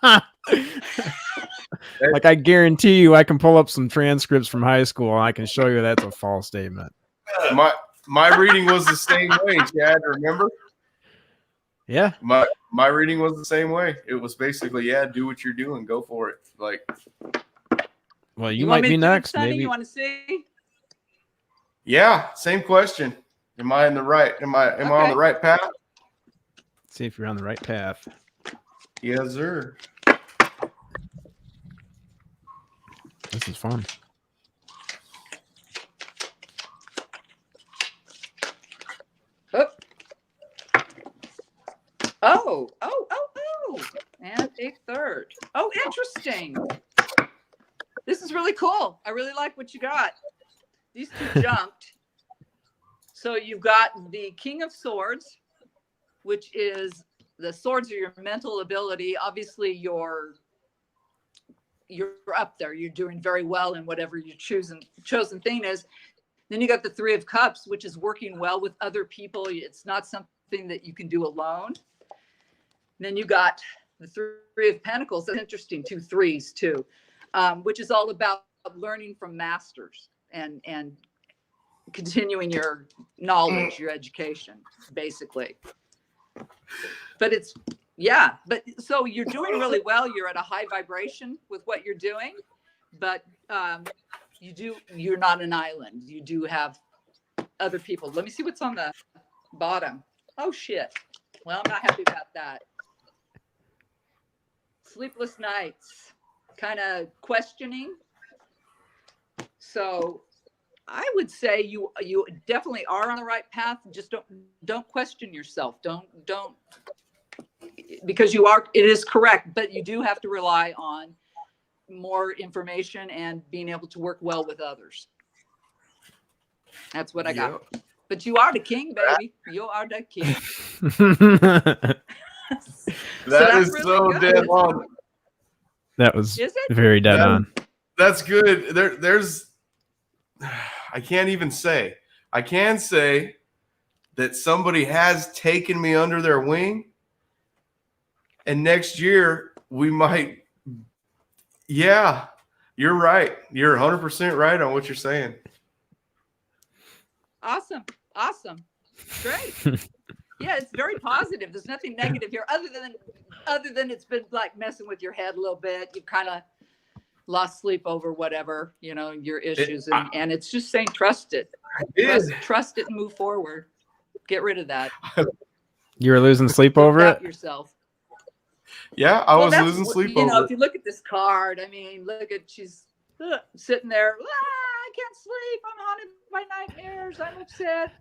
Like, I guarantee you I can pull up some transcripts from high school and I can show you that's a false statement. My reading was the same way, Chad, remember? Yeah. My reading was the same way. It was basically, do what you're doing, go for it. Like, well, you might be next. Maybe you want to see? Yeah, same question. Am I in the right? Am I on the right path? Let's see if you're on the right path. Yes, sir. This is fun. Oh. And a 3rd. Oh, interesting. This is really cool. I really like what you got. These 2 jumped. So you've got the King of Swords, which is the swords are your mental ability. Obviously, you're up there. You're doing very well in whatever your chosen thing is. Then you got the Three of Cups, which is working well with other people. It's not something that you can do alone. Then you got the Three of Pentacles. That's interesting. 2 threes too, which is all about learning from masters and continuing your knowledge, your education, basically. But it's, yeah, but so you're doing really well. You're at a high vibration with what you're doing, but you're not an island. You do have other people. Let me see what's on the bottom. Oh shit. Well, I'm not happy about that. Sleepless nights, kind of questioning. So I would say you definitely are on the right path. Just don't question yourself. Don't because it is correct, but you do have to rely on more information and being able to work well with others. That's what I got. But you are the king, baby. You are the king. That is really so dead on. That was very dead on. That's good. There's I can't even say. I can say that somebody has taken me under their wing, and next year we might. Yeah, you're right. You're 100% right on what you're saying. Awesome. Great. Yeah, it's very positive. There's nothing negative here other than it's been like messing with your head a little bit. You kind of lost sleep over whatever, your issues. And it's just saying, trust it. Trust it and move forward. Get rid of that. You were losing sleep over it? Yourself. Yeah, I was losing sleep over it. If you look at this card, I mean, she's sitting there. I can't sleep. I'm haunted by nightmares. I'm upset.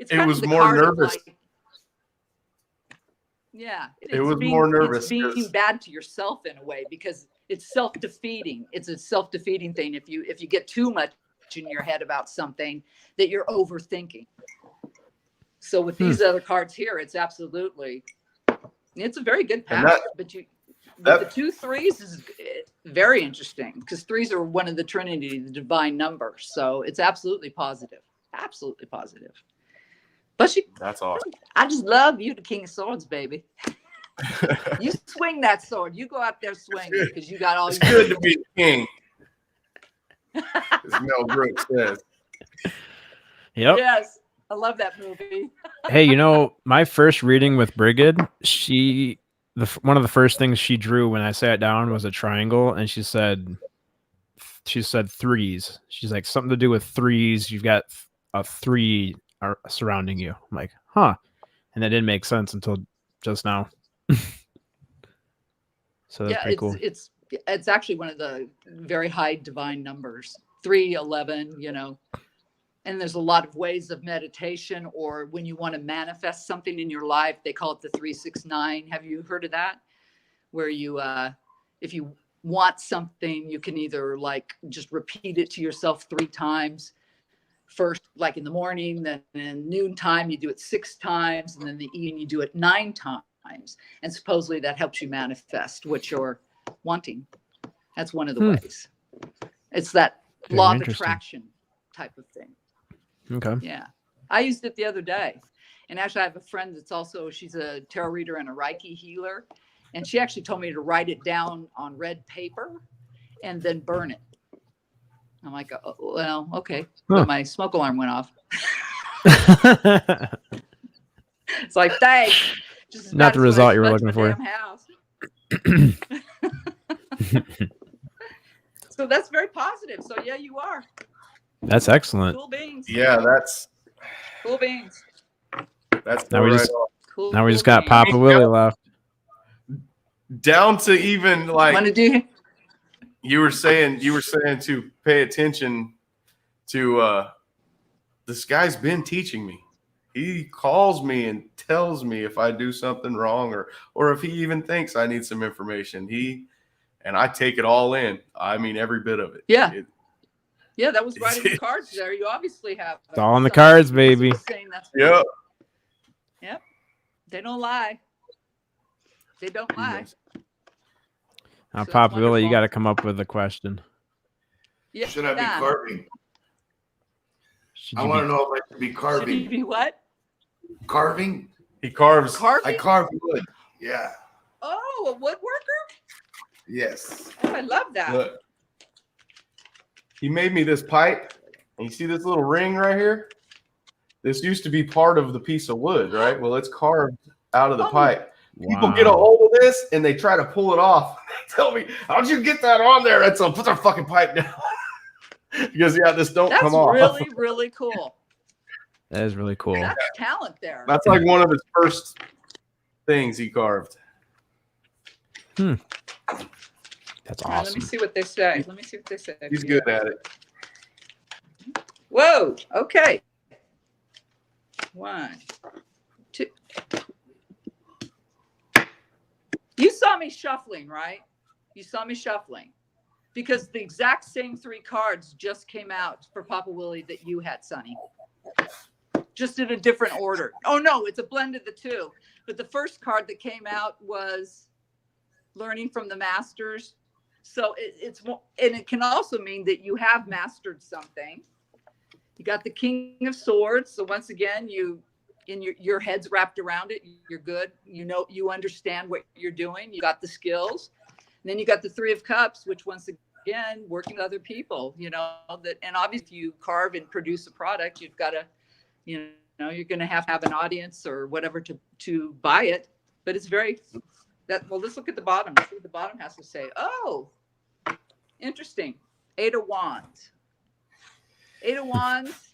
It was more nervous. It was more nervous. It's being bad to yourself in a way because it's self-defeating. It's a self-defeating thing if you get too much in your head about something that you're overthinking. So with these other cards here, it's a very good path. The 2 3s is very interesting because 3s are one of the Trinity, the divine numbers. So it's absolutely positive. Absolutely positive. But that's awesome. I just love you, the King of Swords, baby. You swing that sword. You go out there swinging because you got all. It's good to be the king. As Mel Brooks says. Yep. Yes, I love that movie. Hey, my first reading with Brigid, one of the first things she drew when I sat down was a triangle, and she said 3s. She's like, something to do with 3s. You've got a 3 surrounding you. I'm like, huh. And that didn't make sense until just now. So that's pretty cool. It's actually one of the very high divine numbers, 3, 11, and there's a lot of ways of meditation, or when you want to manifest something in your life, they call it the 369. Have you heard of that? Where you, if you want something, you can either just repeat it to yourself 3 times. First, like in the morning, then in noontime, you do it 6 times, and then in the evening, you do it 9 times. And supposedly that helps you manifest what you're wanting. That's one of the ways. It's that law of attraction type of thing. Okay. Yeah. I used it the other day. And actually, I have a friend she's a tarot reader and a Reiki healer. And she actually told me to write it down on red paper and then burn it. I'm like, oh, well, okay. But my smoke alarm went off. It's like, thanks. Just not the result you were looking for. So that's very positive. So yeah, you are. That's excellent. Cool beans. Yeah, that's cool beans. That's now we just got Papa Willie left. Down to even like you were saying to pay attention to this guy's been teaching me. He calls me and tells me if I do something wrong or if he even thinks I need some information. And I take it all in. I mean, every bit of it. Yeah. Yeah, that was right in the cards there. You obviously have. It's all in the cards, baby. Yep. Yep. They don't lie. They don't lie. Now, So Papa Willie, you wonderful. got to come up with a question. Yeah. Should I be carving? Should I you want be- to know if I should be Should carving. you be what? Carving? He carves. Carving? I carve wood. Yeah. Oh, a woodworker? Yes. Oh, I love that. Look. He made me this pipe. And you see this little ring right here? This used to be part of the piece of wood, right? Well, it's carved out of the pipe. People get a hold of this and they try to pull it off. They tell me, how'd you get that on there? That's put their fucking pipe down. Because this don't come off. That's really, really cool. That is really cool. That's talent there. That's like one of his first things he carved. That's All right, let awesome. me see what they say. He's good at it. Whoa. Okay. 1, 2. You saw me shuffling, right? You saw me shuffling. Because the exact same 3 cards just came out for Papa Willie that you had, Sonny. Just in a different order. Oh, no, it's a blend of the 2. But the first card that came out was learning from the masters. So it's more, and it can also mean that you have mastered something. You got the King of Swords. So once again, your head's wrapped around it. You're good. You understand what you're doing. You got the skills. And then you got the 3 of Cups, which once again, working with other people, and obviously if you carve and produce a product, you've got to, you're going to have an audience or whatever to buy it. But it's let's look at the bottom. Let's see what the bottom has to say. Oh, interesting. 8 of Wands. 8 of Wands.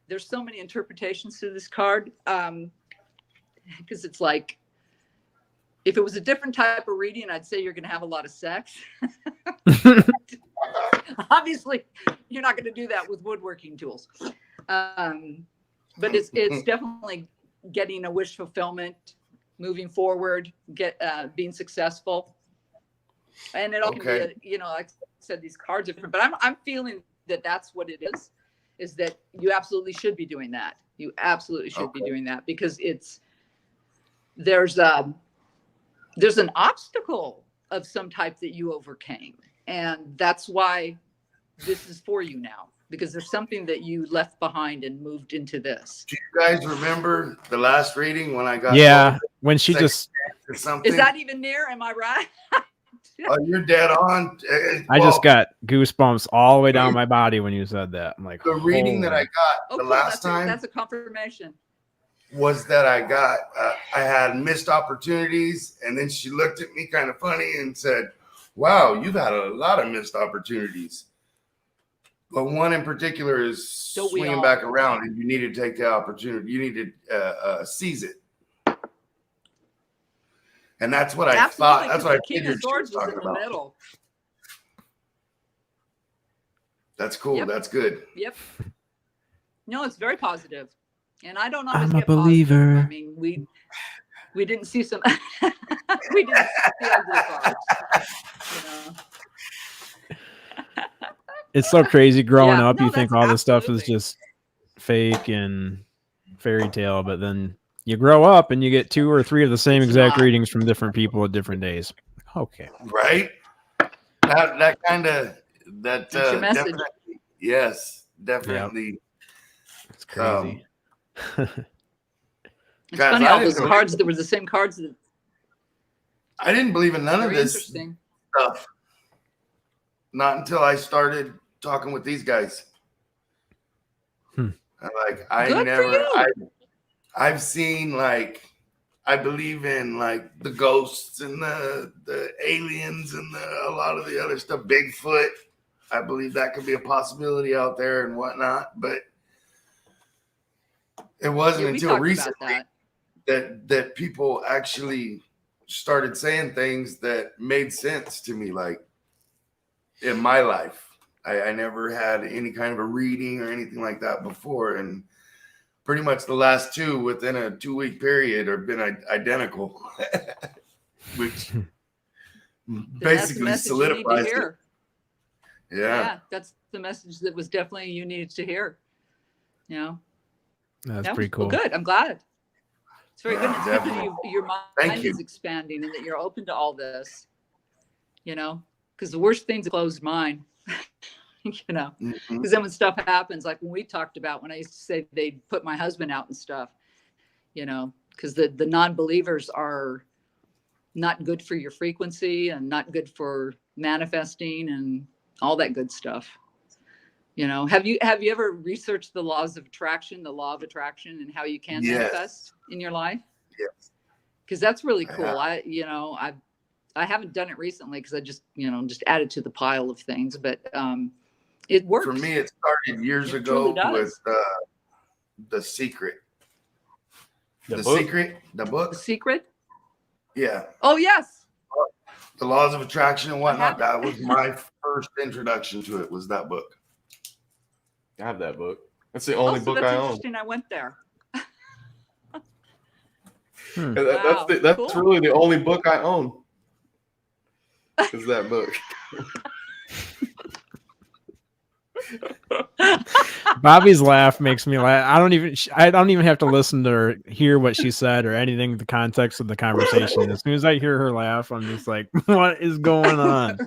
There's so many interpretations to this card. Because it's like, if it was a different type of reading, I'd say you're going to have a lot of sex. Obviously, you're not going to do that with woodworking tools. But it's definitely getting a wish fulfillment, moving forward, being successful. And it all can be, like I said, these cards are different. But I'm feeling that that's what it is that you absolutely should be doing that. You absolutely should be doing that because there's an obstacle of some type that you overcame. And that's why this is for you now, because there's something that you left behind and moved into this. Do you guys remember the last reading when I got when she just or something? Is that even near? Am I right? Oh, you're dead on. I just got goosebumps all the way down my body when you said that. I'm like, the reading that I got the last time. That's a confirmation. Was that I had missed opportunities, and then she looked at me kind of funny and said, "Wow, you've had a lot of missed opportunities, but one in particular is swinging back around, and you need to take the opportunity. You need to seize it." And that's what I thought. That's what I figured. King of Swords was in the middle. That's cool. Yep. That's good. Yep. No, it's very positive. And I don't always I'm get a believer. Positive. I mean, we didn't see some we didn't see ugly cards. It's so crazy growing up. You think all this stuff is just fake and fairy tale, but then you grow up and you get 2 or 3 of the same exact readings from different people at different days. Okay. Right? That kind of your message. Definitely, yes, definitely. Yep. It's crazy. It's funny, all those cards that were the same cards that I didn't believe in none of this stuff. Not until I started talking with these guys. I've seen I believe in the ghosts and the aliens and a lot of the other stuff. Bigfoot. I believe that could be a possibility out there and whatnot, but it wasn't until recently that people actually started saying things that made sense to me. In my life, I never had any kind of a reading or anything like that before. And pretty much the last 2 within a 2-week period have been identical, which basically solidifies it. Yeah. That's the message that was definitely you needed to hear. You know, That's pretty cool. Well, good. I'm glad. It's very good. It's good Definitely. that your mind is expanding and that you're open to all this. You know, because the worst thing's a closed mind. You know, because then when stuff happens, like when we talked about when I used to say they'd put my husband out and stuff, you know, because the non-believers are not good for your frequency and not good for manifesting and all that good stuff. You know, have you ever researched the laws of attraction, the law of attraction, and how you can manifest in your life? Yes. Because that's really cool. I haven't done it recently because I just added to the pile of things, but it works. For me, it started years ago with The Secret. The Secret, the book. The Secret? Yeah. Oh, yes. The laws of attraction and whatnot. That was my first introduction to it, was that book. I have that book. That's the only book that's I own. Interesting. I went there. That's cool. really the only book I own. Is that book. Bobby's laugh makes me laugh. I don't even have to listen to her, hear what she said or anything, the context of the conversation. As soon as I hear her laugh, I'm just like, what is going on?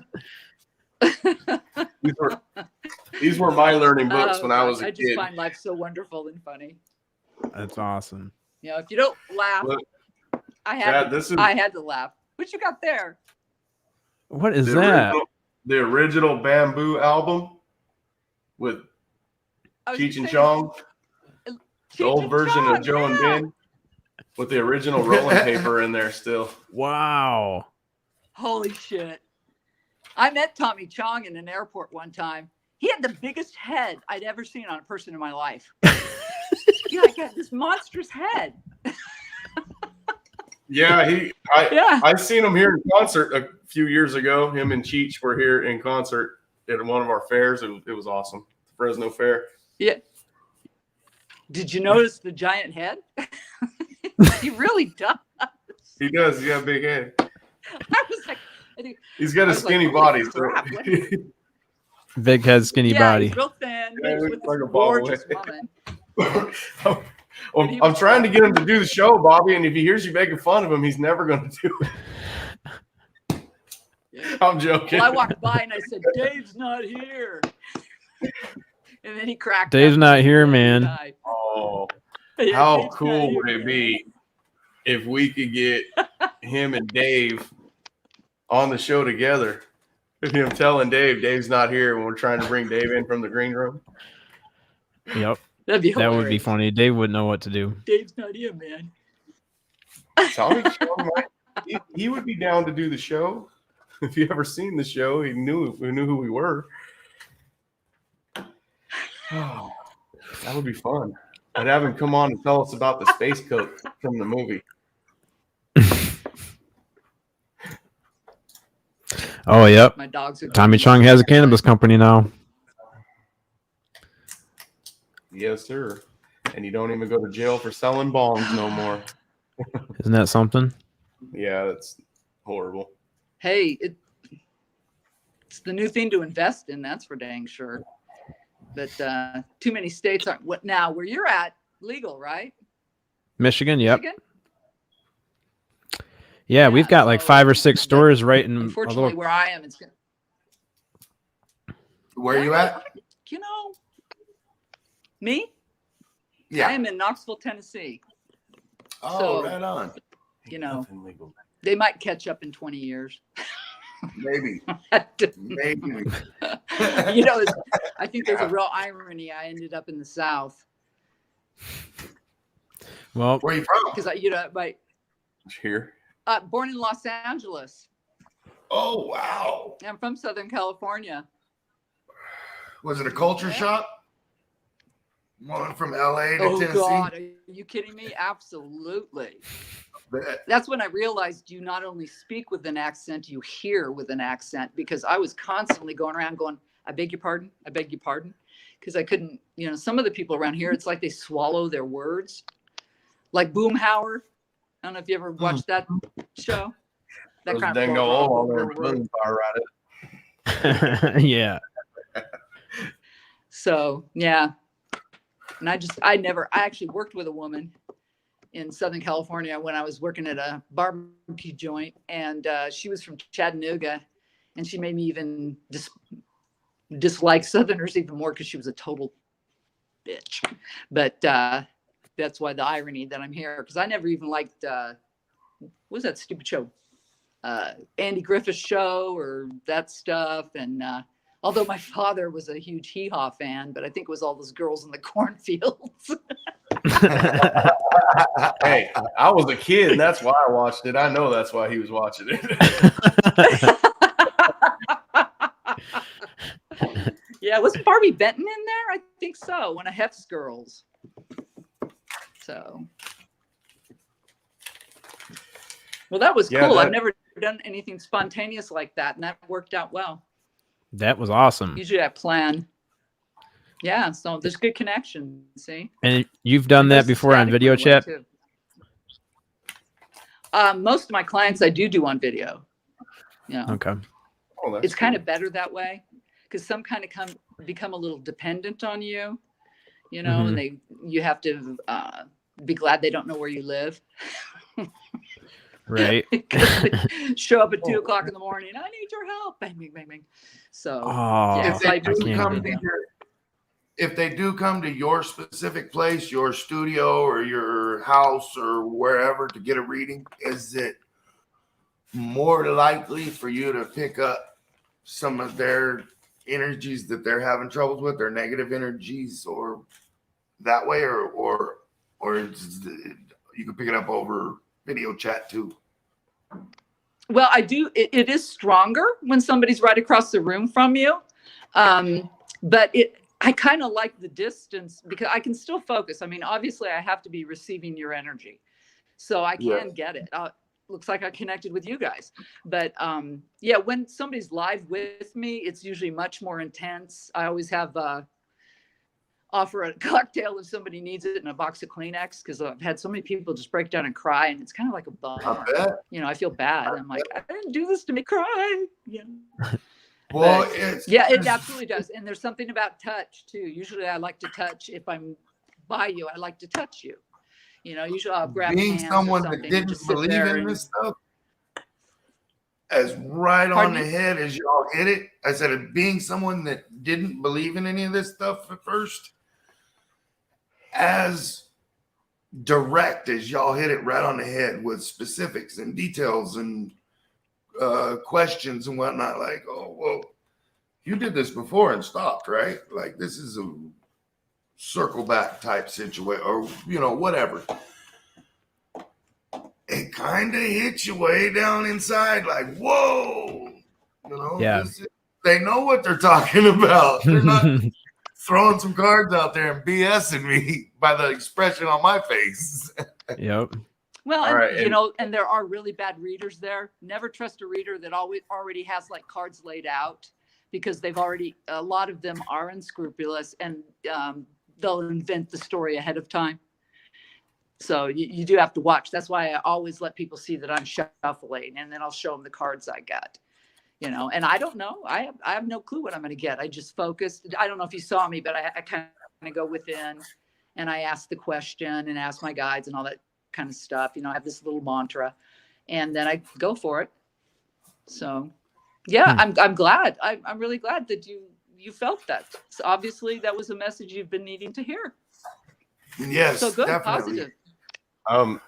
These were my learning books when I was a kid. I just find life so wonderful and funny. That's awesome. You know, if you don't laugh, Look, I had to laugh. What you got there? What is that? The original Bamboo album with Cheech and Chong. The old version of Joe and Ben with the original rolling paper in there still. Wow. Holy shit. I met Tommy Chong in an airport one time. He had the biggest head I'd ever seen on a person in my life. He had this monstrous head. Yeah, I seen him here in concert a few years ago. Him and Cheech were here in concert at one of our fairs. It was awesome. Fresno Fair. Yeah. Did you notice the giant head? He really does. He does. He's got a big head. I was like, he's got a skinny body. Crap, big head, skinny body. He's real thin. Yeah, he's with like this a gorgeous woman. I'm trying to get him to do the show, Bobby, and if he hears you making fun of him, he's never going to do it. Yeah. I'm joking. Well, I walked by and I said, Dave's not here. And then he cracked. Dave's not here, man. Oh, how cool would it be if we could get him and Dave on the show together? With him telling Dave's not here when we're trying to bring Dave in from the green room. Yep. That'd be hilarious. That would be funny. Dave wouldn't know what to do. Dave's not here, man. He would be down to do the show. If you ever seen the show, he knew who we were. Oh, that would be fun. I'd have him come on and tell us about the space coat from the movie. Oh, yep. My dogs are Tommy Chong has a cannabis company now. Yes, sir. And you don't even go to jail for selling bongs no more. Isn't that something? Yeah, that's horrible. Hey, it's the new thing to invest in. That's for dang sure. But too many states aren't. What now? Where you're at, legal, right? Michigan, yep. Michigan? Yeah, we've got like 5 or 6 stores right in. Unfortunately, where I am, it's. Where are you at? You know, me? Yeah. I am in Knoxville, Tennessee. Oh, right on. You know, they might catch up in 20 years. Maybe. Maybe. You know, I think there's a real irony. I ended up in the South. Well, where are you from? Because Here. Born in Los Angeles. Oh, wow. I'm from Southern California. Was it a culture shock? Going from LA to Tennessee? Oh, God. Are you kidding me? Absolutely. That's when I realized you not only speak with an accent, you hear with an accent, because I was constantly going around going, I beg your pardon. I beg your pardon. Because I couldn't, some of the people around here, it's like they swallow their words. Like Boomhauer. I don't know if you ever watched that show. That Those kind dingo of on there. yeah. So yeah. And I actually worked with a woman in Southern California when I was working at a barbecue joint, and she was from Chattanooga, and she made me even dislike Southerners even more because she was a total bitch. But that's why the irony that I'm here, because I never even liked what was that stupid show, Andy Griffith's show or that stuff. And although my father was a huge hee-haw fan, but I think it was all those girls in the cornfields. Hey, I was a kid, and that's why I watched it. I know that's why he was watching it. Yeah, was Barbie Benton in there? I think so. One of Hef's girls. So, well, that was cool. I've never done anything spontaneous like that, and that worked out well. That was awesome. Usually I plan. Yeah, so there's good connection. See, and you've done that before on video chat. Most of my clients I do on video. Yeah. Okay. Oh, it's kind of better that way, because some kind of become a little dependent on you, you know, and you have to be glad they don't know where you live. Right. Show up at 2 o'clock in the morning. I need your help. Bang, bang, bang, bang. So if they do come to your specific place, your studio or your house or wherever to get a reading, is it more likely for you to pick up some of their energies that they're having troubles with, their negative energies, or that way, or you can pick it up over video chat too? Well, I do. It is stronger when somebody's right across the room from you, but I kind of like the distance because I can still focus. I mean, obviously, I have to be receiving your energy, so I can get it. Looks like I connected with you guys, but yeah, when somebody's live with me, it's usually much more intense. I always have offer a cocktail if somebody needs it, and a box of Kleenex, because I've had so many people just break down and cry, and it's kind of like a bummer. You know, I feel bad. I'm like, I didn't do this to make cry. Yeah. Well, it absolutely does. And there's something about touch too. Usually I like to touch. If I'm by you, I like to touch you. You know, usually I'll grab being someone that didn't believe in this stuff as right on the head as y'all hit it. I said, being someone that didn't believe in any of this stuff at first, as direct as y'all hit it right on the head with specifics and details and questions and whatnot, like, oh, well, you did this before and stopped, right? Like, this is a circle back type situation, or, you know, whatever. It kind of hits you way down inside, like, whoa, you know, they know what they're talking about. They're not throwing some cards out there and BSing me by the expression on my face. Yep. Well, you know, and there are really bad readers there. Never trust a reader that already has like cards laid out, because a lot of them are unscrupulous, and they'll invent the story ahead of time. So you do have to watch. That's why I always let people see that I'm shuffling, and then I'll show them the cards I got. You know, and I don't know. I have no clue what I'm going to get. I just focused. I don't know if you saw me, but I kind of go within, and I ask the question and ask my guides and all that kind of stuff. You know, I have this little mantra, and then I go for it. So, yeah, I'm glad. I'm really glad that you felt that. So obviously, that was a message you've been needing to hear. Yes, so good, definitely. positive.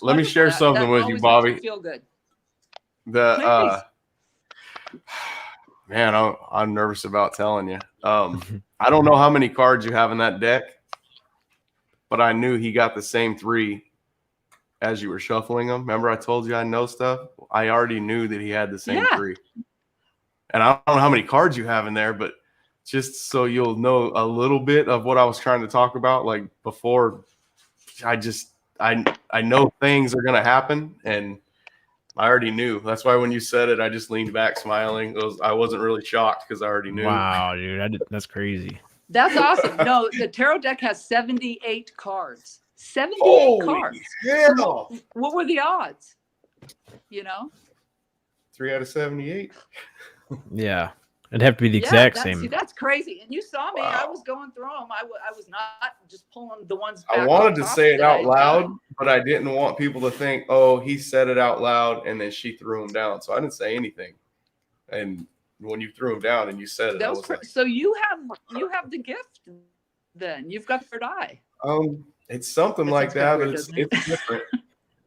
Let me share something with you, Bobby. Feel good. Man, I'm nervous about telling you. I don't know how many cards you have in that deck, but I knew he got the same 3 as you were shuffling them. Remember I told you I know stuff? I already knew that he had the same 3. And I don't know how many cards you have in there, but just so you'll know a little bit of what I was trying to talk about, like before, I know things are going to happen, and I already knew. That's why when you said it, I just leaned back smiling. I wasn't really shocked because I already knew. Wow, dude, that's crazy. That's awesome. No, the tarot deck has 78 cards. 78 cards. Hell. What were the odds? You know? 3 out of 78. Yeah. It'd have to be the exact same. See, that's crazy. And you saw me. Wow. I was going through them. I was not just pulling the ones back. I wanted to say it out loud, but I didn't want people to think, oh, he said it out loud and then she threw him down. So I didn't say anything. And when you threw him down and you said it, like, so you have the gift then. You've got third eye. It's something like that, but it's different.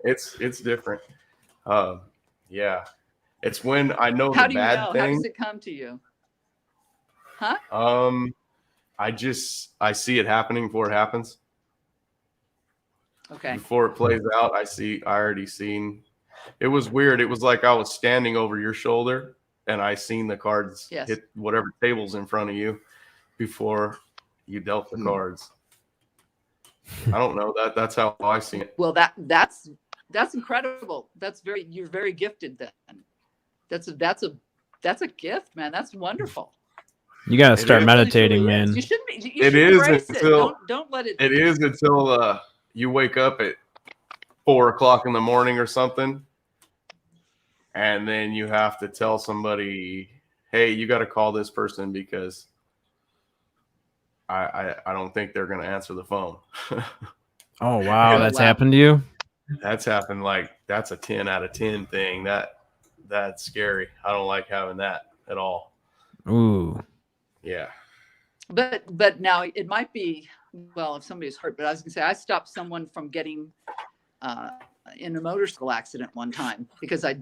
It's different. Yeah. It's when I know How the do you bad know? thing. How does it come to you? Huh? I see it happening before it happens. Okay. Before it plays out, I already seen. It was weird. It was like I was standing over your shoulder and I seen the cards hit whatever table's in front of you before you dealt the cards. I don't know. That's how I see it. Well, that's incredible. You're very gifted then. That's a gift, man. That's wonderful. You gotta start meditating, man. You should embrace it. Don't let it. It is until you wake up at 4 o'clock in the morning or something, and then you have to tell somebody, "Hey, you got to call this person because I don't think they're gonna answer the phone." Oh wow, that's happened to you? That's happened. Like that's a 10 out of 10 thing. That's scary. I don't like having that at all. Ooh. Yeah. But now it might be, well, if somebody's hurt, but I was gonna say I stopped someone from getting in a motorcycle accident one time because I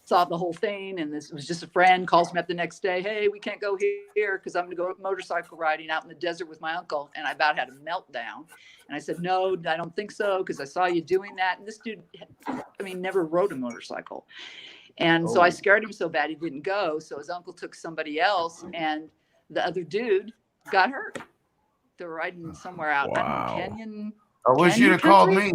saw the whole thing, and this was just a friend calls me up the next day. Hey, we can't go here because I'm going to go motorcycle riding out in the desert with my uncle. And I about had a meltdown. And I said, no, I don't think so, because I saw you doing that. And this dude, never rode a motorcycle. And so I scared him so bad he didn't go. So his uncle took somebody else, and the other dude got hurt. They were riding somewhere out. Wow. I don't know, Canyon. I wish you'd have called me.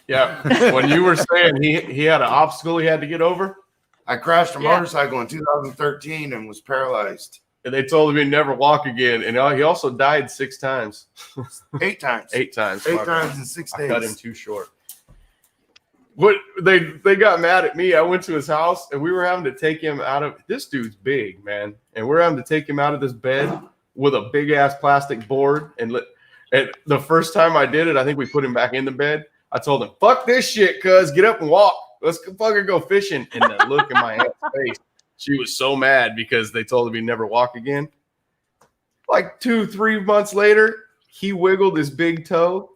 Yeah, when you were saying he had an obstacle he had to get over. I crashed a motorcycle in 2013 and was paralyzed. And they told him he'd never walk again. And he also died 6 times. 8 times. 8 times. 8 times in 6 days. I cut him too short. What they got mad at me. I went to his house and we were having to take him out of this dude's big, man. And we're having to take him out of this bed with a big ass plastic board. And the first time I did it, I think we put him back in the bed. I told him, fuck this shit, cuz get up and walk. Let's fucking go fishing. And the look in my aunt's face, she was so mad because they told him he'd never walk again. Like 2-3 months later, he wiggled his big toe.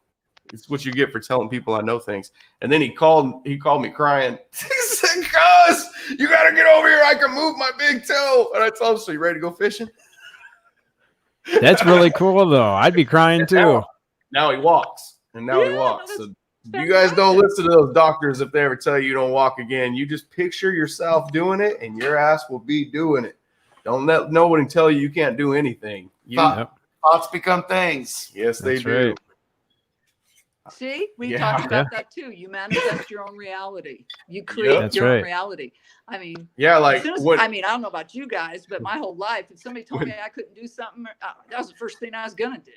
It's what you get for telling people I know things. And then he called me crying. He said, cuz, you got to get over here. I can move my big toe. And I told him, so you ready to go fishing? That's really cool, though. I'd be crying, too. Now he walks. And now he walks. So you guys don't listen to those doctors if they ever tell you don't walk again. You just picture yourself doing it, and your ass will be doing it. Don't let nobody tell you can't do anything. Thoughts become things. Yes, they do. Right. See, we talked about that too. You manifest your own reality. You create your own reality. I mean, I don't know about you guys, but my whole life, if somebody told me I couldn't do something, that was the first thing I was gonna do.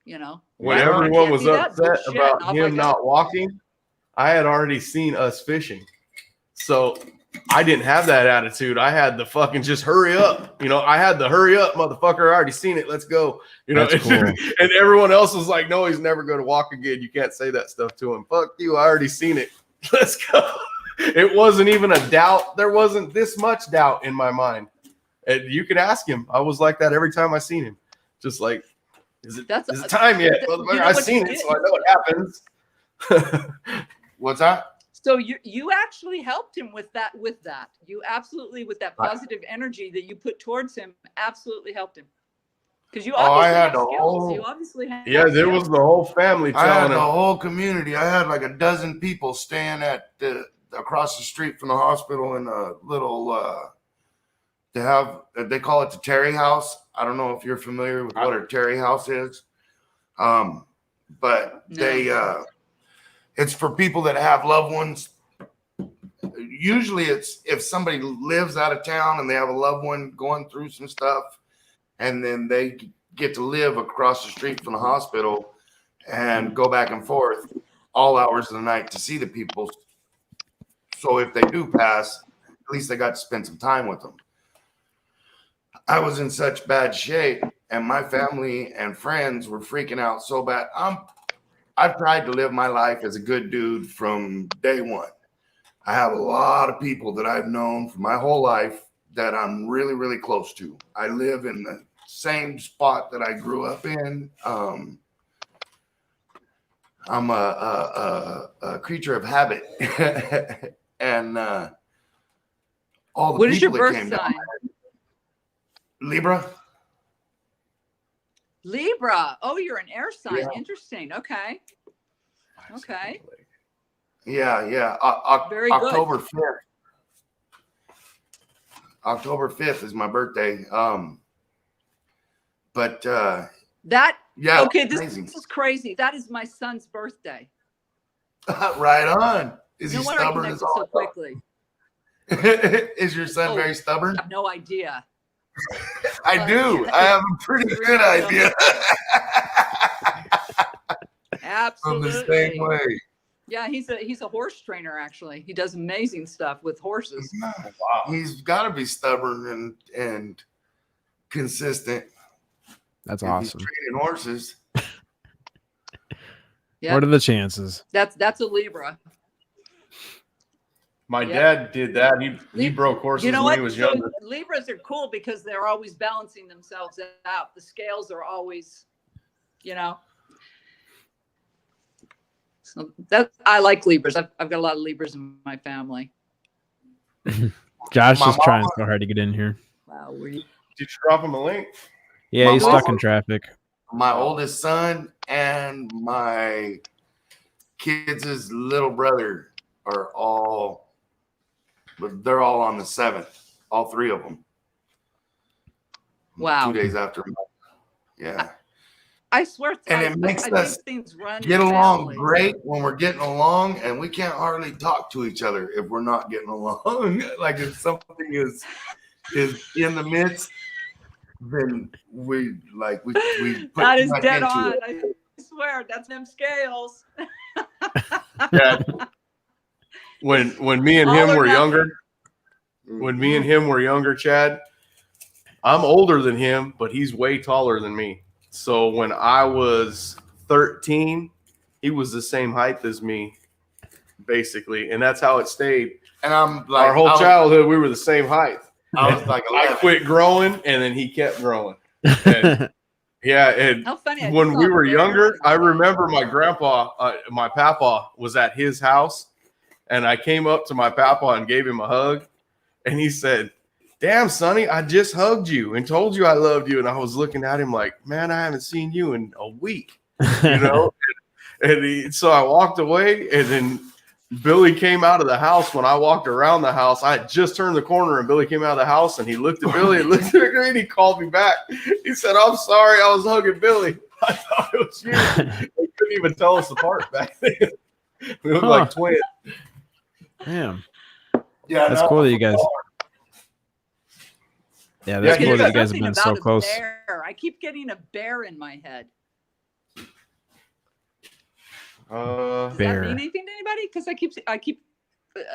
You know, when everyone was upset about him not walking, I had already seen us fishing. So I didn't have that attitude. I had the fucking just hurry up. You know, I had the hurry up, motherfucker. I already seen it. Let's go. You know, cool. And everyone else was like, no, he's never going to walk again. You can't say that stuff to him. Fuck you. I already seen it. Let's go. It wasn't even a doubt. There wasn't this much doubt in my mind. And you could ask him. I was like that every time I seen him. Just like, is it time yet? I've seen it, so I know it happens. What's that? So you actually helped him with that. You absolutely, with that positive energy that you put towards him, absolutely helped him. Because you obviously have skills. You obviously have skills. There was the whole family telling him. I had the whole community. I had like a dozen people staying across the street from the hospital in a little they call it the Terry House. I don't know if you're familiar with what a Terry House is. But it's for people that have loved ones. Usually it's if somebody lives out of town and they have a loved one going through some stuff, and then they get to live across the street from the hospital and go back and forth all hours of the night to see the people. So if they do pass, at least they got to spend some time with them. I was in such bad shape, and my family and friends were freaking out so bad. I've tried to live my life as a good dude from day one. I have a lot of people that I've known for my whole life that I'm really, really close to. I live in the same spot that I grew up in. I'm a creature of habit, and all the What is your people that birth came sign? down. Libra. Libra. Oh, you're an air sign. Yeah. Interesting. Okay. Okay. Yeah. Very good. October 5th. October 5th is my birthday. But That yeah. okay, this amazing. is crazy. That is my son's birthday. Right on. Is No he wonder I stubborn connected as so all? quickly. Is your son very stubborn? I have no idea. I do. I have a pretty good idea. Absolutely. I'm the same way. Yeah, he's a horse trainer actually. He does amazing stuff with horses. Wow. He's got to be stubborn and consistent. That's if awesome. He's training horses. Yep. What are the chances? That's a Libra. My dad did that. He broke horses You know when what? he was So younger. Libras are cool because they're always balancing themselves out. The scales are always, So that I like Libras. I've got a lot of Libras in my family. Josh is trying so hard to get in here. Wow, were you? Did you drop him a link? Yeah, he's stuck in traffic. My oldest son and my kids' little brother are all, they're all on the 7th. All three of them. Wow. 2 days after. Yeah. I swear. And it makes us get along great when we're getting along, and we can't hardly talk to each other if we're not getting along. Like if something is in the midst, then we put that is much dead into on. it. I swear, that's them scales. Yeah. When me and him were younger, Chad, I'm older than him, but he's way taller than me. So when I was 13, he was the same height as me, basically, and that's how it stayed. And I'm like, our whole childhood, we were the same height. I was like, I quit growing, and then he kept growing. And, yeah, and how funny, when we were younger, I remember my grandpa, my papa, was at his house, and I came up to my papa and gave him a hug, and he said, "Damn, Sonny, I just hugged you and told you I loved you." And I was looking at him like, "Man, I haven't seen you in a week," so I walked away, and then Billy came out of the house. When I walked around the house, I had just turned the corner, and Billy came out of the house, and he looked at Billy and looked at me, and he called me back. He said, "I'm sorry, I was hugging Billy. I thought it was you." They couldn't even tell us apart back then. We looked like twins. Damn. Yeah, that's cool that you guys. Yeah, that's cool that you guys have been so close. Bear. I keep getting a bear in my head. Does that mean anything to anybody? Because I keep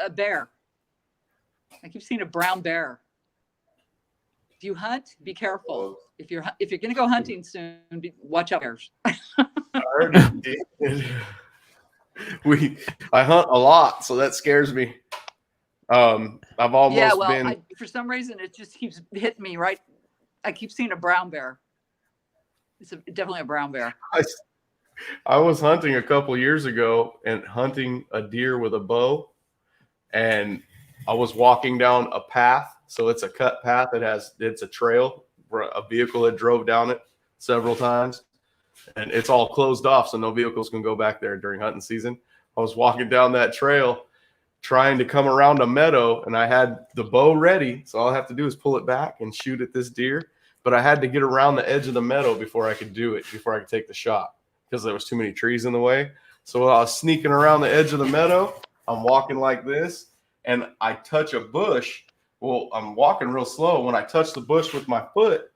a bear. I keep seeing a brown bear. If you hunt, be careful. If you're gonna go hunting soon, watch out bears. I already did. I hunt a lot, so that scares me. I've almost been. For some reason, it just keeps hitting me right. I keep seeing a brown bear. It's definitely a brown bear. I was hunting a couple years ago and hunting a deer with a bow, and I was walking down a path. So it's a cut path. It's a trail where a vehicle had drove down it several times, and it's all closed off, so no vehicles can go back there during hunting season. I was walking down that trail trying to come around a meadow, and I had the bow ready, so all I have to do is pull it back and shoot at this deer. But I had to get around the edge of the meadow before I could do it, before I could take the shot, because there was too many trees in the way. So while I was sneaking around the edge of the meadow, I'm walking like this, and I touch a bush. Well, I'm walking real slow. When I touch the bush with my foot,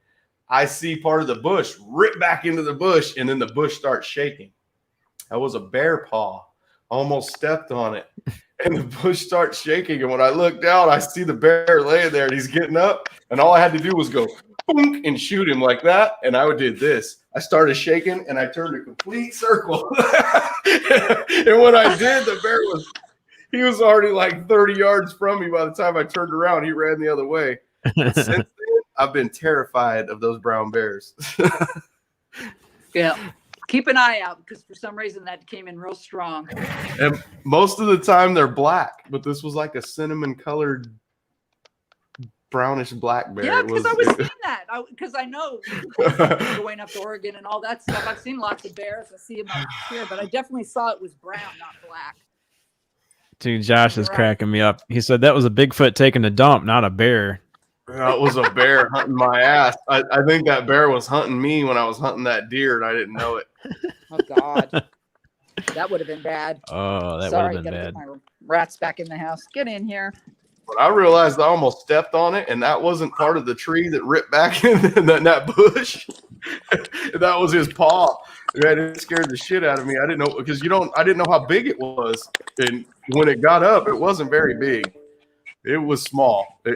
I see part of the bush rip back into the bush, and then the bush starts shaking. That was a bear paw. I almost stepped on it, and the bush starts shaking. And when I look down, I see the bear laying there, and he's getting up. And all I had to do was go and shoot him like that. And I did this. I started shaking and I turned a complete circle. And when I did, the bear he was already like 30 yards from me by the time I turned around. He ran the other way. Since then, I've been terrified of those brown bears. Yeah. Keep an eye out because for some reason that came in real strong. And most of the time they're black, but this was like a cinnamon colored brownish black bear. Yeah, because I was seeing that. Because I know going up to Oregon and all that stuff. I've seen lots of bears. I see them out here, but I definitely saw it was brown, not black. Dude, Josh is cracking me up. He said that was a Bigfoot taking a dump, not a bear. That was a bear hunting my ass. I think that bear was hunting me when I was hunting that deer, and I didn't know it. Oh, God. That would have been bad. Oh, that Sorry, would have been bad. Get my rats back in the house. Get in here. But I realized I almost stepped on it, and that wasn't part of the tree that ripped back in that bush. That was his paw. Man, it scared the shit out of me. I didn't know because I didn't know how big it was, and when it got up, it wasn't very big. It was small, but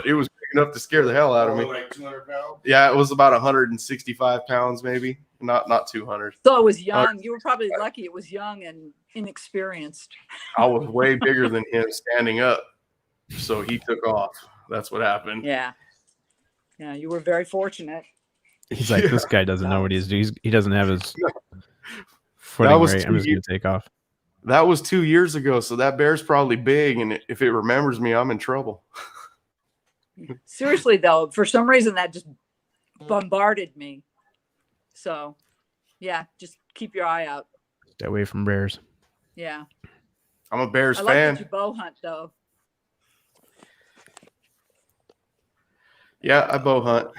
it was big enough to scare the hell out of me. Like 200 pounds? Yeah, it was about 165 pounds, maybe not 200. So it was young. You were probably lucky it was young and inexperienced. I was way bigger than him standing up, so he took off. That's what happened. Yeah. Yeah, you were very fortunate. He's like, this guy doesn't know what he's doing. He doesn't have his footing right. I'm just going to take off. That was 2 years ago, so that bear's probably big, and if it remembers me, I'm in trouble. Seriously, though, for some reason that just bombarded me. So, yeah, just keep your eye out. Stay away from bears. Yeah. I'm a Bears I fan. like that you bow hunt, though. Yeah, I bow hunt.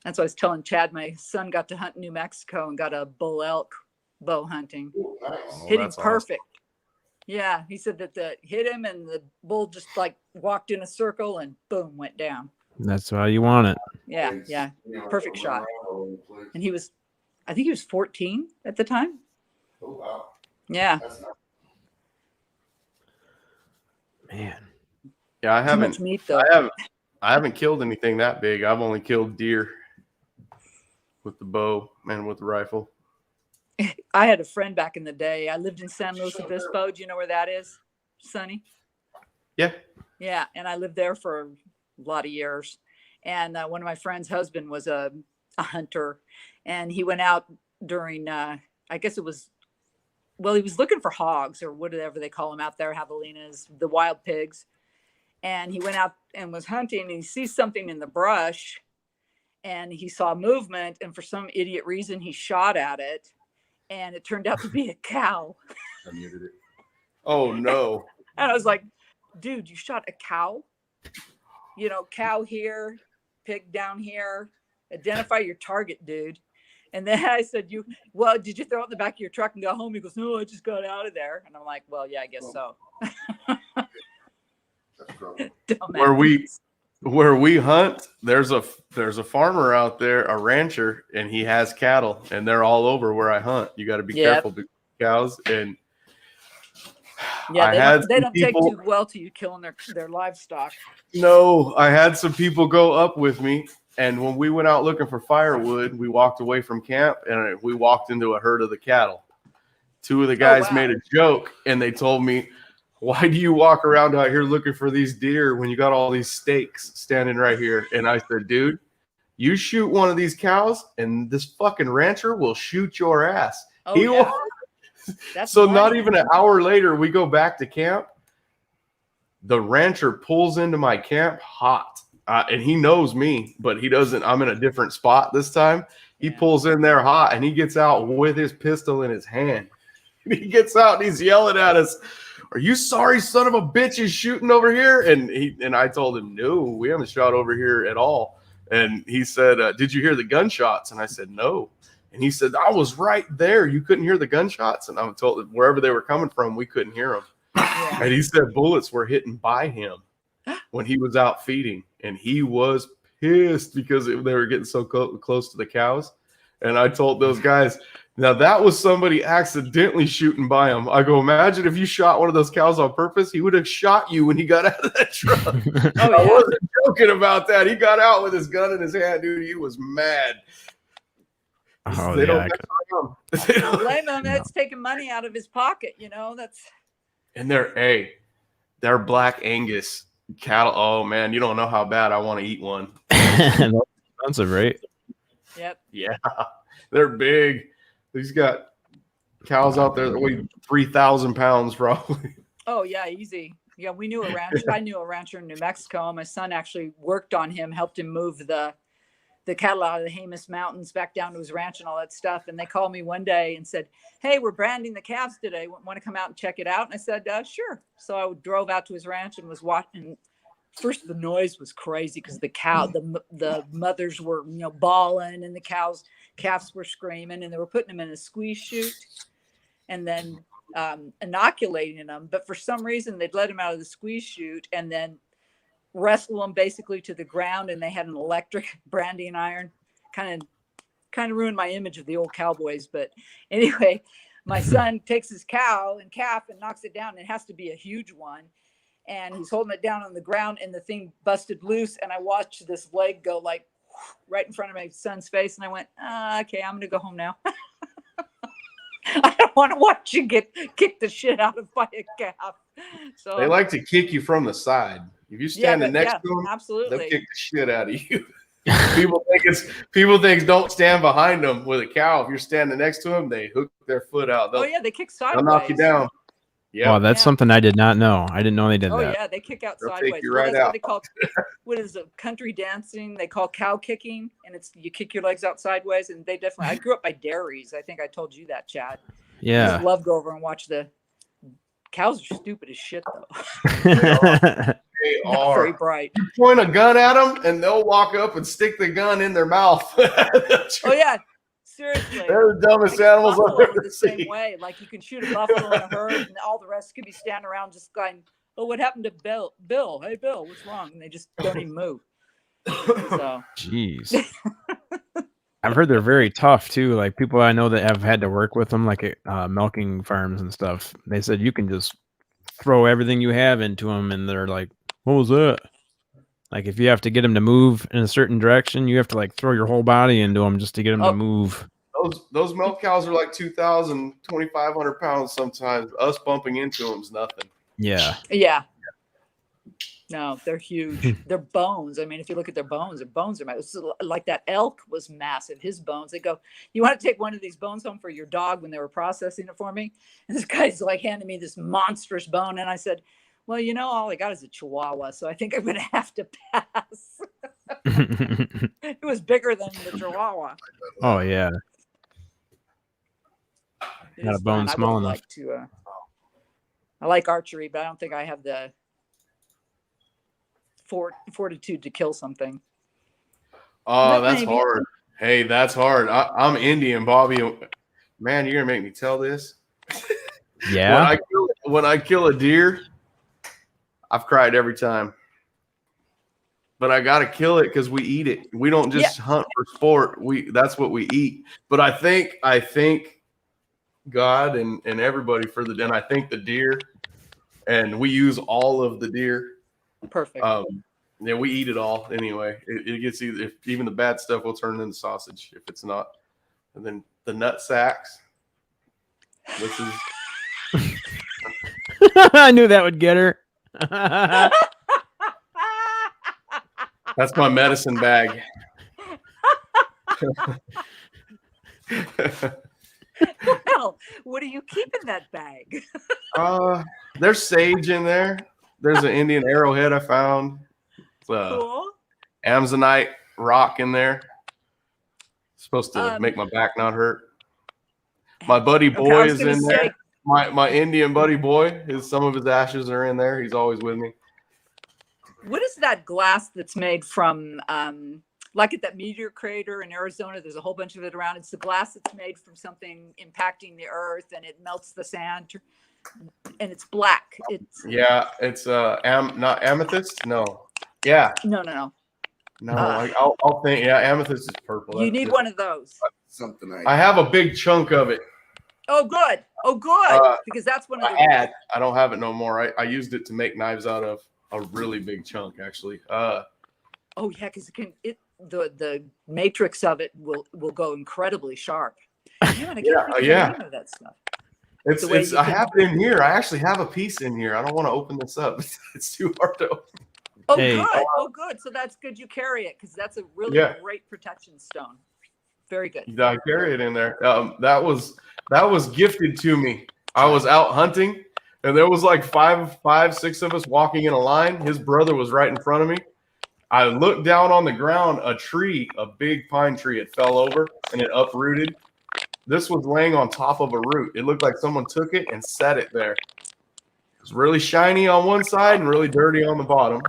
That's what I was telling Chad. My son got to hunt in New Mexico and got a bull elk bow hunting. Ooh, nice. Hit him perfect. Awesome. Yeah, he said that hit him and the bull just like walked in a circle and boom, went down. That's how you want it. Yeah, yeah, perfect shot. And I think he was 14 at the time. Oh wow. Yeah. Man. Yeah, I haven't. Too much meat, though. I haven't killed anything that big. I've only killed deer with the bow and with the rifle. I had a friend back in the day. I lived in San Luis Obispo. Do you know where that is, Sonny? Yeah. Yeah, and I lived there for a lot of years. And one of my friend's husband was a hunter, and he went out during, I guess it was, well, he was looking for hogs or whatever they call them out there, javelinas, the wild pigs. And he went out and was hunting, and he sees something in the brush, and he saw movement, and for some idiot reason, he shot at it. And it turned out to be a cow. I muted it. Oh, no. And I was like, dude, you shot a cow? You know, cow here, pig down here. Identify your target, dude. And then I said, did you throw it in the back of your truck and go home? He goes, no, I just got out of there. And I'm like, well, yeah, I guess so. Where we hunt, there's a farmer out there, a rancher, and he has cattle, and they're all over where I hunt. You got to be careful with cows. And yeah, they don't take too well to you killing their livestock. No, I had some people go up with me, and when we went out looking for firewood, we walked away from camp, and we walked into a herd of the cattle. Two of the guys made a joke, and they told me, why do you walk around out here looking for these deer when you got all these stakes standing right here? And I said, dude, you shoot one of these cows and this fucking rancher will shoot your ass. Oh, yeah. That's so funny. Not even an hour later, we go back to camp. The rancher pulls into my camp hot. And he knows me, but he doesn't. I'm in a different spot this time. He pulls in there hot, and he gets out with his pistol in his hand. He gets out and he's yelling at us, are you sorry, son of a bitch, is shooting over here? And I told him, no, we haven't shot over here at all. And he said, did you hear the gunshots? And I said, no. And he said, I was right there. You couldn't hear the gunshots? And I'm told that wherever they were coming from, we couldn't hear them. Yeah. And he said bullets were hitting by him when he was out feeding. And he was pissed because they were getting so close to the cows. And I told those guys, Now that was somebody accidentally shooting by him. I go, imagine if you shot one of those cows on purpose, he would have shot you when he got out of that truck. I wasn't joking about that. He got out with his gun in his hand, dude. He was mad. Oh, They yeah. don't blame him. It's taking money out of his pocket, you know. That's and they're Black Angus cattle. Oh man, you don't know how bad I want to eat one. That's expensive, right? Yep. Yeah, they're big. He's got cows out there that weigh 3,000 pounds probably. Oh yeah, easy. Yeah, we knew a rancher. I knew a rancher in New Mexico. My son actually worked on him, helped him move the cattle out of the Jemez Mountains back down to his ranch and all that stuff. And they called me one day and said, "Hey, we're branding the calves today. Want to come out and check it out?" And I said, "Sure." So I drove out to his ranch and was watching. First, the noise was crazy because the mothers were, you know, bawling, and the calves were screaming, and they were putting them in a squeeze chute and then inoculating them. But for some reason, they'd let them out of the squeeze chute and then wrestle them basically to the ground, and they had an electric branding iron. Kind of ruined my image of the old cowboys. But anyway, my son takes his cow and calf and knocks it down. It has to be a huge one. And he's holding it down on the ground, and the thing busted loose. And I watched this leg go like right in front of my son's face. And I went, okay, I'm going to go home now. I don't want to watch you get kicked the shit out of by a calf. So They like to kick you from the side. If you stand next to them, absolutely, they'll kick the shit out of you. People think don't stand behind them with a cow. If you're standing next to them, they hook their foot out. They kick sideways. They'll knock you down. Yeah. Wow, that's something I did not know. I didn't know they did that. Oh yeah, they kick out sideways. Take you right that's out. what they call what is it, country dancing? They call cow kicking, and it's you kick your legs out sideways. And they definitely. I grew up by dairies. I think I told you that, Chad. Yeah. I just love go over and watch the cows. Are stupid as shit though. They Not are very bright. You point a gun at them, and they'll walk up and stick the gun in their mouth. Oh yeah. Seriously, they're the dumbest animals I've ever the seen. same way. Like you can shoot a buffalo in a herd, and all the rest could be standing around just going, "Oh, what happened to Bill? Bill, hey Bill, what's wrong?" And they just don't even move. So, jeez. I've heard they're very tough too. Like people I know that have had to work with them, like at milking farms and stuff. They said you can just throw everything you have into them, and they're like, "What was that?" Like if you have to get them to move in a certain direction, you have to like throw your whole body into them just to get them to move. Those milk cows are like 2,000, 2,500 pounds sometimes. Us bumping into them is nothing. Yeah. Yeah. No, they're huge. Their bones. I mean, if you look at their bones are massive. Like that elk was massive. His bones. They go, "You want to take one of these bones home for your dog?" When they were processing it for me, and this guy's like handing me this monstrous bone, and I said, "Well, you know, all I got is a Chihuahua, so I think I'm going to have to pass." It was bigger than the Chihuahua. Oh yeah. Not a bone small enough. I like archery, but I don't think I have the fortitude to kill something. Oh, that's hard. Hey, that's hard. I'm Indian, Bobby. Man, you're gonna make me tell this. Yeah. When I kill a deer, I've cried every time. But I gotta kill it because we eat it. We don't just hunt for sport. That's what we eat. But I think God and everybody and I think the deer, and we use all of the deer. Perfect. Yeah, we eat it all anyway. It gets even the bad stuff will turn into sausage if it's not. And then the nut sacks. This is. I knew that would get her. That's my medicine bag. Well, what do you keep in that bag? There's sage in there. There's an Indian arrowhead I found. Cool. Amazonite rock in there. Supposed to make my back not hurt. My buddy boy is in there. My Indian buddy boy, some of his ashes are in there. He's always with me. What is that glass that's made from, like at that meteor crater in Arizona? There's a whole bunch of it around. It's the glass that's made from something impacting the earth, and it melts the sand, and it's black. It's not amethyst. No, yeah, no. I'll think. Yeah, amethyst is purple. You need one of those. something I have a big chunk of it. Oh, good. Oh, good. Because that's one of the. I don't have it no more. I used it to make knives out of a really big chunk, actually. Oh yeah, because the matrix of it will go incredibly sharp. Man, I can't think of the name of that stuff. I have it in here. I actually have a piece in here. I don't want to open this up. It's too hard to open. Oh, good. Oh, good. So that's good. You carry it because that's a really great protection stone. Very good. Yeah, I carry it in there. That was gifted to me. I was out hunting, and there was like six of us walking in a line. His brother was right in front of me. I looked down on the ground. A big pine tree, it fell over and it uprooted. This was laying on top of a root. It looked like someone took it and set it there. It was really shiny on one side and really dirty on the bottom.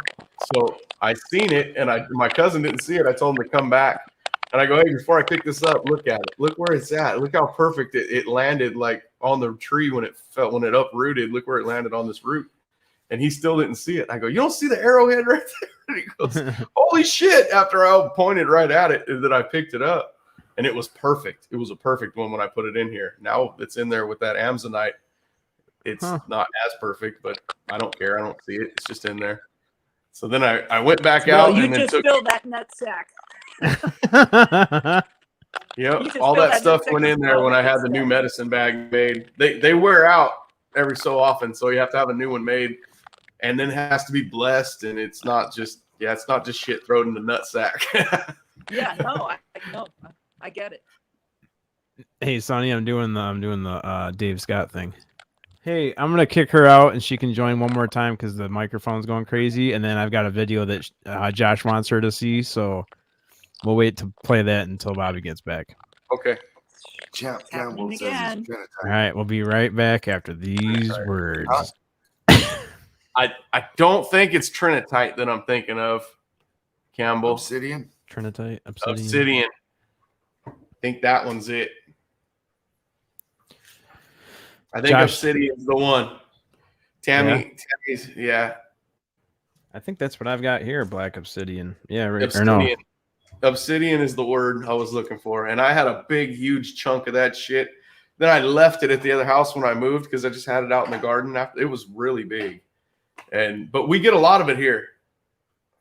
So I seen it, and my cousin didn't see it. I told him to come back. And I go, hey, before I pick this up, look at it. Look where it's at. Look how perfect it landed, like on the tree when it uprooted. Look where it landed on this root. And he still didn't see it. I go, you don't see the arrowhead right there? And he goes, holy shit, after I pointed right at it, that I picked it up. And it was perfect. It was a perfect one when I put it in here. Now it's in there with that Amazonite. It's not as perfect, but I don't care. I don't see it. It's just in there. So then I went back out. You just filled that nut sack. Yep, all that stuff went in there when I had the new medicine bag made. They wear out every so often, so you have to have a new one made, and then it has to be blessed, and it's not just shit thrown in the nut sack. I get it. Hey, Sonny, I'm doing the Dave Scott thing. Hey, I'm gonna kick her out, and she can join one more time because the microphone's going crazy, and then I've got a video that Josh wants her to see, so we'll wait to play that until Bobby gets back. Okay. Campbell says all right, we'll be right back after these words. I don't think it's Trinitite that I'm thinking of, Campbell. Obsidian? Trinitite? Obsidian. I think that one's it. I think Obsidian's the one. Tammy's, yeah. I think that's what I've got here, black obsidian. Yeah, right. Obsidian. Or no. Obsidian is the word I was looking for. And I had a big, huge chunk of that shit. Then I left it at the other house when I moved because I just had it out in the garden. After it was really big. But we get a lot of it here.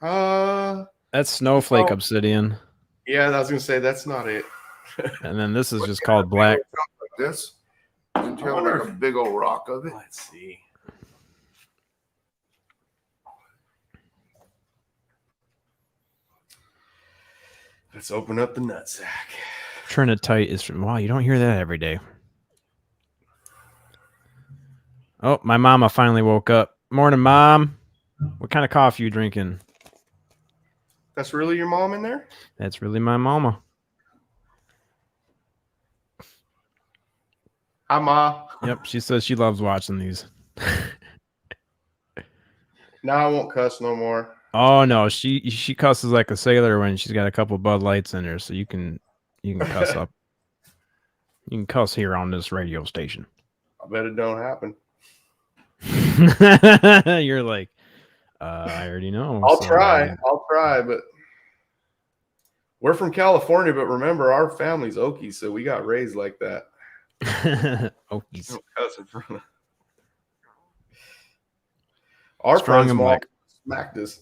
That's snowflake obsidian. Yeah, I was going to say that's not it. And then this is just called black. Like this? Didn't you have like a big old rock of it? Let's see. Let's open up the nutsack. Trinitite is from, wow, you don't hear that every day. Oh, my mama finally woke up. Morning, Mom. What kind of coffee you drinking? That's really your mom in there? That's really my mama. Hi, Ma. Yep, she says she loves watching these. Now I won't cuss no more. Oh no, she cusses like a sailor when she's got a couple Bud Lights in her, so you can cuss up. You can cuss here on this radio station. I bet it don't happen. You're like, I already know. I'll try, but we're from California, but remember our family's Okie, so we got raised like that. Okies. Our Strong friends and black smacked us.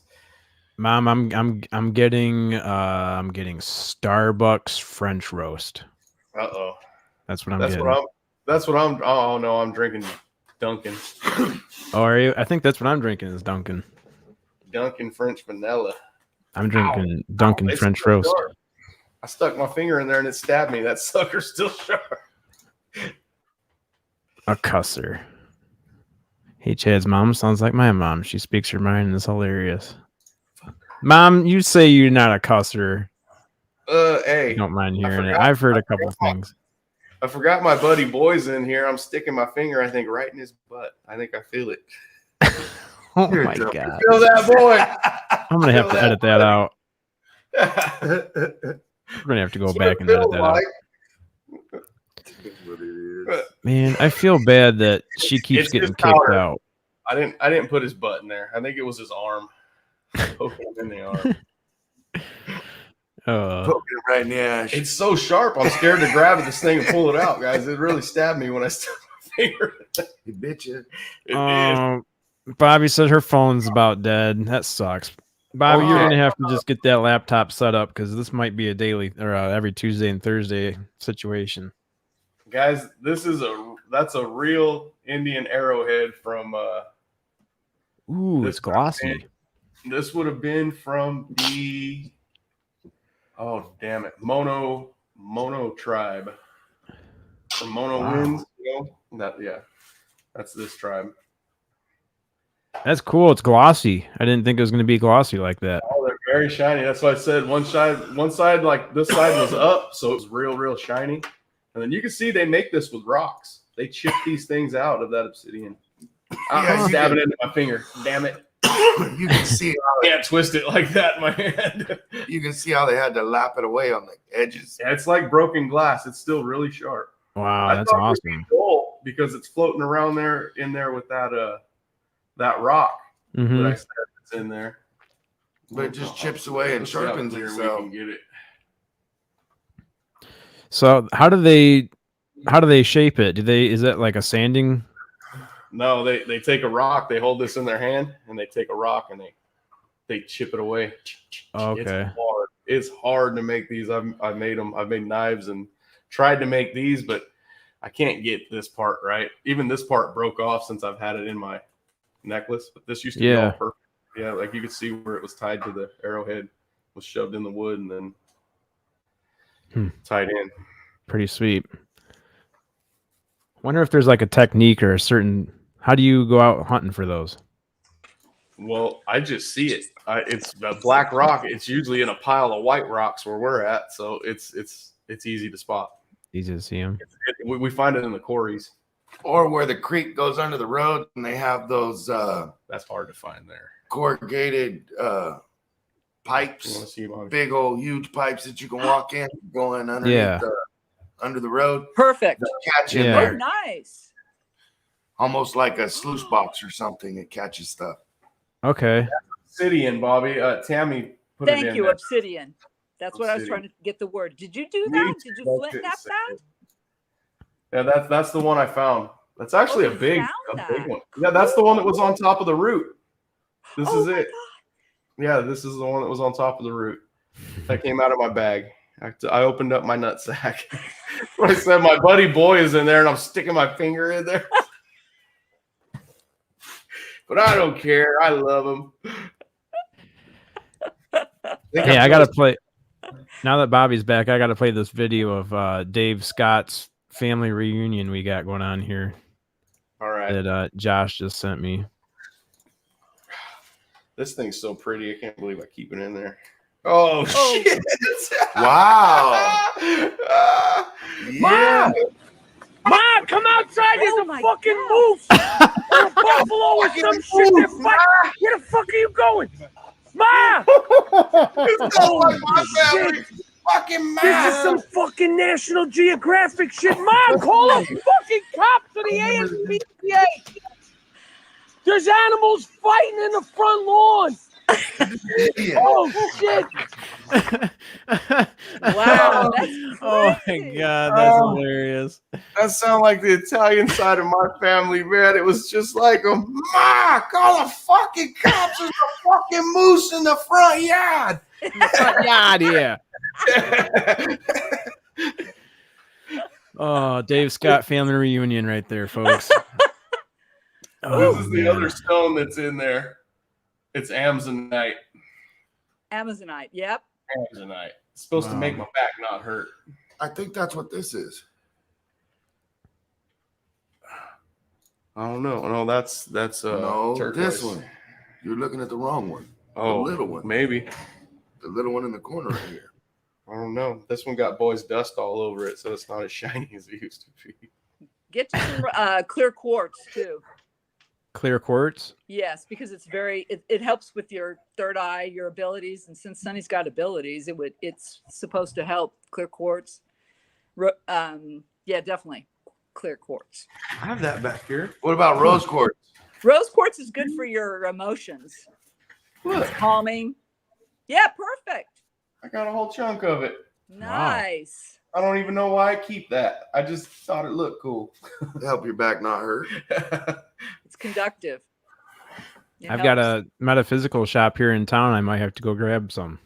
Mom, I'm getting Starbucks French roast. Uh-oh. That's what I'm getting. Oh no, I'm drinking Dunkin'. Oh, are you? I think that's what I'm drinking is Dunkin'. Dunkin' French vanilla. I'm drinking Dunkin' French roast. Sharp. I stuck my finger in there and it stabbed me. That sucker's still sharp. A cusser. Hey, Chad's mom sounds like my mom. She speaks her mind and is hilarious. Mom, you say you're not a cusser. Hey. You don't mind hearing it. I've heard a couple of things. I forgot my buddy Boy's in here. I'm sticking my finger, I think, right in his butt. I think I feel it. Oh my God. Feel that, boy. I'm going to have to edit that out. I'm going to have to go back and edit that out. Man, I feel bad that she keeps getting kicked out. I didn't put his butt in there. I think it was his arm. Poke him in the arm. Poking it right in the ash. It's so sharp. I'm scared to grab this thing and pull it out, guys. It really stabbed me when I stuck my finger. It bit you. Bobby said her phone's about dead. That sucks. Bobby, you're gonna have to just get that laptop set up because this might be a daily or every Tuesday and Thursday situation. Guys, that's a real Indian arrowhead from. Ooh, it's glossy. This would have been from the. Oh damn it, Mono tribe. From Mono Winds, that's this tribe. That's cool. It's glossy. I didn't think it was going to be glossy like that. Oh, they're very shiny. That's why I said one side like this side was up, so it was real shiny. And then you can see they make this with rocks. They chip these things out of that obsidian. I'm stabbing it into my finger. Damn it. You can see how I can't twist it like that in my hand. You can see how they had to lap it away on the edges. Yeah, it's like broken glass. It's still really sharp. Wow, that's awesome. Cool because it's floating around there in there with that rock that I said that's in there. But it just chips away and sharpens itself. We can get it. So how do they shape it? Is that like a sanding? No, they take a rock, they hold this in their hand, and they take a rock and they chip it away. Okay. It's hard to make these. I've made them. I've made knives and tried to make these, but I can't get this part right. Even this part broke off since I've had it in my necklace. But this used to be all perfect. Yeah, like you could see where it was tied to the arrowhead, was shoved in the wood and then tied in. Pretty sweet. Wonder if there's like a technique or a certain. How do you go out hunting for those? Well, I just see it. It's a black rock. It's usually in a pile of white rocks where we're at, so it's easy to spot. Easy to see them. We find it in the quarries, or where the creek goes under the road, and they have those. That's hard to find there. Corrugated pipes, big old huge pipes that you can walk in, going underneath under the road. Perfect. They'll catch in there. Oh, nice. Almost like a sluice box or something. It catches stuff. Okay. Obsidian, Bobby. Tammy put it in. Thank you, there. obsidian. That's what I was trying to get the word. Did you do that? Did you flint tap that? Yeah, that's the one I found. That's actually a big one. Yeah, that's the one that was on top of the root. This is it. God. Yeah, this is the one that was on top of the root. That came out of my bag. I opened up my nutsack. I said my buddy boy is in there, and I'm sticking my finger in there. But I don't care. I love him. Hey, I gotta play. Now that Bobby's back, I gotta play this video of Dave Scott's family reunion we got going on here. All right. That Josh just sent me. This thing's so pretty. I can't believe I keep it in there. Oh shit! Wow. Yeah. Ma, come outside. There's a fucking moose. Or a buffalo or some shit. They're fighting. Where the fuck are you going? Ma! Shit. Fucking This is some fucking National Geographic shit. Mom, call a fucking cops to the ASPCA. There's animals fighting in the front lawn. Oh shit! Wow! Oh my god, that's hilarious. That sounds like the Italian side of my family, man. It was just like a ma, call the fucking cops. There's a fucking moose in the front yard. Oh, Dave Scott family reunion right there, folks. This is the other stone that's in there. It's Amazonite. Amazonite, yep. Amazonite. It's supposed to make my back not hurt. I think that's what this is. I don't know. No, that's no, turquoise. this one. You're looking at the wrong one. Oh, the little one. Maybe. The little one in the corner right here. I don't know. This one got boys dust all over it, so it's not as shiny as it used to be. Get you some clear quartz too. Clear quartz? Yes, because it's it helps with your third eye, your abilities, and since Sonny's got abilities, it's supposed to help. Clear quartz. Yeah, definitely clear quartz. I have that back here. What about rose quartz? Rose quartz is good for your emotions. It's calming. Yeah, perfect. I got a whole chunk of it. Nice. I don't even know why I keep that. I just thought it looked cool. Help your back not hurt. It's conductive. I've got a metaphysical shop here in town. I might have to go grab some.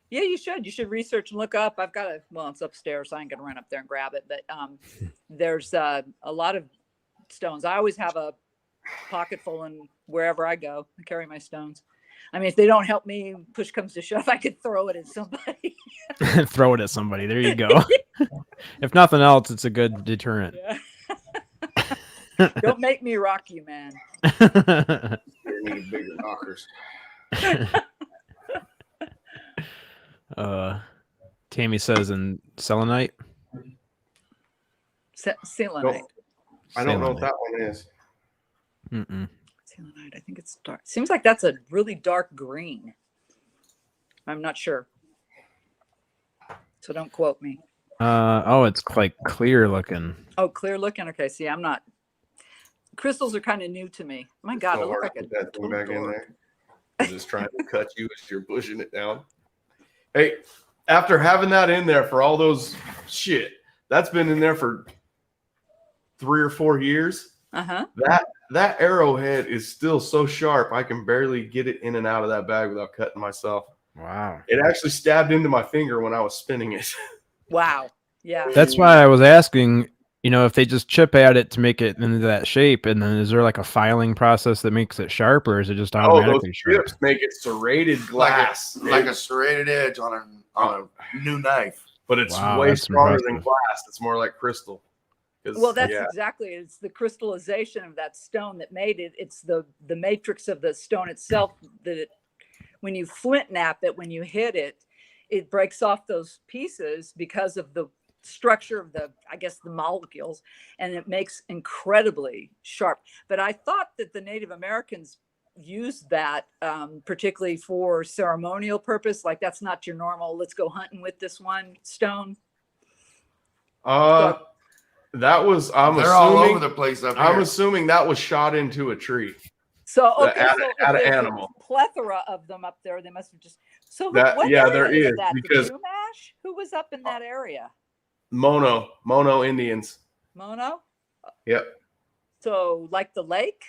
Yeah, you should. You should research and look up. I've got it's upstairs, so I ain't gonna run up there and grab it. But there's a lot of stones. I always have a pocket full, and wherever I go, I carry my stones. I mean, if they don't help me, push comes to shove, I could throw it at somebody. Throw it at somebody. There you go. If nothing else, it's a good deterrent. Yeah. Don't make me rock you, man. You need bigger knockers. Tammy says in selenite. Selenite. I don't know what that one is. Mm-mm. Selenite. I think it's dark. Seems like that's a really dark green. I'm not sure. So don't quote me. It's like clear looking. Oh, clear looking. Okay, see, I'm not. Crystals are kind of new to me. My God, it looks like Put that thing back in door. there. I'm just trying to cut you as you're pushing it down. Hey, after having that in there for all those that's been in there for 3 or 4 years. Uh-huh. That arrowhead is still so sharp, I can barely get it in and out of that bag without cutting myself. Wow. It actually stabbed into my finger when I was spinning it. Wow. Yeah. That's why I was asking, if they just chip at it to make it into that shape, and then is there like a filing process that makes it sharp, or is it just automatically those sharp? chips make it serrated glass. Like a serrated edge on a new knife. But it's Wow, way that's stronger than impressive. glass. It's more like crystal. Well, that's exactly it. It's the crystallization of that stone that made it. It's the matrix of the stone itself that when you flint knap it, when you hit it, it breaks off those pieces because of the structure of the molecules, and it makes incredibly sharp. But I thought that the Native Americans used that particularly for ceremonial purpose. Like that's not your normal, let's go hunting with this one stone. That was, They're assuming, all over the place up here. I'm assuming that was shot into a tree. So okay, At so an if there's animal. a plethora of them up there, they must have just. So That- what yeah, area there was is, that? because- The Chumash? Who was up in that area? Mono Indians. Mono. Yep. So like the lake.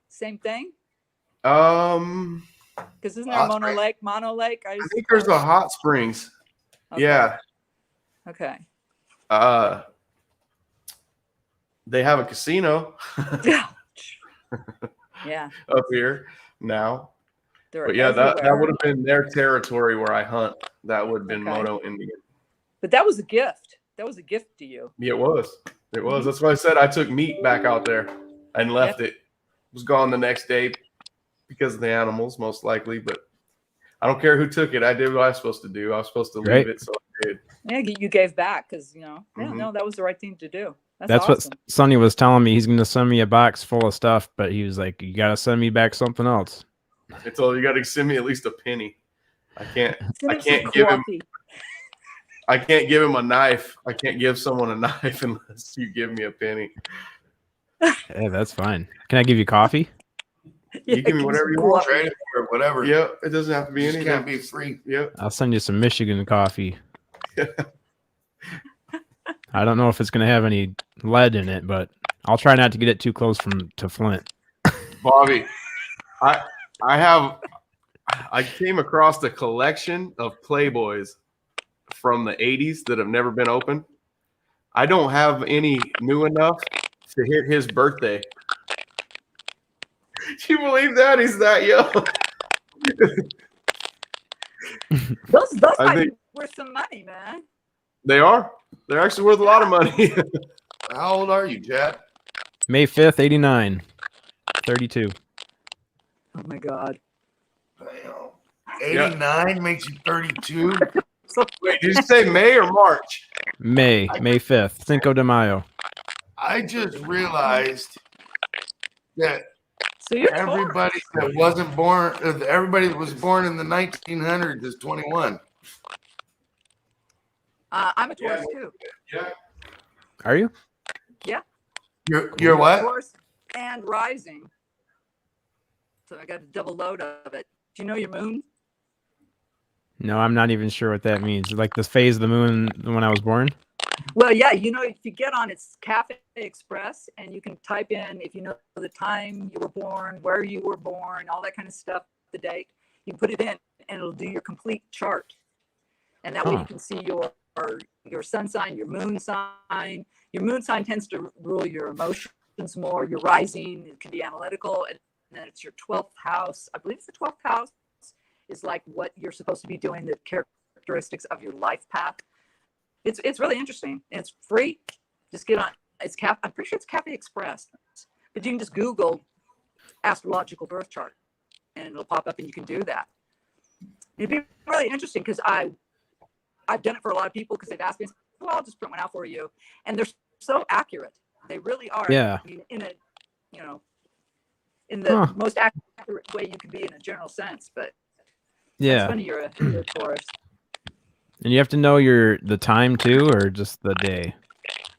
Same thing. Because Because isn't there a Hot Mono Lake? I think there's the hot springs. Okay. Yeah. Okay. They have a casino Yeah. up here now. They're But yeah, that everywhere. would have been their territory where I hunt. That would have been Okay. Mono Indian. But that was a gift. That was a gift to you. Yeah, it was. It was. That's why I said I took meat back out there and left it. Was gone the next day because of the animals, most likely. But I don't care who took it. I did what I was supposed to do. I was supposed to leave it, so I did. Yeah, you gave back because Mhm. no, that was the right thing to do. That's awesome. what Sonny was telling me. He's going to send me a box full of stuff, but he was like, "You got to send me back something else." I told you got to send me at least a penny. I can't Send him give some him. coffee. I can't give him a knife. I can't give someone a knife unless you give me a penny. Hey, that's fine. Can I give you coffee? You give me whatever you some want. Trade it or whatever. Yep, it doesn't have to be It just anything. can't be free. Yep. I'll send you some Michigan coffee. I don't know if it's going to have any lead in it, but I'll try not to get it too close to Flint. Bobby, I came across a collection of Playboys from the 80s that have never been opened. I don't have any new enough to hit his birthday. Do you believe that? He's that young. Those I might think- be worth some money, man. They are. They're actually worth a lot of money. How old are you, Chad? May 5th, 89. 32. Oh my God. 89 makes you 32. Wait, did you say May or March? May 5th. Cinco de Mayo. I just realized that So you're everybody that wasn't born, everybody that was born in the 1900s is 21. I'm a Taurus too. Yeah. Are you? You're what? Taurus and rising. So I got a double load of it. Do you know your moon? No, I'm not even sure what that means. Like the phase of the moon when I was born? Well, yeah, if you get on, it's Cafe Express, and you can type in, if you know the time you were born, where you were born, all that kind of stuff, the date. You put it in, and it'll do your complete chart. And that way you can see your sun sign, your moon sign. Your moon sign tends to rule your emotions more. Your rising, it can be analytical, and then it's your 12th house. I believe it's the 12th house is like what you're supposed to be doing, the characteristics of your life path. It's really interesting. It's free. Just get on. I'm pretty sure it's Cafe Express, but you can just Google astrological birth chart, and it'll pop up, and you can do that. It'd be really interesting because I've done it for a lot of people because they've asked me, well, I'll just print one out for you, and they're so accurate. They really are. Yeah. I mean, in the most accurate way you can be in a general sense, but yeah, it's funny you're a Taurus. And you have to know the time too, or just the day?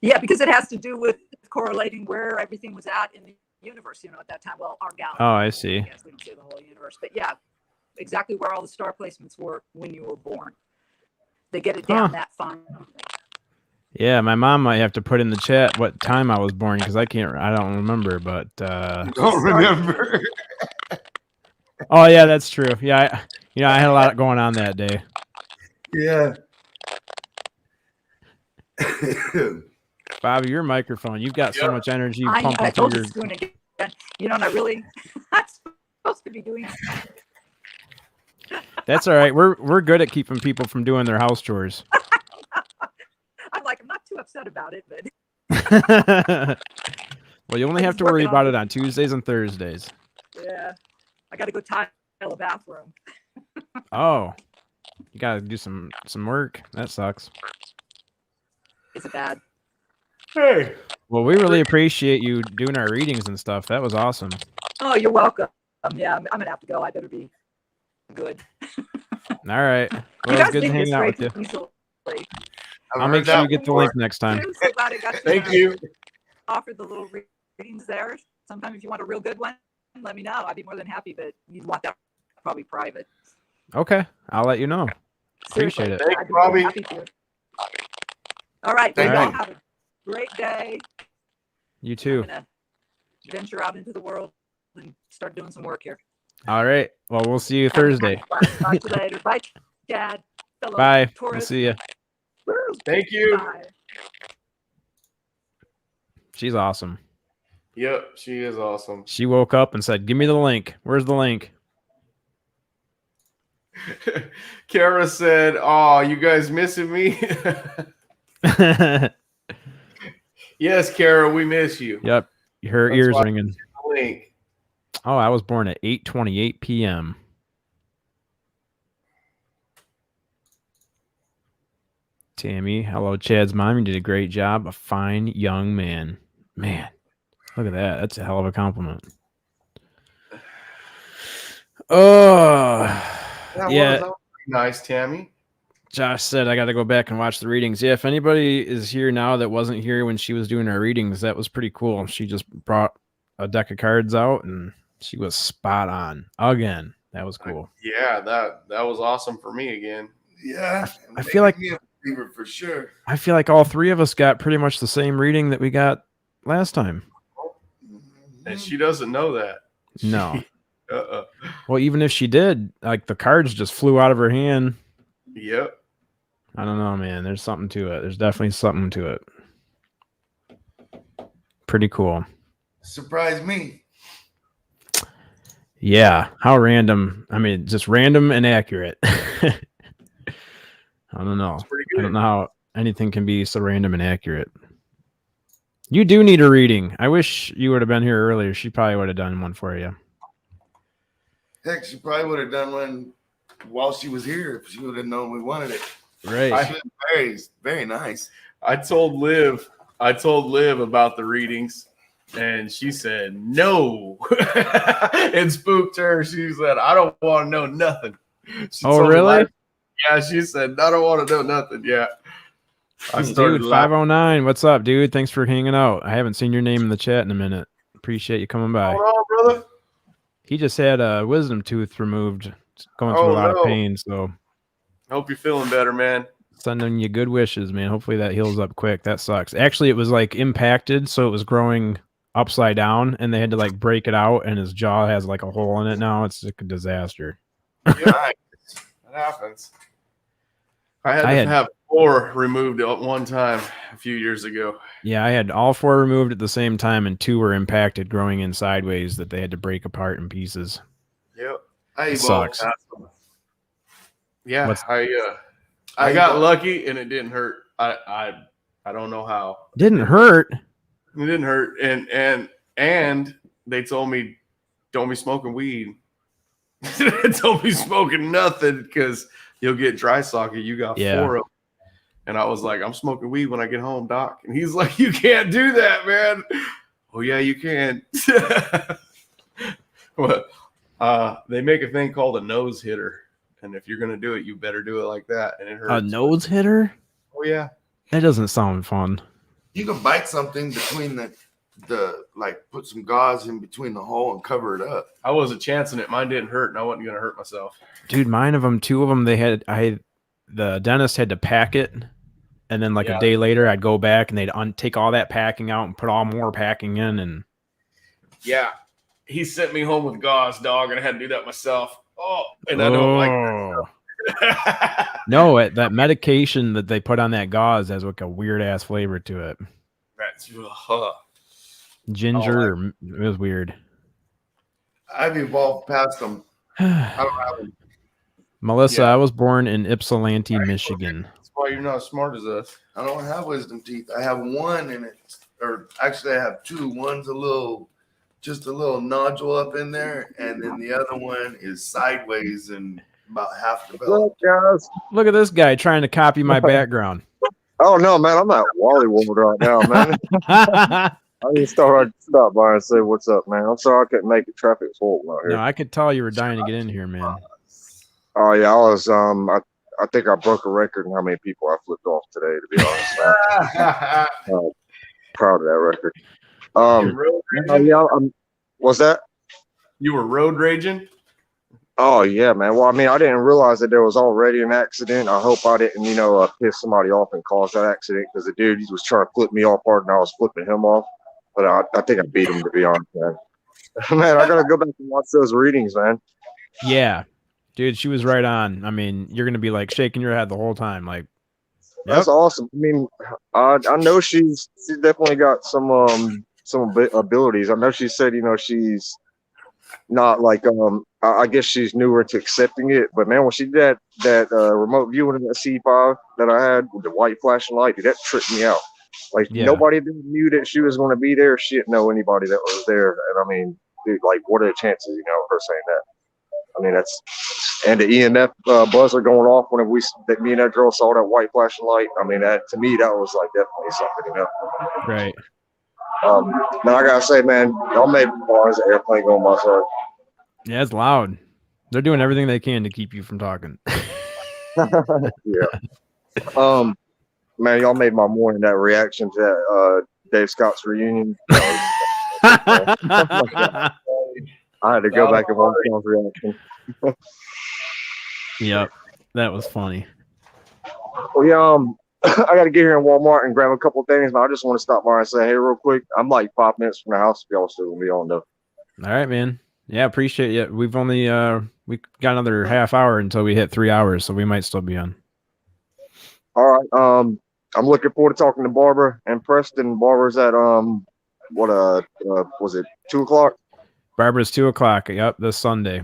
Yeah, because it has to do with correlating where everything was at in the universe, at that time. Well, our galaxy. Oh, I see. Yes, we don't see the whole universe, but yeah, exactly where all the star placements were when you were born. They get it down that fine. Yeah, my mom might have to put in the chat what time I was born because I don't remember, but don't remember. Oh yeah, that's true. Yeah, I had a lot going on that day. Yeah. Bobby, your microphone, you've got so much energy pumping I through told you doing it again. And I'm supposed to be doing it. That's all right. We're good at keeping people from doing their house chores. I'm not too upset about it, but well, you only have to worry about it on Tuesdays and Thursdays. Yeah. I gotta go tile a bathroom. Oh. You gotta do some work. That sucks. Is it bad? Hey. Well, we really appreciate you doing our readings and stuff. That was awesome. Oh, you're welcome. Yeah, I'm gonna have to go. I better be good. All right. Well, it's good to hang out with you. I'll make sure you get the link next time. I'm so glad I got Thank you. Offer the little readings there. Sometime if you want a real good one, let me know. I'd be more than happy, but you'd want that probably private. Okay. I'll let you know. Seriously, Appreciate it. Thanks, Bobby. All right. Thank you. you. Have a great day. You too. I'm gonna venture out into the world and start doing some work here. All right. Well, we'll see you Thursday. Talk to you later. Bye, Dad. Fellow Bye. Taurus. We'll see you. Thank you. Bye. She's awesome. Yep, she is awesome. She woke up and said, "Give me the link. Where's the link?" Kara said, "Oh, you guys missing me?" Yes, Kara, we miss you. Yep. Her ears ringing. Link. Oh, I was born at 8:28 p.m. Tammy, hello, Chad's mom. You did a great job. A fine young man. Man, look at that. That's a hell of a compliment. Oh, That was nice, Tammy. Josh said I got to go back and watch the readings. Yeah, if anybody is here now that wasn't here when she was doing our readings, that was pretty cool. She just brought a deck of cards out and she was spot on again. That was cool. Yeah, that was awesome for me again. Yeah. I feel like for sure. I feel like all three of us got pretty much the same reading that we got last time. And she doesn't know that. No. Well, even if she did, like the cards just flew out of her hand. Yep. I don't know, man. There's something to it. There's definitely something to it. Pretty cool. Surprised me. Yeah. How random. I mean, just random and accurate. I don't know. I don't know how anything can be so random and accurate. You do need a reading. I wish you would have been here earlier. She probably would have done one for you. Heck, she probably would have done one while she was here if she would have known we wanted it. Right. Very, very nice. I told Liv about the readings, and she said no. It spooked her. She said, "I don't want to know nothing." Oh, really? Yeah, she said, "I don't want to know nothing." Yeah. I started Dude, 509. What's up, dude? Thanks for hanging out. I haven't seen your name in the chat in a minute. Appreciate you coming by. What's going on, brother? He just had a wisdom tooth removed, going through a lot of pain. So Hope you're feeling better, man. Sending you good wishes, man. Hopefully that heals up quick. That sucks. Actually, it was like impacted, so it was growing upside down, and they had to like break it out, and his jaw has like a hole in it now. It's like a disaster. Yeah, that happens. I had to have 4 removed at one time a few years ago. Yeah, I had all 4 removed at the same time, and 2 were impacted, growing in sideways that they had to break apart in pieces. Yep, it sucks. Yeah, I got lucky and it didn't hurt. I don't know how. Didn't hurt. It didn't hurt, and they told me don't be smoking weed. Don't be smoking nothing because you'll get dry socket. You got 4 of them. And I was like, I'm smoking weed when I get home, doc. And he's like, you can't do that, man. Oh yeah, you can. Well, they make a thing called a nose hitter. And if you're gonna do it, you better do it like that. And it hurts. A nose hitter? Oh yeah. That doesn't sound fun. You can bite something between the like put some gauze in between the hole and cover it up. I wasn't chancing it. Mine didn't hurt, and I wasn't gonna hurt myself. Dude, two of them, the dentist had to pack it, and then like a day later I'd go back and they'd take all that packing out and put all more packing in, and he sent me home with gauze, dog, and I had to do that myself. Oh, and I don't like that. No, that medication that they put on that gauze has like a weird ass flavor to it. That's ginger. It was weird. I've evolved past them. I don't have them. Melissa, I was born in Ypsilanti, Michigan. That's why you're not as smart as us. I don't have wisdom teeth. I have one in it, or actually I have 2. One's just a little nodule up in there, and then the other one is sideways and about half developed. Guys, look at this guy trying to copy my background. Oh no, man, I'm at Wallywood right now, man. I just thought I'd stop by and say what's up, man. I'm sorry I couldn't make it. Traffic full out here. No, I could tell you were dying to get in here, man. Oh yeah, I was. I think I broke a record in how many people I flipped off today. To be honest, proud of that record. What's that? You were road raging? Oh yeah, man. Well, I mean, I didn't realize that there was already an accident. I hope I didn't, piss somebody off and cause that accident, because the dude, he was trying to flip me off hard and I was flipping him off. But I think I beat him, to be honest, man. Man, I gotta go back and watch those readings, man. Yeah, dude, she was right on. I mean, you're gonna be like shaking your head the whole time, like. That's awesome. I mean, I know she's definitely got some abilities. I know she said, she's not like I guess she's newer to accepting it, but man, when she did that remote viewing of that C5 that I had with the white flashing light, dude, that tripped me out. Like nobody knew that she was going to be there. She didn't know anybody that was there, and I mean, dude, like what are the chances, of her saying that? I mean, and the EMF buzzer going off when me and that girl saw that white flashing light. I mean, that to me, that was like definitely something, Right. Now I gotta say, man, y'all made bars an airplane going by side. Yeah, it's loud. They're doing everything they can to keep you from talking. Yeah. Man, y'all made my morning. That reaction to that Dave Scott's reunion. I had to go back and watch y'all's reaction. Yep, that was funny. Well, yeah, I got to get here in Walmart and grab a couple of things. But I just want to stop by and say, hey, real quick. I'm like 5 minutes from the house. If y'all still gonna be on though. All right, man. Yeah, appreciate it. We've only we got another half hour until we hit 3 hours, so we might still be on. All right. I'm looking forward to talking to Barbara and Preston. Barbara's at was it 2:00? Barbara's 2:00. Yep, this Sunday.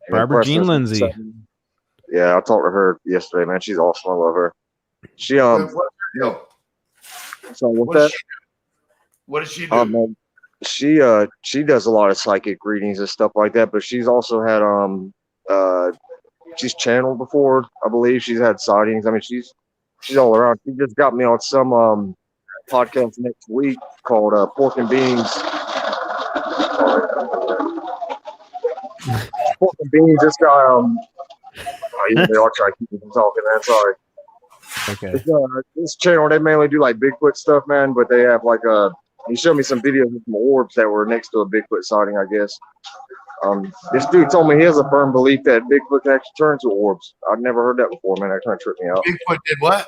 Barbara Jean Lindsay. Yeah, I talked to her yesterday, man. She's awesome. I love her. She So what does she do? Man, she does a lot of psychic readings and stuff like that, but she's also had she's channeled before, I believe. She's had sightings. I mean, she's all around. She just got me on some podcast next week called Pork and Beans. Pork and Beans. This guy I'll try to keep him talking, man. Sorry. Okay. This channel, they mainly do like Bigfoot stuff, man, but they have like he showed me some videos of some orbs that were next to a Bigfoot sighting, I guess. This dude told me he has a firm belief that Bigfoot can actually turn into orbs. I've never heard that before, man. That kind of tripped me out. Bigfoot did what?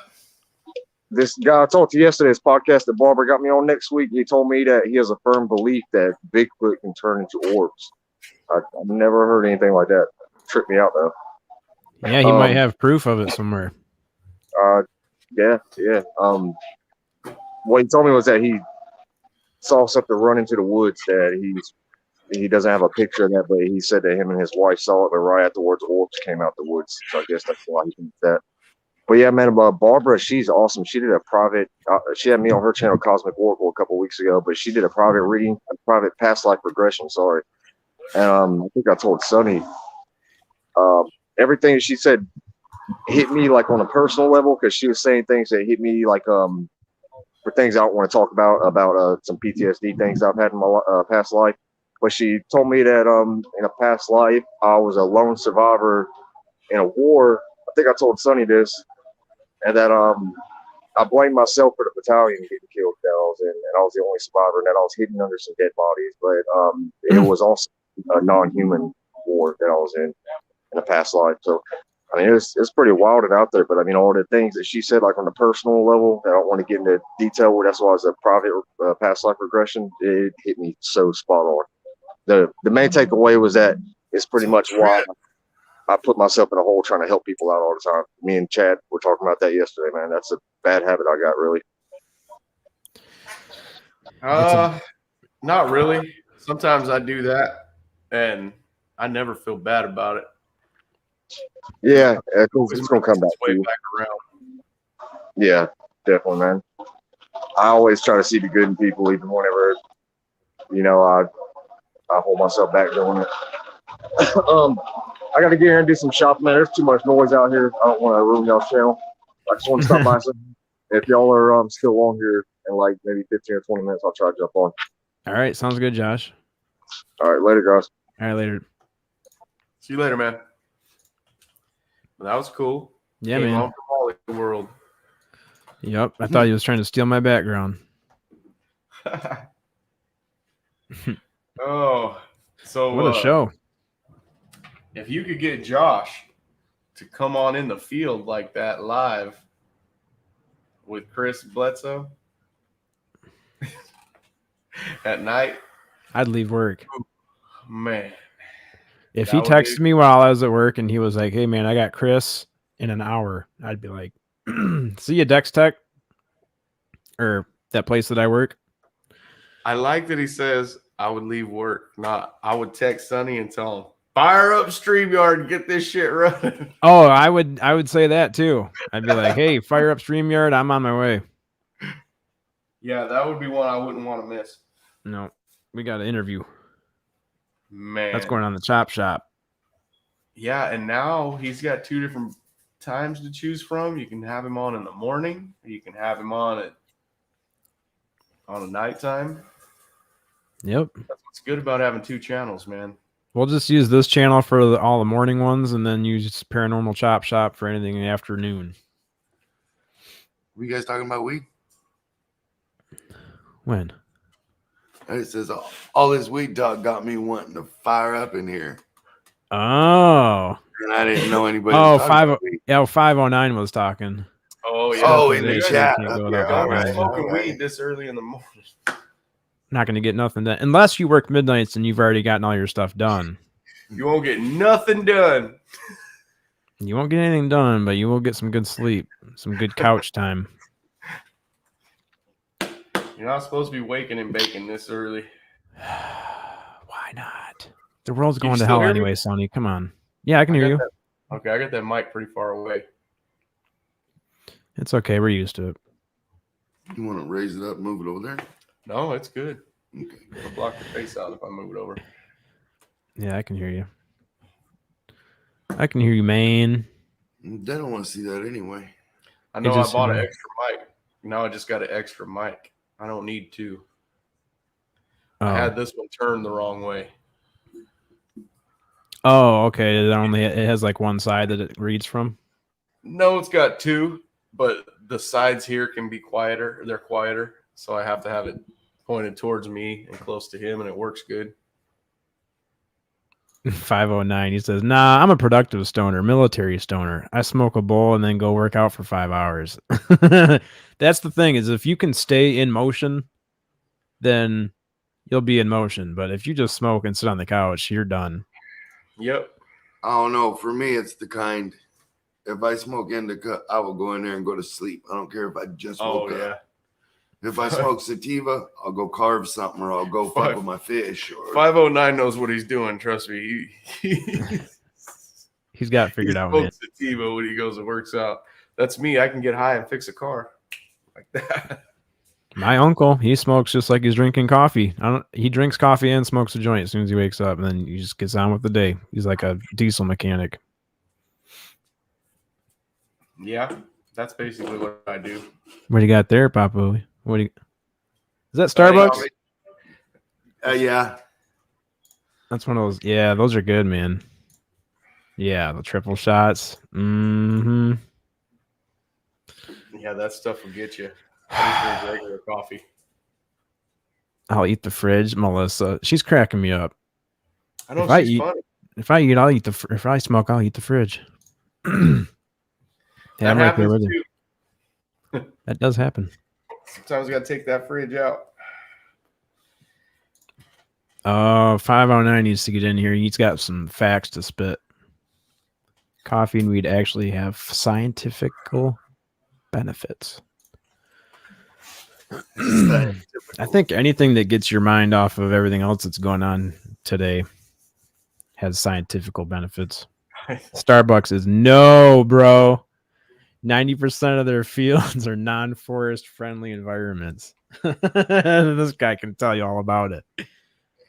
This guy I talked to yesterday, his podcast that Barbara got me on next week, he told me that he has a firm belief that Bigfoot can turn into orbs. I've never heard anything like that. Tripped me out, though. Yeah, he might have proof of it somewhere. Yeah. What he told me was that he saw something run into the woods that he doesn't have a picture of that, but he said that him and his wife saw it, but right afterwards, orbs came out the woods. So I guess that's why he thinks that. But yeah, man, Barbara, she's awesome. She did a private, she had me on her channel, Cosmic Oracle, a couple of weeks ago, but she did a private reading, a private past life regression, sorry. And I think I told Sonny, everything she said hit me like on a personal level, because she was saying things that hit me like for things I don't want to talk about some PTSD things I've had in my past life. But she told me that in a past life, I was a lone survivor in a war. I think I told Sonny this, and that I blamed myself for the battalion getting killed that I was in, and I was the only survivor, and that I was hidden under some dead bodies. But it was also a non-human war that I was in a past life. So I mean, it's pretty wild and out there. But I mean, all the things that she said, like on the personal level, that I don't want to get into detail with. That's why it's a private past life regression. It hit me so spot on. The main takeaway was that it's pretty much why I put myself in a hole trying to help people out all the time. Me and Chad were talking about that yesterday, man. That's a bad habit I got, really. Not really. Sometimes I do that, and I never feel bad about it. Yeah, it's gonna come back to you. Back around. Yeah, definitely, man. I always try to see the good in people, even whenever, I hold myself back doing it. I got to get here and do some shopping, man. There's too much noise out here. I don't want to ruin y'all's channel. I just want to stop by. If y'all are still on here in like maybe 15 or 20 minutes, I'll try to jump on. All right, sounds good, Josh. All right, later, guys. All right, later. See you later, man. Well, that was cool. Yeah, Came man. home from all the world. Yep, I thought he was trying to steal my background. Oh, so what a show! If you could get Josh to come on in the field like that live with Chris Bledsoe at night, I'd leave work. Man, if he texted me while I was at work and he was like, "Hey, man, I got Chris in an hour," I'd be like, "See you, Dex Tech, or that place that I work." I like that he says I would leave work. Not I would text Sonny and tell him, fire up StreamYard and get this shit running. Oh, I would say that too. I'd be like, "Hey, fire up StreamYard. I'm on my way." Yeah, that would be one I wouldn't want to miss. No, we got an interview. Man, that's going on the Chop Shop. Yeah, and now he's got 2 different times to choose from. You can have him on in the morning. Or you can have him on a nighttime. Yep. That's what's good about having 2 channels, man. We'll just use this channel for all the morning ones, and then use Paranormal Chop Shop for anything in the afternoon. Were you guys talking about weed? When? It says all this weed talk got me wanting to fire up in here. Oh. And I didn't know anybody. Oh, 509 was talking. Oh, yeah. Oh, in the chat. Smoking weed this early in the morning. Not going to get nothing done. Unless you work midnights and you've already gotten all your stuff done. You won't get nothing done. You won't get anything done, but you will get some good sleep. Some good couch time. You're not supposed to be waking and baking this early. Why not? The world's going to hell anyway, Sonny. Come on. Yeah, I can hear you. Okay, I got that mic pretty far away. It's okay. We're used to it. You want to raise it up, move it over there? No, it's good. Okay. I'll block your face out if I move it over. Yeah, I can hear you. I can hear you, man. They don't want to see that anyway. I know I bought an extra mic. Now I just got an extra mic. I don't need 2. I had this one turned the wrong way. Oh, okay. It has like one side that it reads from? No, it's got 2, but the sides here can be quieter. They're quieter. So I have to have it pointed towards me and close to him, and it works good. 509. He says, "Nah, I'm a productive stoner, military stoner. I smoke a bowl and then go work out for 5 hours." That's the thing, is if you can stay in motion, then you'll be in motion. But if you just smoke and sit on the couch, you're done. Yep. I don't know. For me, it's the kind. If I smoke indica, I will go in there and go to sleep. I don't care if I just woke up. If I smoke sativa, I'll go carve something, or I'll go fuck with my fish. Or 509 knows what he's doing. Trust me. He's got it figured out, man. Sativa when he goes and works out. That's me. I can get high and fix a car like that. My uncle, he smokes just like he's drinking coffee. He drinks coffee and smokes a joint as soon as he wakes up, and then he just gets on with the day. He's like a diesel mechanic. Yeah, that's basically what I do. What do you got there, Papa? Is that Starbucks? Yeah. That's one of those. Yeah, those are good, man. Yeah, the triple shots. Mm-hmm. Yeah, that stuff will get you. I just drink regular coffee. I'll eat the fridge, Melissa. She's cracking me up. I know if she's funny. If I eat, I'll eat if I smoke, I'll eat the fridge. That happens too. That does happen. Sometimes you got to take that fridge out. 509 needs to get in here. He's got some facts to spit. Coffee and weed actually have scientific benefits. I think anything that gets your mind off of everything else that's going on today has scientific benefits. Starbucks is no, bro. 90% of their fields are non-forest friendly environments. This guy can tell you all about it.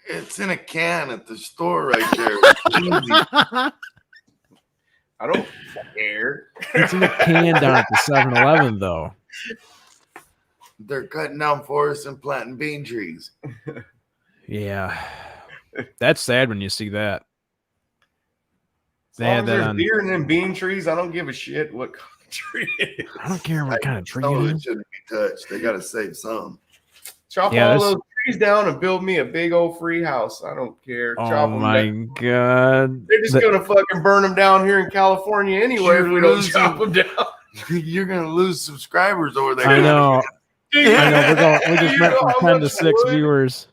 It's in a can at the store right there. I don't care. It's in a can down at the 7-Eleven, though. They're cutting down forests and planting bean trees. Yeah. That's sad when you see that. As long as there's deer and then bean trees, I don't give a shit what kind of tree it is. I don't care what kind of tree it is. Shouldn't be touched. They got to save some. Chop all those trees down and build me a big old free house. I don't care. Oh my God. They're just going to fucking burn them down here in California anyway if we don't chop them down. You're going to lose subscribers over there. I know. We just went from 10 to 6 viewers.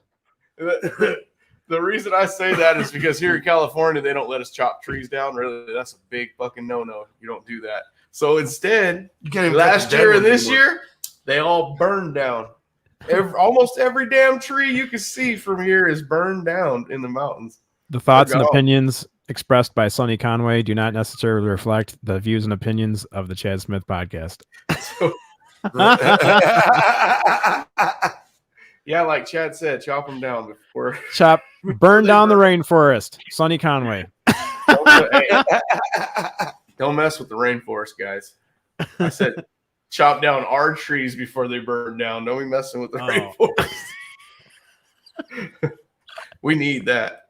The reason I say that is because here in California, they don't let us chop trees down. Really, that's a big fucking no-no. You don't do that. So instead, last year and this year, they all burned down. Almost every damn tree you can see from here is burned down in the mountains. The thoughts and opinions expressed by Sonny Conway do not necessarily reflect the views and opinions of the Chad Smith podcast. Yeah, like Chad said, chop them down before. Burn down the rainforest. Sonny Conway. Don't mess with the rainforest, guys. I said chop down our trees before they burn down. Don't be messing with the rainforest. We need that.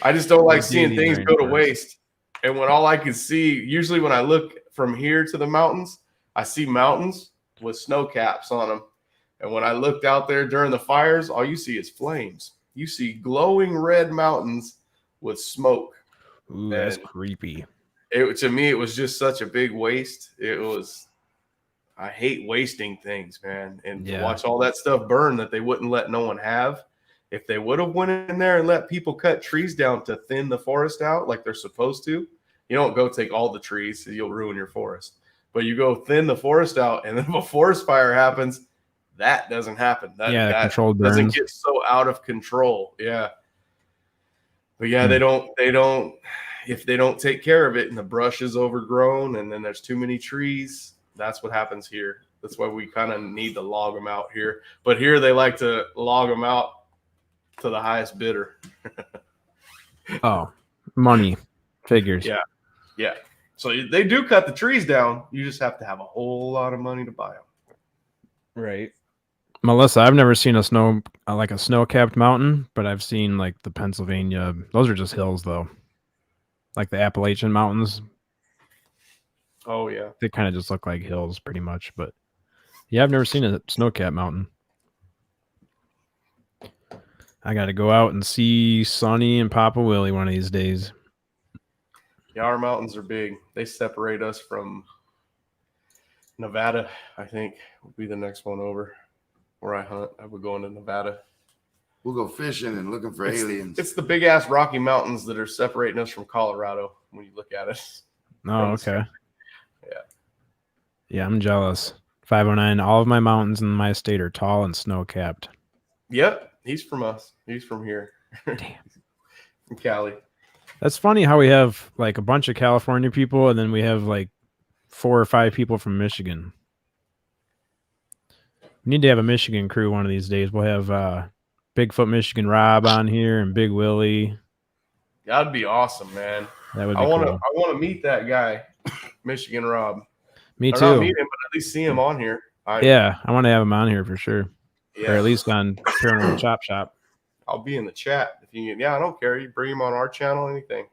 I just don't like seeing things go to waste. And when all I can see, usually when I look from here to the mountains, I see mountains with snow caps on them. And when I looked out there during the fires, all you see is flames. You see glowing red mountains with smoke. Ooh, that's creepy. To me, it was just such a big waste. I hate wasting things, man. And to watch all that stuff burn that they wouldn't let no one have. If they would have went in there and let people cut trees down to thin the forest out like they're supposed to, you don't go take all the trees, so you'll ruin your forest. But you go thin the forest out, and then if a forest fire happens, that doesn't happen. That controlled burns. Doesn't get so out of control. Yeah. But yeah, they don't, if they don't take care of it and the brush is overgrown and then there's too many trees, that's what happens here. That's why we kind of need to log them out here. But here they like to log them out to the highest bidder. Money figures. Yeah. Yeah. So they do cut the trees down. You just have to have a whole lot of money to buy them. Right. Melissa, I've never seen a snow-capped mountain, but I've seen like the Pennsylvania. Those are just hills, though. Like the Appalachian Mountains. Oh yeah, they kind of just look like hills, pretty much. But yeah, I've never seen a snow-capped mountain. I got to go out and see Sonny and Papa Willie one of these days. Yeah, our mountains are big. They separate us from Nevada, I think, will be the next one over where I hunt. I would go into Nevada. We'll go fishing and looking for aliens. It's the big ass Rocky Mountains that are separating us from Colorado when you look at it. Oh, okay. Yeah. Yeah, I'm jealous. 509, all of my mountains in my state are tall and snow-capped. Yep, he's from us. He's from here. Damn. From Cali. That's funny how we have like a bunch of California people and then we have like 4 or 5 people from Michigan. We need to have a Michigan crew one of these days. We'll have Bigfoot Michigan Rob on here and Big Willie. That'd be awesome, man. That would be I cool. want to meet that guy, Michigan Rob. Me Or too. not meet him, but at least see him on here. Yeah, I want to have him on here for sure. Yeah. Or at least on Paranormal Chop Shop. I'll be in the chat. If you, I don't care. You bring him on our channel, anything.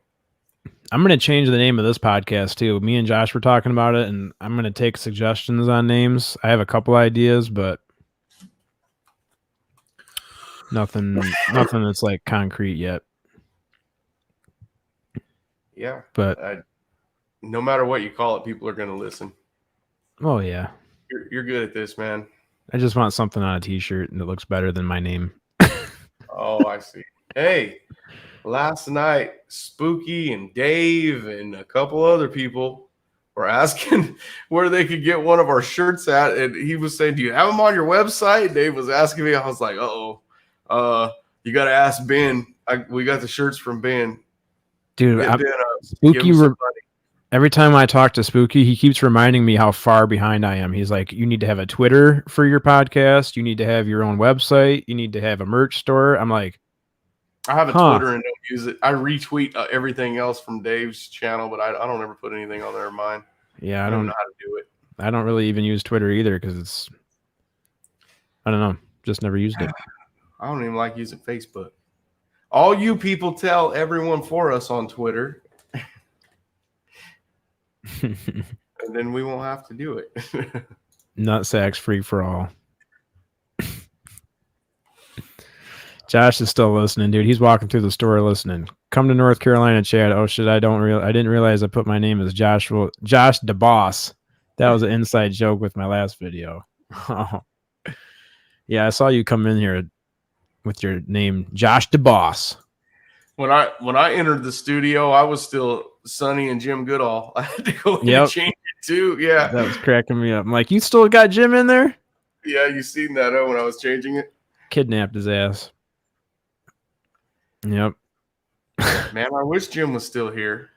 I'm going to change the name of this podcast too. Me and Josh were talking about it, and I'm going to take suggestions on names. I have a couple ideas, but nothing that's like concrete yet. Yeah. But no matter what you call it, people are going to listen. Oh yeah. You're good at this, man. I just want something on a t-shirt that looks better than my name. Oh, I see. Hey, last night, Spooky and Dave and a couple other people were asking where they could get one of our shirts at. And he was saying, do you have them on your website? Dave was asking me. I was like, you got to ask Ben. We got the shirts from Ben. Dude, Spooky, every time I talk to Spooky, he keeps reminding me how far behind I am. He's like, you need to have a Twitter for your podcast. You need to have your own website. You need to have a merch store. I'm like, I have a Twitter and don't use it. I retweet everything else from Dave's channel, but I don't ever put anything on there of mine. Yeah, I don't know how to do it. I don't really even use Twitter either because I don't know. Just never used it. I don't even like using Facebook. All you people tell everyone for us on Twitter. And then we won't have to do it. Nutsacks free for all. Josh is still listening, dude. He's walking through the store listening. Come to North Carolina, Chad. Oh shit, I didn't realize I put my name as Josh DeBoss. That was an inside joke with my last video. Oh. Yeah, I saw you come in here with your name, Josh DeBoss. When I entered the studio, I was still Sonny and Jim Goodall. I had to go in and change it too. Yeah. That was cracking me up. I'm like, you still got Jim in there? Yeah, you seen that when I was changing it? Kidnapped his ass. Yep. Man, I wish Jim was still here.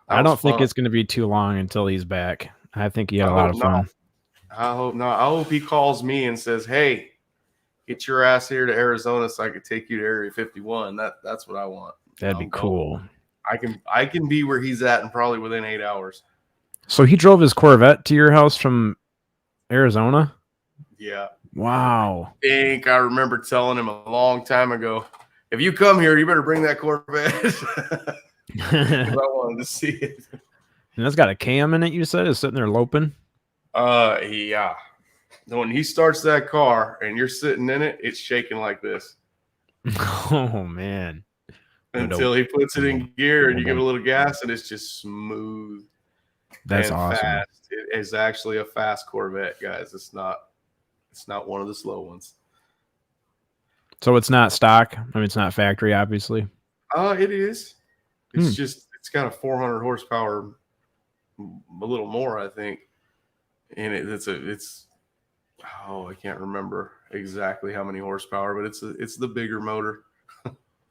I don't think it's going to be too long until he's back. I think he had a lot of fun. I hope not. I hope he calls me and says, hey, get your ass here to Arizona so I could take you to Area 51. That's what I want. That'd be cool. I can be where he's at and probably within 8 hours. So he drove his Corvette to your house from Arizona? Yeah. Wow. I remember telling him a long time ago, if you come here, you better bring that Corvette. I wanted to see it. And that's got a cam in it, you said? It's sitting there loping? Yeah. When he starts that car and you're sitting in it, it's shaking like this. Oh, man. Until he puts it in gear and you give it a little gas and it's just smooth. That's awesome. Fast. It is actually a fast Corvette, guys. It's not one of the slow ones. So it's not stock? I mean, it's not factory, obviously. It is. It's just, it's got a 400 horsepower, a little more, I think. And I can't remember exactly how many horsepower, but it's the bigger motor.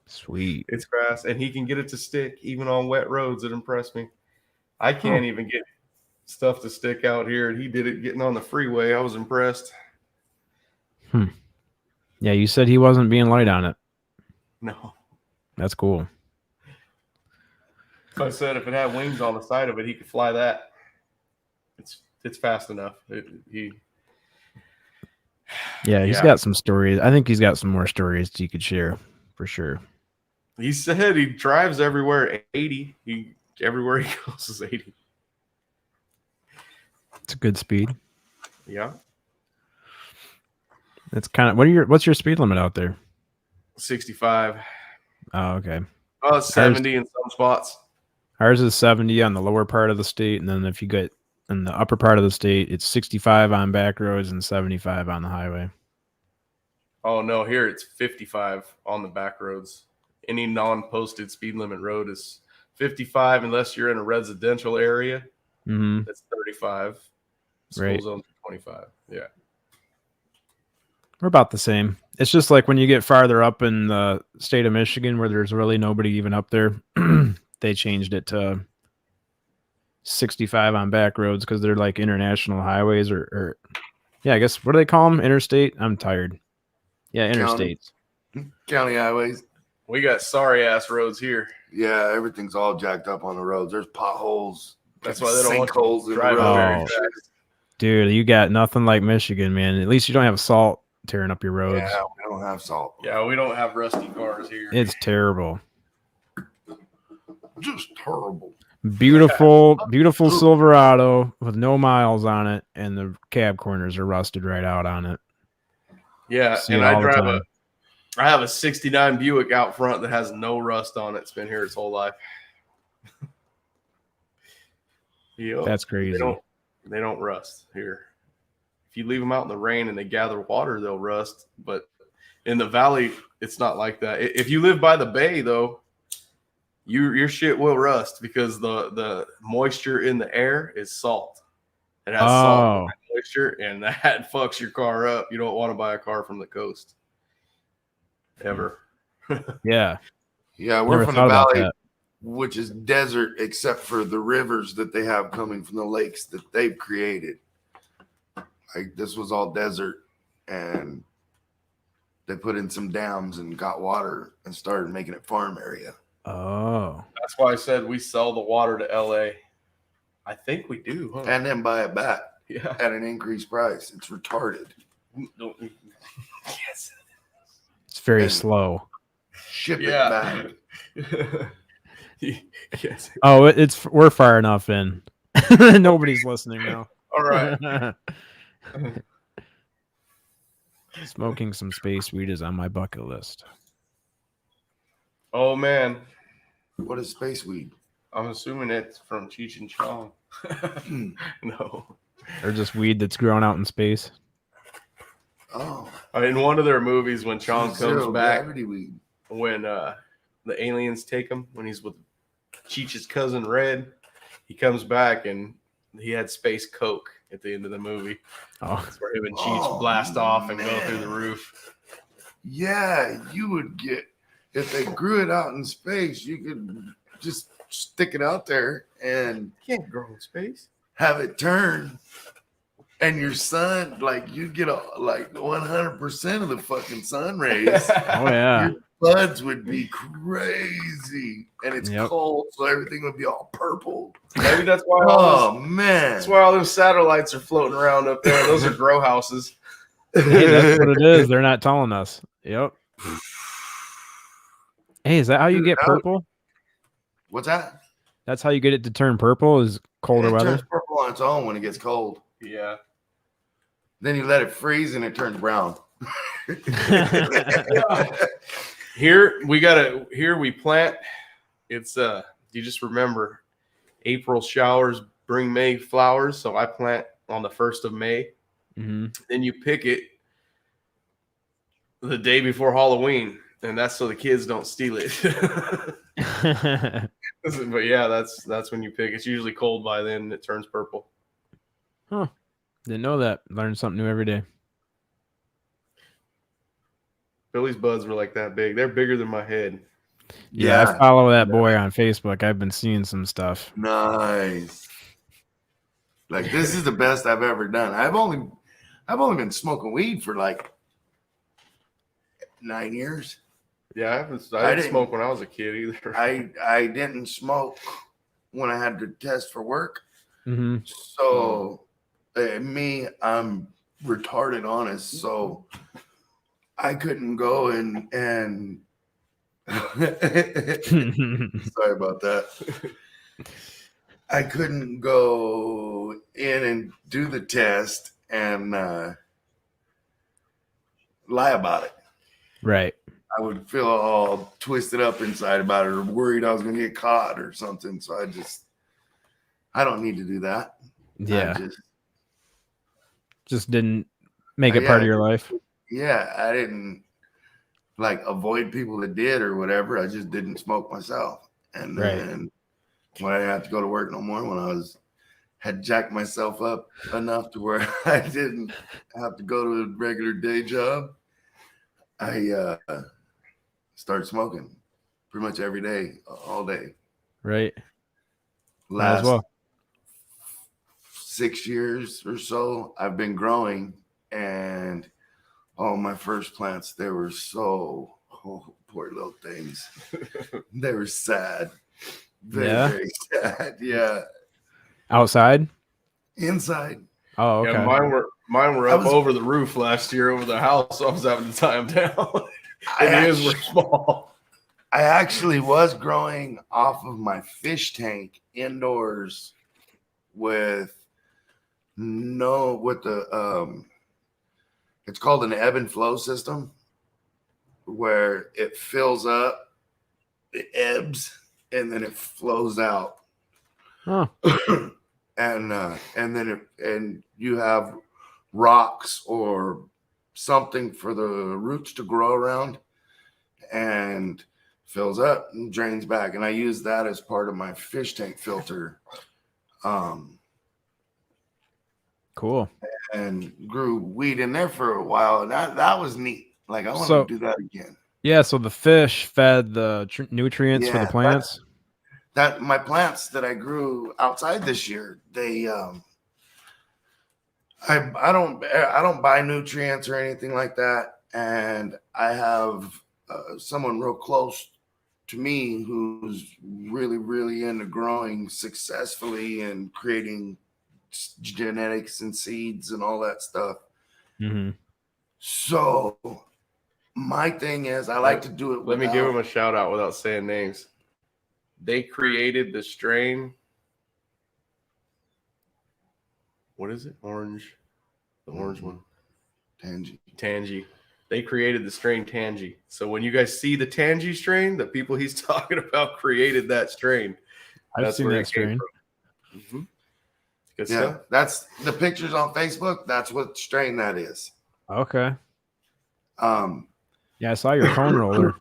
Sweet. It's fast, and he can get it to stick even on wet roads. It impressed me. I can't even get stuff to stick out here, and he did it getting on the freeway. I was impressed. Yeah, you said he wasn't being light on it. No. That's cool. I said if it had wings on the side of it, he could fly that. It's fast enough. He's got some stories. I think he's got some more stories you could share for sure. He said he drives everywhere at 80. Everywhere he goes is 80. It's a good speed. Yeah. It's kind of what's your speed limit out there? 65. Oh, okay. 70 in some spots. Ours is 70 on the lower part of the state, and then if you get in the upper part of the state, it's 65 on back roads and 75 on the highway. Oh no, here it's 55 on the back roads. Any non-posted speed limit road is 55 unless you're in a residential area. Mm-hmm. That's 35. School Right. zone's 25. Yeah. We're about the same. It's just like when you get farther up in the state of Michigan where there's really nobody even up there, they changed it to 65 on back roads because they're like international highways or yeah, I guess, what do they call them? Interstate? I'm tired. Yeah, interstates. County highways. We got sorry ass roads here. Yeah, everything's all jacked up on the roads. There's potholes. That's why they don't want sinkholes to in the drive road. very Oh. fast. Dude, you got nothing like Michigan, man. At least you don't have salt tearing up your roads. Yeah, we don't have salt. Yeah, we don't have rusty cars here. It's terrible. Just terrible. Beautiful Silverado with no miles on it, and the cab corners are rusted right out on it. Yeah, See and it all the time. I have a 69 Buick out front that has no rust on it. It's been here its whole life. Yep. That's crazy. They don't rust here. If you leave them out in the rain and they gather water, they'll rust. But in the valley, it's not like that. If you live by the bay, though, your shit will rust because the moisture in the air is salt. It has salt and moisture, and that fucks your car up. You don't want to buy a car from the coast. Ever. Yeah. Yeah, we're Never from the thought about valley, that. which is desert, except for the rivers that they have coming from the lakes that they've created. Like this was all desert, and they put in some dams and got water and started making it farm area. Oh. That's why I said we sell the water to LA. I think we do, huh? And then buy it back Yeah. at an increased price. It's retarded. Yes. It's very And- slow. Ship Yeah. it back. Yes. Oh, we're far enough in. Nobody's listening now. All right. Smoking some space weed is on my bucket list. Oh man, What is space weed? I'm assuming it's from Cheech and Chong. No. Or just weed that's grown out in space. Oh, In one of their movies, when Chong comes zero back, gravity weed. when the aliens take him, when he's with Cheech's cousin Red, he comes back and he had space coke at the end of the movie. Oh, That's where him and Cheech blast off and go through the roof. Yeah, you would get if they grew it out in space. You could just stick it out there and You can't grow in space. have it turn, and your sun, like you get like 100% of the fucking sun rays. oh yeah. Your buds would be crazy, and it's Yep. cold, so everything would be all purple. Maybe that's why Oh man, that's why all those satellites are floating around up there. Those are grow houses. Hey, that's what it is. They're not telling us. Yep. Hey, is that how you get purple? What's that? That's how you get it to turn purple is colder It weather? turns purple on its own when it gets cold. Yeah. Then you let it freeze and it turns brown. Here we plant. It's you just remember April showers bring May flowers. So I plant on the 1st of May. Mm-hmm. Then you pick it the day before Halloween, and that's so the kids don't steal it. But yeah, that's when you pick. It's usually cold by then, and it turns purple. Huh. Didn't know that. Learn something new every day. Billy's buds were like that big. They're bigger than my head. Yeah, I follow that boy on Facebook. I've been seeing some stuff. Nice. Like this is the best I've ever done. I've only been smoking weed for like 9 years. Yeah, I I didn't didn't- smoke when I was a kid either. I didn't smoke when I had to test for work. Mm-hmm. So I'm retarded honest. So I couldn't go and sorry about that. I couldn't go in and do the test and lie about it. Right. I would feel all twisted up inside about it, or worried I was going to get caught or something. So I don't need to do that. Yeah. Just didn't make it yeah, part of your life. Yeah, I didn't like avoid people that did or whatever. I just didn't smoke myself. And then when I didn't have to go to work no more, when I had jacked myself up enough to where I didn't have to go to a regular day job, I started smoking pretty much every day, all day. Right. Last 6 years or so, I've been growing, and my first plants, they were so poor little things. They were sad. Very sad. Yeah. Outside? Inside. Oh, okay. Yeah, mine were up over the roof last year over the house. So I was having to tie them down. His were small. I actually was growing off of my fish tank indoors with it's called an ebb and flow system, where it fills up, it ebbs, and then it flows out. Huh. and you have rocks or something for the roots to grow around, and fills up and drains back. And I use that as part of my fish tank filter. Cool. And grew weed in there for a while, and that was neat. Like, I want to do that again. Yeah, so the fish fed the nutrients for the plants. That my plants that I grew outside this year, they I don't buy nutrients or anything like that, and I have someone real close to me who's really, really into growing successfully and creating genetics and seeds and all that stuff. Mm-hmm. So my thing is, I like to do it. Let me give them a shout out without saying names. They created the strain. What is it? Orange. The orange one. Tangy. They created the strain Tangy. So when you guys see the Tangy strain, the people he's talking about created that strain. I've seen that strain. Mm-hmm. Good stuff. That's the pictures on Facebook. That's what strain that is. Okay. Yeah, I saw your cone roller.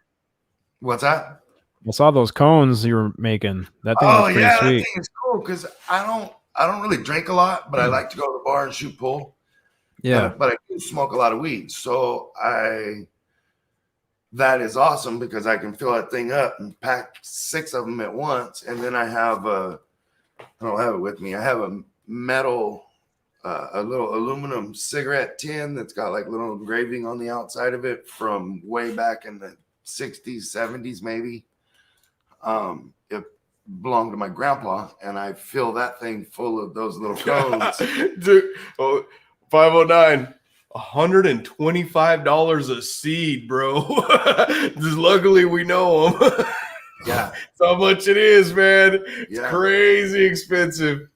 What's that? I saw those cones you were making. That thing was pretty sweet. That thing is cool because I don't really drink a lot, but I like to go to the bar and shoot pool. Yeah. But I do smoke a lot of weed. So that is awesome because I can fill that thing up and pack 6 of them at once. And then I don't have it with me. I have a metal, a little aluminum cigarette tin that's got like little engraving on the outside of it from way back in the 60s, 70s, maybe. It belonged to my grandpa, and I fill that thing full of those little cones. Dude, 509, $125 a seed, bro. Just luckily we know them. Yeah. That's how much it is, man. It's crazy expensive.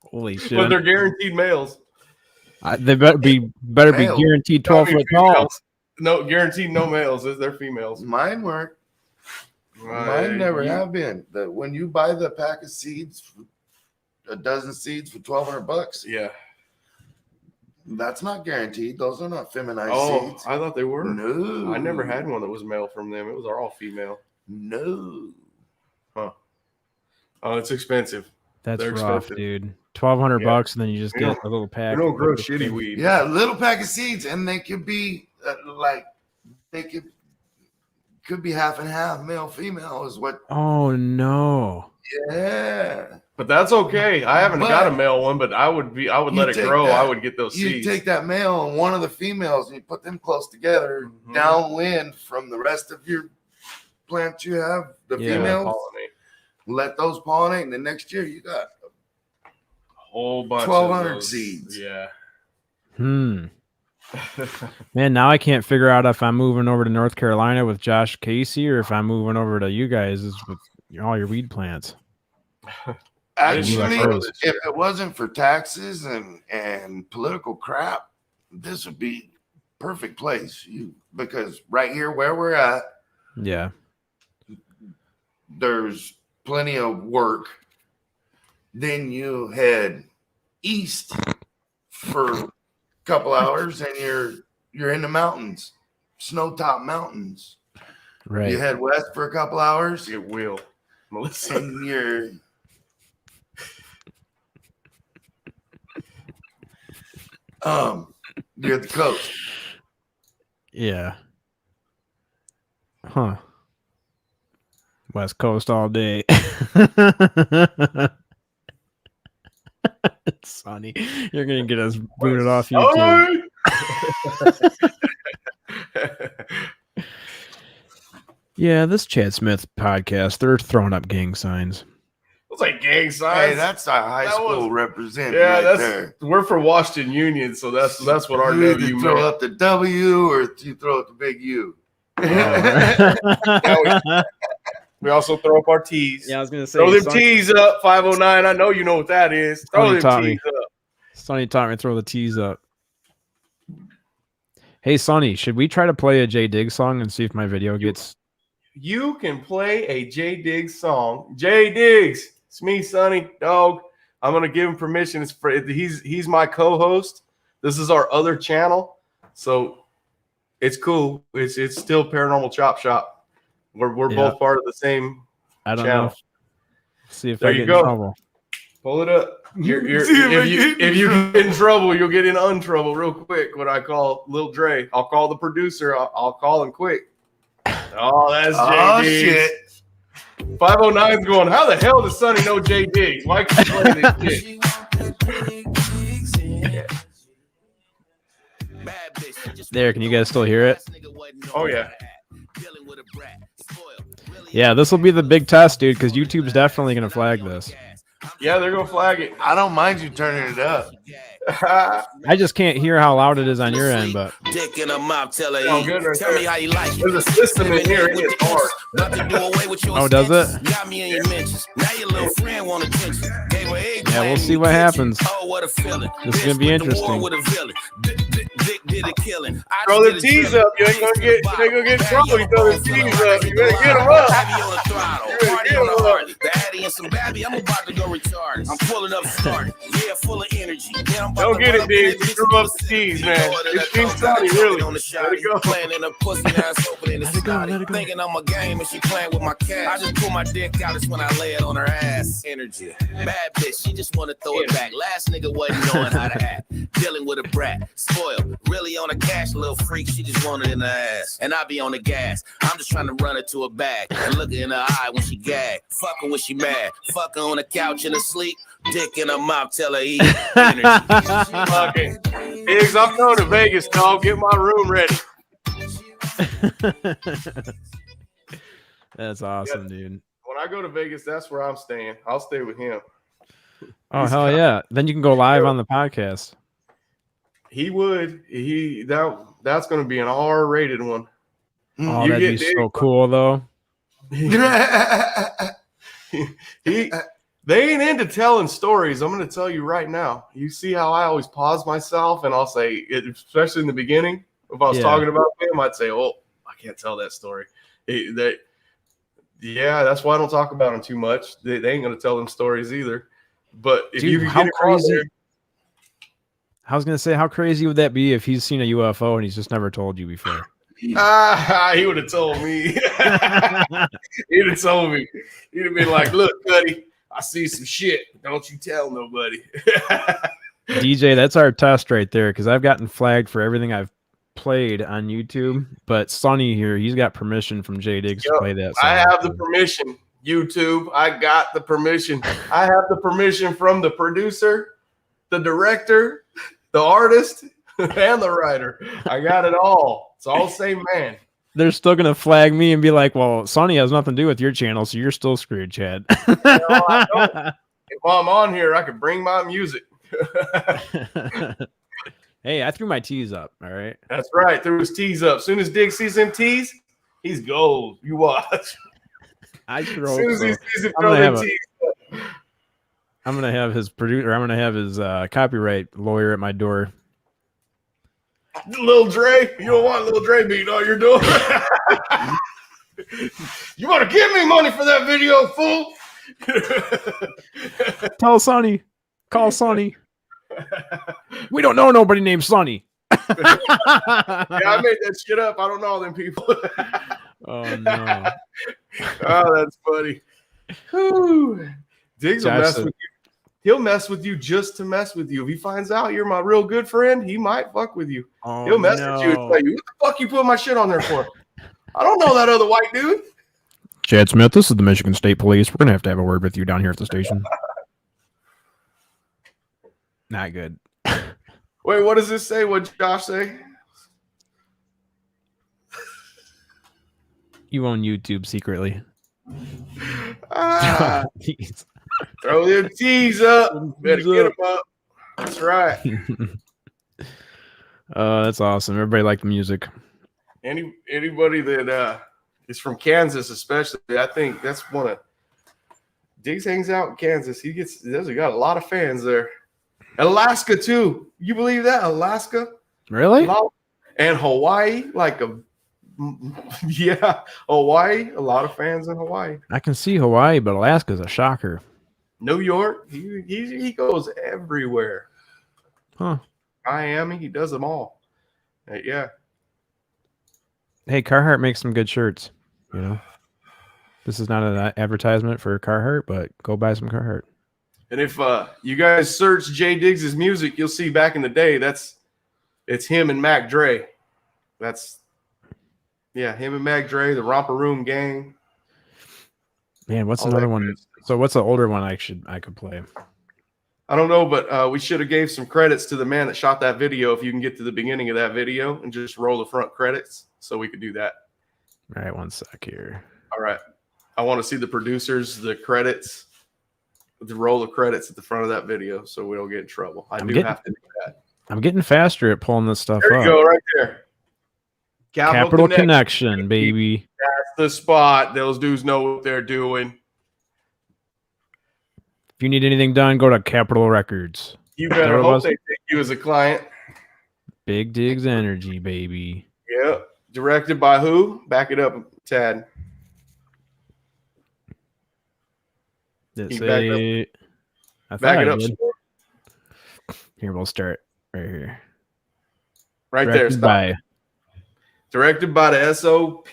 Holy shit. But they're guaranteed males. They better be guaranteed 12-foot tall. No, guaranteed no males. They're females. Mine weren't. Mine never have been. When you buy the pack of seeds, a dozen seeds for $1,200. Yeah. That's not guaranteed. Those are not feminized seeds. I thought they were. No. I never had one that was male from them. It was all female. No. Huh. Oh, it's expensive. That's rough, dude. $1,200 and then you just get a little pack. They don't grow shitty weed. Yeah, a little pack of seeds, and they could be could be half and half, male, female is what. Oh no. Yeah. But that's okay. I haven't got a male one, but I would let it grow. I would get those seeds. You take that male and one of the females and you put them close together, downwind from the rest of your plants you have, the females. Pollinate. Let those pollinate, and the next year you got a whole bunch 1,200 of seeds. Yeah. Man, now I can't figure out if I'm moving over to North Carolina with Josh Casey or if I'm moving over to you guys with all your weed plants. Actually, if it wasn't for taxes and political crap, this would be perfect place. Because right here where we're at, Yeah. there's plenty of work. Then you head east for a couple hours, and you're in the mountains, snow-top mountains. Right. You head west for a couple hours. It will, Melissa. And you're at the coast. Yeah. Huh. West Coast all day. Sonny, you're gonna get us booted off YouTube. Yeah, this Chad Smith podcast, they're throwing up gang signs. It's like gang signs. Hey, that's our high school representative. Yeah, right that's there. We're from Washington Union, so that's what our You W either throw meant. up the W or you throw up the big U. We also throw up our T's. Yeah, I was gonna say, throw them T's up, 509. I know you know what that is. Throw them T's up. Sonny taught me to throw the T's up. Hey, Sonny, should we try to play a J Diggs song and see if my video gets... You can play a J Diggs song. J Diggs, it's me, Sonny, dog. I'm gonna give him permission. He's my co-host. This is our other channel, so it's cool. It's still Paranormal Chop Shop. We're both part of the same channel. Know. See if there I you get go. in trouble. Pull it up. If you get in trouble, you'll get in untrouble real quick. What I call Lil Dre. I'll call the producer. I'll call him quick. Oh, that's J Diggs. 509's going, how the hell does Sonny know J Diggs? Why can't you play this shit? There, can you guys still hear it? Oh, yeah. Yeah, this will be the big test, dude, because YouTube's definitely going to flag this. Yeah, they're going to flag it. I don't mind you turning it up. I just can't hear how loud it is on your end, but Dick in a mouth, tell her, good right tell me how you like it. There's a system in here. It gets hard. Oh, does it? Got me in your mentions. Now your little friend want attention. Gave her egg. Yeah, we'll see what happens. Oh, what a feeling. This is gonna be interesting. With a villain. Dick did a killing. Throw the T's up. You ain't gonna get in trouble. You throw the T's up. You better get them up. Heavy on the throttle. Party on the Harley. Daddy and some babby. I'm about to go retarded. I'm pulling up started. Yeah, full of energy. Yeah, I'm don't get it, Diggs. You threw up the T's, man. It's Team Sonny, really. Let it go. Playing in a pussy ass opening. Let it go. Thinking I'm a game and she playing with my cat. I just pull my dick out. It's when I lay it on her ass. Energy. Bad bitch. She just want to throw it back. Last nigga wasn't knowing how to act. Dealing with a brat. Spoiled. Really on the cash, little freak. She just wanted in the ass. And I be on the gas. I'm just trying to run her to a bag and look her in her eye when she gag. Fuck her when she mad. Fuck her on the couch in her sleep. Dick in her mouth, tell her eat. Fucking Diggs, I'm going to Vegas, dog. Get my room ready. That's awesome, dude. When I go to Vegas, that's where I'm staying. I'll stay with him. Oh, hell yeah. Then you can go live on the podcast. He would. That's going to be an R-rated one. Oh, that'd be so cool, though. They ain't into telling stories. I'm going to tell you right now. You see how I always pause myself and I'll say, especially in the beginning, if I was talking about him, I'd say, oh, I can't tell that story. That's why I don't talk about them too much. They ain't going to tell them stories either. But if you can get across there. I was going to say, how crazy would that be if he's seen a UFO and he's just never told you before? He would have told me. He'd have told me. He'd have been like, look, Cuddy, I see some shit. Don't you tell nobody. DJ, that's our test right there, because I've gotten flagged for everything I've played on YouTube. But Sonny here, he's got permission from J Diggs to play that song. I have the permission, YouTube. I got the permission. I have the permission from the producer, the director, the artist, and the writer. I got it all. It's all the same man. They're still going to flag me and be like, well, Sonny has nothing to do with your channel, so you're still screwed, Chad. I don't. If I'm on here, I could bring my music. Hey, I threw my T's up, all right? That's right. Threw his T's up. As soon as Diggs sees them T's, he's gold. You watch. As soon as he sees him throw them T's up. I'm going to have his producer, I'm going to have his copyright lawyer at my door. Lil Dre, you don't want Lil Dre beating on your door. You want to give me money for that video, fool? Tell Sonny. Call Sonny. We don't know nobody named Sonny. Yeah, I made that shit up. I don't know them people. Oh no. Oh, that's funny. Whew. Diggs will mess with you. He'll mess with you just to mess with you. If he finds out you're my real good friend, he might fuck with you. Oh, He'll message you and tell you, what the fuck you put my shit on there for? I don't know that other white dude. Chad Smith, this is the Michigan State Police. We're gonna have to have a word with you down here at the station. Not good. Wait, what does this say? What did Josh say? You own YouTube secretly. Ah, throw them T's up. Better get them up. That's right. That's awesome. Everybody liked the music. Anybody that is from Kansas, especially, I think that's one of Diggs hangs out in Kansas. He got a lot of fans there. Alaska too. You believe that? Alaska? Really? And Hawaii, yeah, Hawaii. A lot of fans in Hawaii. I can see Hawaii, but Alaska's a shocker. New York, he goes everywhere. Huh. Miami, he does them all. Yeah. Hey, Carhartt makes some good shirts. You know, this is not an advertisement for Carhartt, but go buy some Carhartt. And if you guys search Jay Diggs' music, you'll see back in the day it's him and Mac Dre. Him and Mac Dre, the Romper Room Gang. Man, what's another one? So what's the older one I could play? I don't know, but we should have gave some credits to the man that shot that video. If you can get to the beginning of that video and just roll the front credits, so we could do that. All right, one sec here. All right, I want to see the producers, the credits, the roll of credits at the front of that video, so we don't get in trouble. I have to do that. I'm getting faster at pulling this stuff There you up. go, right there. Capital Connection, baby. That's the spot. Those dudes know what they're doing. If you need anything done, go to Capitol Records. You better hope they take you as a client. Big Diggs Energy, baby. Yep. Directed by who? Back it up, Tad. Back it up. Here, we'll start right here. Right there. Stop. Directed by the SOP.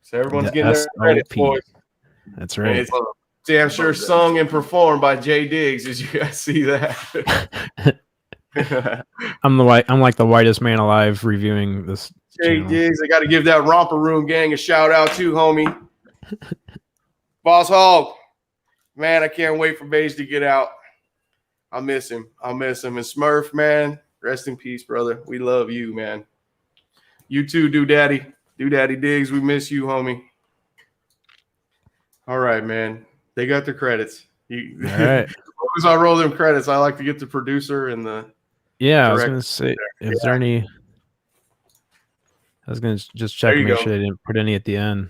So everyone's getting their credit, boys. That's right. It's damn sure sung and performed by Jay Diggs. Did you guys see that? I'm like the whitest man alive reviewing this. Jay Diggs, I got to give that Romper Room Gang a shout out too, homie. Boss Hog, man, I can't wait for Beige to get out. I miss him. And Smurf, man, rest in peace, brother. We love you, man. You too, Daddy Diggs. We miss you, homie. All right, man. They got their credits. All right. As long as I roll them credits, I like to get the producer and the. Yeah, I was gonna say, is there any? I was gonna just check and make sure they didn't put any at the end.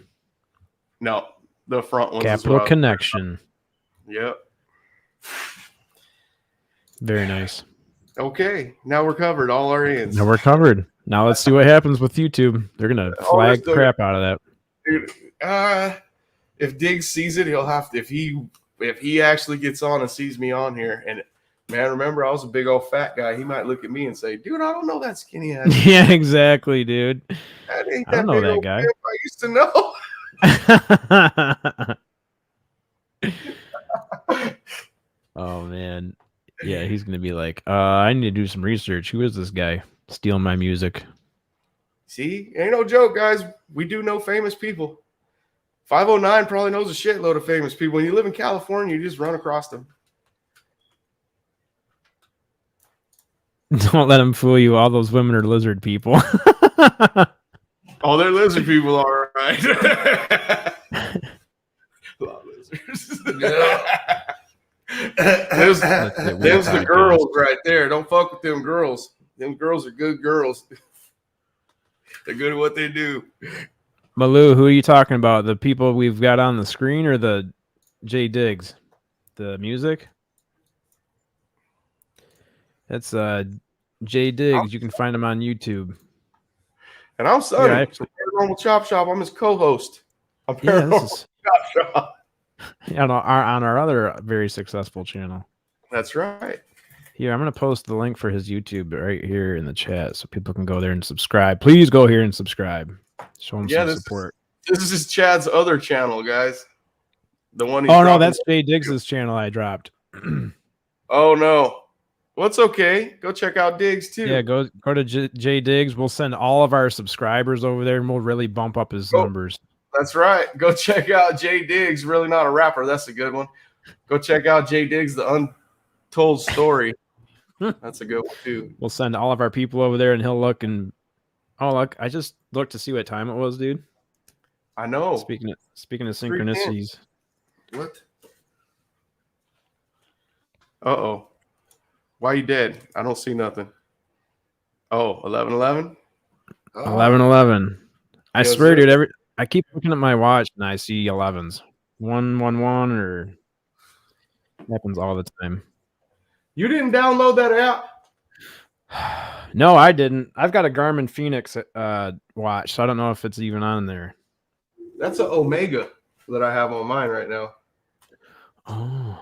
No, the front ones. Capital Connection. Yep. Very nice. Okay, now we're covered. All our ends. Now we're covered. Now let's see what happens with YouTube. They're gonna flag the crap out of that. Dude, if Diggs sees it, he'll have to. If he actually gets on and sees me on here, and man, remember I was a big old fat guy. He might look at me and say, "Dude, I don't know that skinny ass." Yeah, exactly, dude. That ain't I don't know that guy. I used to know. Oh man, yeah, he's gonna be like, I need to do some research. Who is this guy stealing my music? See, ain't no joke, guys. We do know famous people. 509 probably knows a shitload of famous people. When you live in California, you just run across them. Don't let them fool you. All those women are lizard people. Oh, they're lizard people, all right. A lot of lizards. There's the girls right there. Don't fuck with them girls. Them girls are good girls. They're good at what they do. Malou, who are you talking about? The people we've got on the screen or the Jay Diggs? The music? That's Jay Diggs. You can find him on YouTube. And I'm Sonny Yeah, from Paranormal Chop Shop. I'm his co-host on Yeah, Paranormal this is Chop Shop. on our other very successful channel. That's right. Here, I'm going to post the link for his YouTube right here in the chat so people can go there and subscribe. Please go here and subscribe. Show him some support. This is Chad's other channel, guys. The one he's Oh, no, that's Jay Diggs' channel I dropped. Oh, no. Well, it's okay. Go check out Diggs, too. Yeah, go to Jay Diggs. We'll send all of our subscribers over there, and we'll really bump up his numbers. That's right. Go check out Jay Diggs. Really not a rapper. That's a good one. Go check out Jay Diggs, The Untold Story. That's a good one, too. We'll send all of our people over there, and he'll look and... Oh, look. I just looked to see what time it was, dude. I know. Speaking of synchronicities. What? Uh-oh. Why you dead? I don't see nothing. Oh, 11:11? 11:11. I swear, dude, I keep looking at my watch and I see 11s. 111 or happens all the time. You didn't download that app? No, I didn't. I've got a Garmin Phoenix watch, so I don't know if it's even on there. That's an Omega that I have on mine right now. Oh.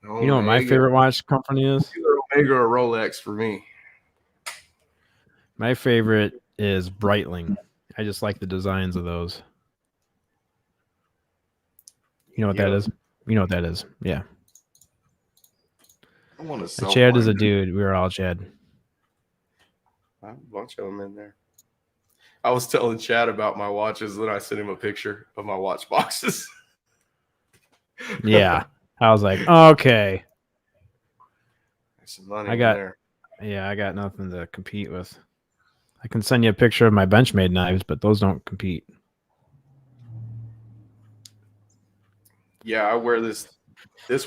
You know what my favorite watch company is? Either Omega or Rolex for me. My favorite is Breitling. I just like the designs of those. You know what that is? You know what that is. Yeah. I want to sell Chad is a dude. We were all Chad. I have a bunch of them in there. I was telling Chad about my watches, then I sent him a picture of my watch boxes. Yeah. I was like, okay. There's some money in there. Yeah, I got nothing to compete with. I can send you a picture of my Benchmade knives, but those don't compete. Yeah, I wear this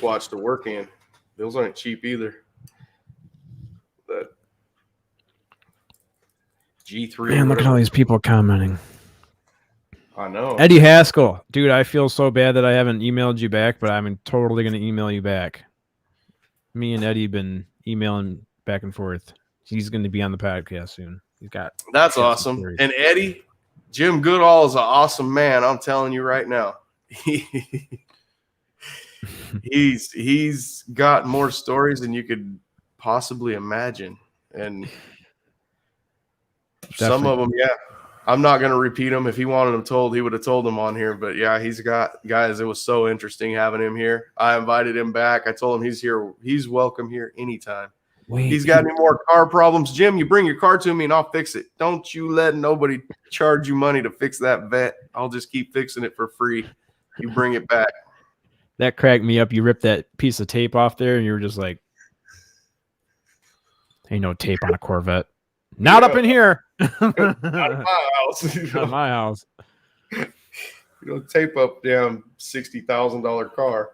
watch to work in. Those aren't cheap either. But G3. Man, look at all these people commenting. I know. Eddie Haskell. Dude, I feel so bad that I haven't emailed you back, but I'm totally going to email you back. Me and Eddie have been emailing back and forth. He's going to be on the podcast soon. That's awesome. And Eddie, Jim Goodall is an awesome man. I'm telling you right now. He's got more stories than you could possibly imagine. And some of them, yeah. I'm not going to repeat them. If he wanted them told, he would have told them on here. But yeah, he's got guys. It was so interesting having him here. I invited him back. I told him he's here. He's welcome here anytime. He's got any more car problems, Jim? You bring your car to me and I'll fix it. Don't you let nobody charge you money to fix that vet. I'll just keep fixing it for free. You bring it back. That cracked me up. You ripped that piece of tape off there and you were just like, ain't no tape on a Corvette. Not up in here. Not in my house. Not in my house. You don't tape up damn $60,000 car.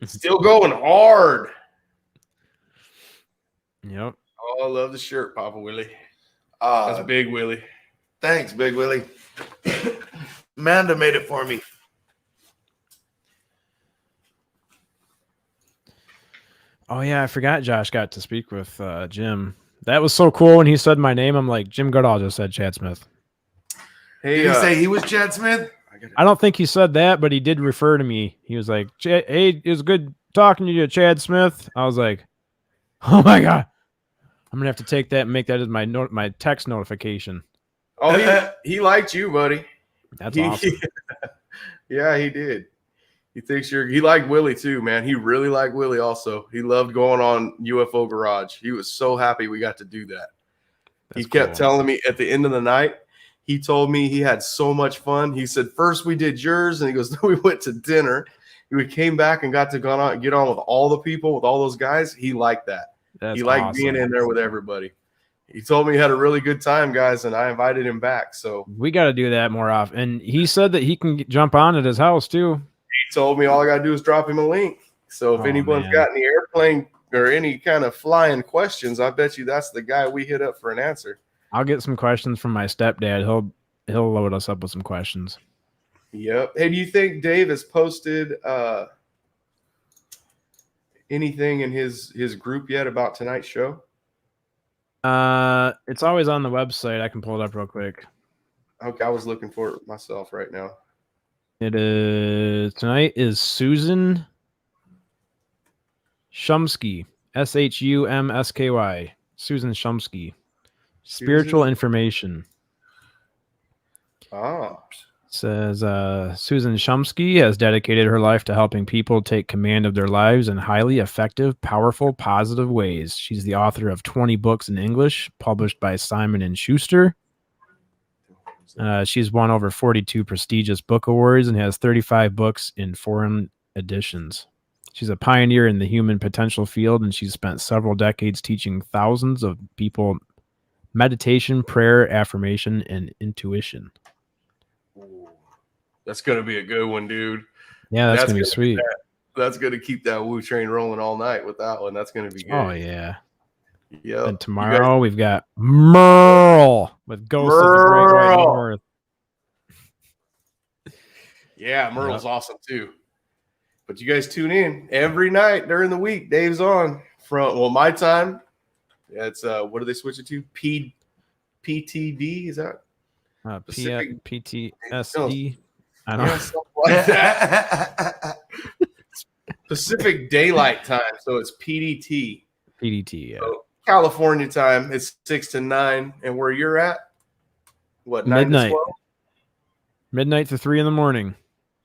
Still going hard. Yep. Oh, I love the shirt, Papa Willie. That's Big Willie. Thanks, Big Willie. Amanda made it for me. Oh, yeah. I forgot Josh got to speak with Jim. That was so cool when he said my name. I'm like, Jim Goodall just said Chad Smith. Hey, did he say he was Chad Smith? I don't think he said that, but he did refer to me. He was like, hey, it was good talking to you, Chad Smith. I was like, oh, my God. I'm going to have to take that and make that as my text notification. Oh, he liked you, buddy. That's awesome. Yeah, he did. He thinks he liked Willie too, man. He really liked Willie also. He loved going on UFO Garage. He was so happy we got to do that. He kept telling me at the end of the night, he told me he had so much fun. He said, first we did yours, and he goes, then we went to dinner. We came back and got to get on with all the people, with all those guys. He liked that. He liked being in there with everybody. He told me he had a really good time, guys, and I invited him back. So we got to do that more often. And he said that he can jump on at his house too. He told me all I got to do is drop him a link. So if anyone's got any airplane or any kind of flying questions, I bet you that's the guy we hit up for an answer. I'll get some questions from my stepdad. He'll load us up with some questions. Yep. Hey, do you think Dave has posted anything in his group yet about tonight's show? It's always on the website. I can pull it up real quick. Okay, I was looking for it myself right now. It is tonight is Susan Shumsky, Shumsky, Susan Shumsky. Spiritual information. Ah. Says Susan Shumsky has dedicated her life to helping people take command of their lives in highly effective, powerful, positive ways. She's the author of 20 books in English, published by Simon & Schuster. She's won over 42 prestigious book awards and has 35 books in foreign editions. She's a pioneer in the human potential field, and she's spent several decades teaching thousands of people meditation, prayer, affirmation, and intuition. Ooh, that's going to be a good one, dude. Yeah, that's going to be sweet. That's going to keep that woo train rolling all night with that one. That's going to be good. Oh, yeah. Yeah. And tomorrow we've got Merle with Ghosts of the Great White North. Yeah, Merle's awesome too. But you guys tune in every night during the week. Dave's on from my time. Yeah, it's what do they switch it to? PTD, is that? PTSD. I don't know. Like that. Pacific Daylight Time, so it's PDT. PDT, yeah. So California time, it's 6 to 9, and where you're at, what, 9 midnight? To 12? Midnight to 3 in the morning.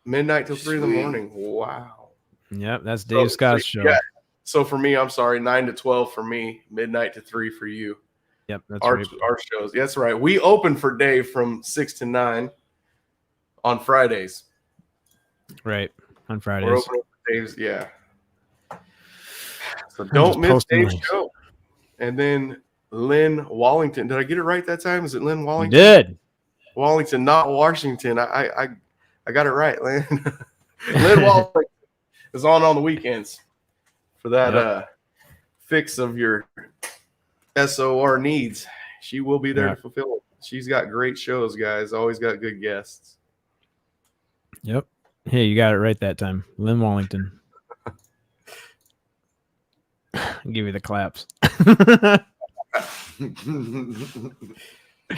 Midnight till 3 in the morning. Wow. Yep, that's Dave Scott's show. Yeah. So for me, I'm sorry, 9 to 12 for me, midnight to 3 for you. Yep, that's our right. shows. That's right. We open for Dave from 6 to 9 on Fridays. Right, on Fridays. We're opening for Dave's, yeah. So don't miss Dave's show. And then Lynn Wallington. Did I get it right that time? Is it Lynn Wallington? You did. Wallington, not Washington. I got it right, Lynn. Lynn Wallington is on the weekends for that fix of your SOR needs. She will be there to fulfill it. She's got great shows, guys. Always got good guests. Yep. Hey, you got it right that time. Lynn Wallington. Give you the claps.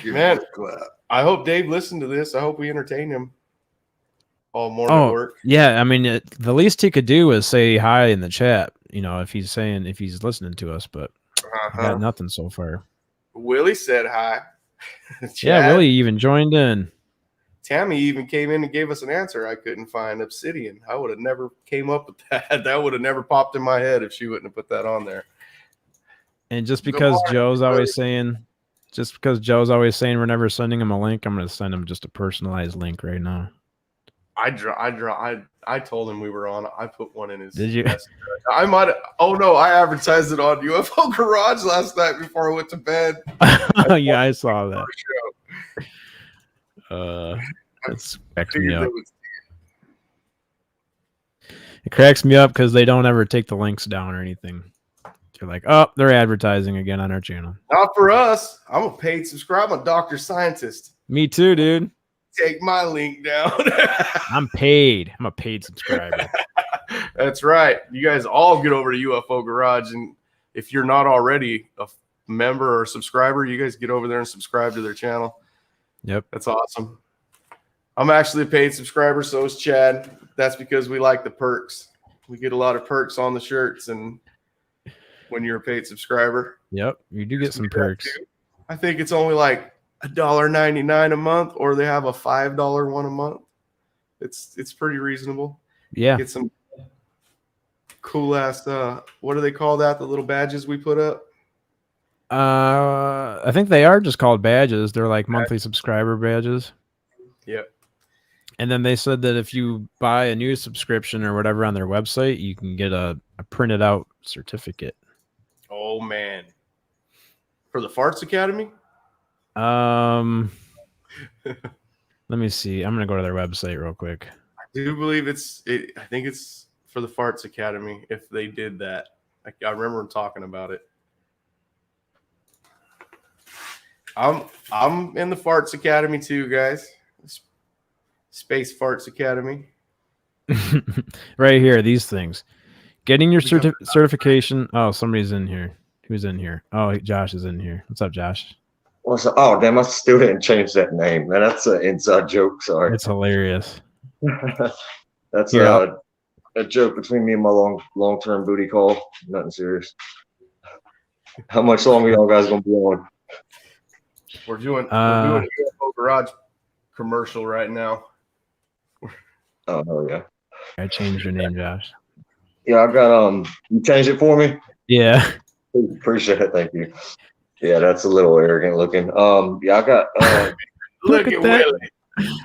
Man, I hope Dave listened to this. I hope we entertain him all morning at work. Yeah, I mean, the least he could do is say hi in the chat, if he's listening to us, but I got nothing so far. Willie said hi. Yeah, Willie even joined in. Tammy even came in and gave us an answer I couldn't find. Obsidian. I would have never came up with that. That would have never popped in my head if she wouldn't have put that on there. And just because Joe's always saying we're never sending him a link, I'm going to send him just a personalized link right now. I told him we were on. I put one in his. Did you? I might have. Oh no! I advertised it on UFO Garage last night before I went to bed. Yeah, I saw that. That's cracks me up. It cracks me up because they don't ever take the links down or anything. They're like, oh, they're advertising again on our channel. Not for us. I'm a paid subscriber. I'm a doctor scientist. Me too, dude. Take my link down. I'm paid. I'm a paid subscriber. That's right. You guys all get over to UFO Garage, and if you're not already a member or a subscriber, you guys get over there and subscribe to their channel. Yep. That's awesome. I'm actually a paid subscriber, so is Chad. That's because we like the perks. We get a lot of perks on the shirts, and when you're a paid subscriber. Yep, you do get some perks. I think it's only like $1.99 a month, or they have a $5 one a month. It's pretty reasonable. Yeah. Get some cool ass what do they call that? The little badges we put up? I think they are just called badges. They're like monthly subscriber badges. Yep. And then they said that if you buy a new subscription or whatever on their website, you can get a printed out certificate. Oh man. For the Farts Academy? Let me see. I'm gonna go to their website real quick. I do believe I think it's for the Farts Academy if they did that. I remember them talking about it. I'm in the Farts Academy too, guys. Space Farts Academy. Right here, these things. Getting your certification. Oh, somebody's in here. Who's in here? Oh, Josh is in here. What's up, Josh? Oh, damn! I still didn't change that name, man. That's an inside joke. Sorry. It's hilarious. That's Yeah. A joke between me and my long-term booty call. Nothing serious. How much longer y'all guys gonna be on? We're doing a UFO Garage commercial right now. Oh yeah. I changed your name, Josh. Yeah, I got you changed it for me? Yeah. Appreciate it, thank you. Yeah, that's a little arrogant looking. Yeah, I got Look at that. Willie.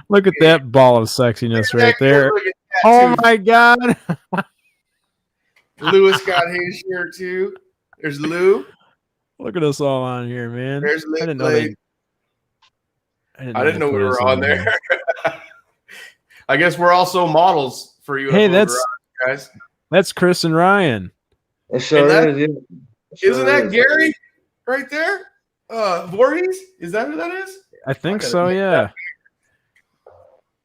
Look at that ball of sexiness right there. Oh my God. Lewis got his shirt too. There's Lou. Look at us all on here, man. There's I didn't know I didn't know we were on there. I guess we're also models for you. Hey, that's Garage, guys. That's Chris and Ryan. It sure is. Yeah. Isn't that Gary right there? Voorhees? Is that who that is? I think so, yeah.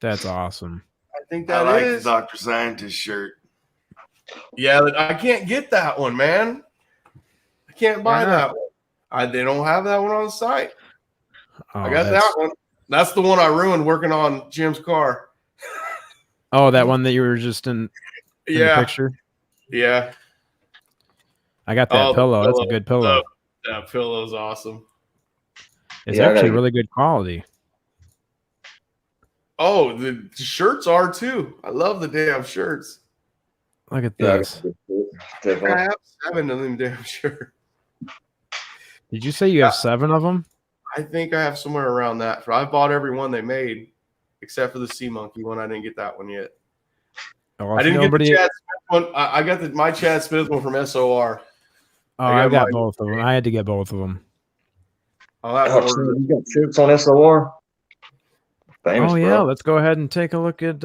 That's awesome. I think I that like is the Dr. Scientist shirt. Yeah, I can't get that one, man. I can't buy that one. They don't have that one on the site. Oh, I got that one. That's the one I ruined working on Jim's car. Oh, that one that you were just in the picture? Yeah. I got that pillow. That's a good pillow. That pillow's awesome. It's actually really good quality. Oh, the shirts are too. I love the damn shirts. Look at this. I have 7 of them damn shirts. Did you say you have 7 of them? I think I have somewhere around that. I bought every one they made, except for the Sea Monkey one. I didn't get that one yet. Oh, I didn't get the Chad Smith one. I got my Chad Smith one from SOR. Oh, I got both of them. I had to get both of them. I'll have to order you got shirts on SOR? Famous, yeah, bro. let's go ahead and take a look at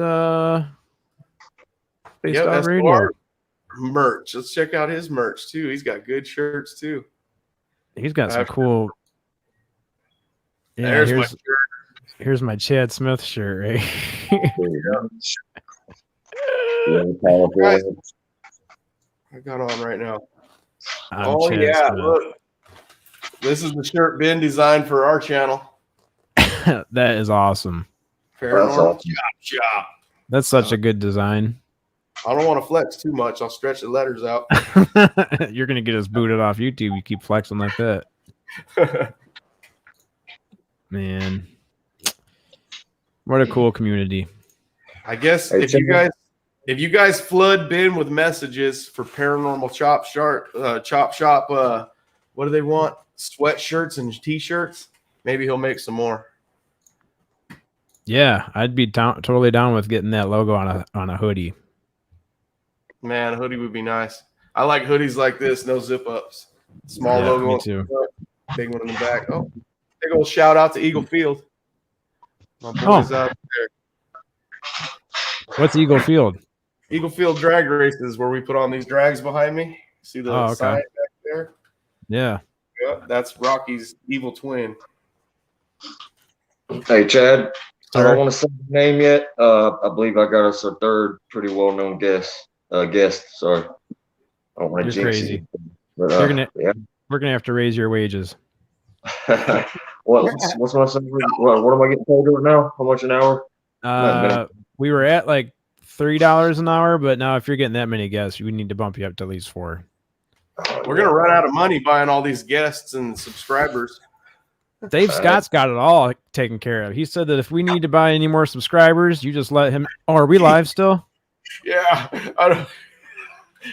Space Dog Radio merch. Let's check out his merch too. He's got good shirts too. He's got some cool. Yeah, there's my shirt. Here's my Chad Smith shirt, right? Guys, I got on right now. Chad Smith. Look. This is the shirt Ben designed for our channel. That is awesome. Paranormal Chop. That's such a good design. I don't want to flex too much. I'll stretch the letters out. You're gonna get us booted off YouTube. You keep flexing like that. Man, what a cool community. I guess if you guys flood Ben with messages for Paranormal Chop Shop, what do they want? Sweatshirts and t-shirts. Maybe he'll make some more. Yeah, I'd be totally down with getting that logo on a hoodie. Man, a hoodie would be nice. I like hoodies like this, no zip ups. Small logo. Me too. Big one in the back. Oh, big old shout out to Eagle Field. My boys out there. What's Eagle Field? Eagle Field drag races where we put on these drags behind me. See the sign back there? Yeah. Yeah, that's Rocky's evil twin. Hey, Chad. I don't want to say the name yet. I believe I got us a third pretty well-known guest. Sorry, I don't want to jinx crazy. you. But, we're gonna have to raise your wages. What's my salary? What am I getting paid right now? How much an hour? We were at like $3 an hour, but now if you're getting that many guests, we need to bump you up to at least 4. We're gonna run out of money buying all these guests and subscribers. Dave Scott's got it all taken care of. He said that if we need to buy any more subscribers, you just let him. Oh, are we live still? Yeah. I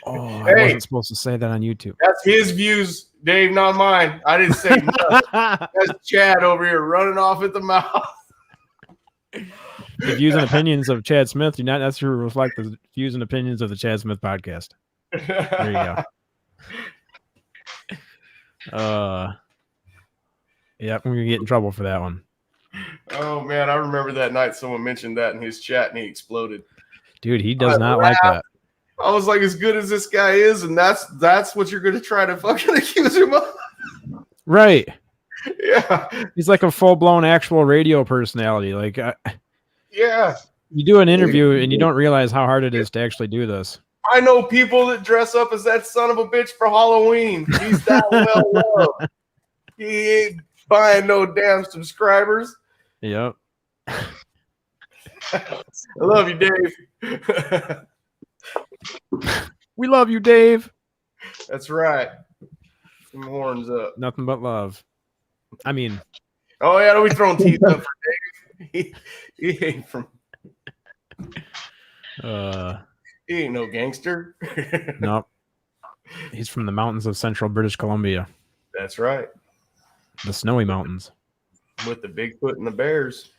wasn't supposed to say that on YouTube. That's his views, Dave, not mine. I didn't say nothing. That's Chad over here running off at the mouth. The views and opinions of Chad Smith do not necessarily reflect the views and opinions of the Chad Smith podcast. There you go. Yeah, we're gonna get in trouble for that one. Oh man, I remember that night someone mentioned that in his chat and he exploded. Dude, he does not like that. I was like, as good as this guy is, and that's what you're gonna try to fucking accuse him of. Right. Yeah. He's like a full-blown actual radio personality. Like yeah. You do an interview and you don't realize how hard it is to actually do this. I know people that dress up as that son of a bitch for Halloween. He's that well loved. He ain't buying no damn subscribers. Yep. I love you, Dave. We love you, Dave. That's right. Some horns up. Nothing but love. I mean, oh yeah, don't be throwing teeth up for Dave. He ain't from. He ain't no gangster. Nope. He's from the mountains of central British Columbia. That's right. The snowy mountains. With the Bigfoot and the bears.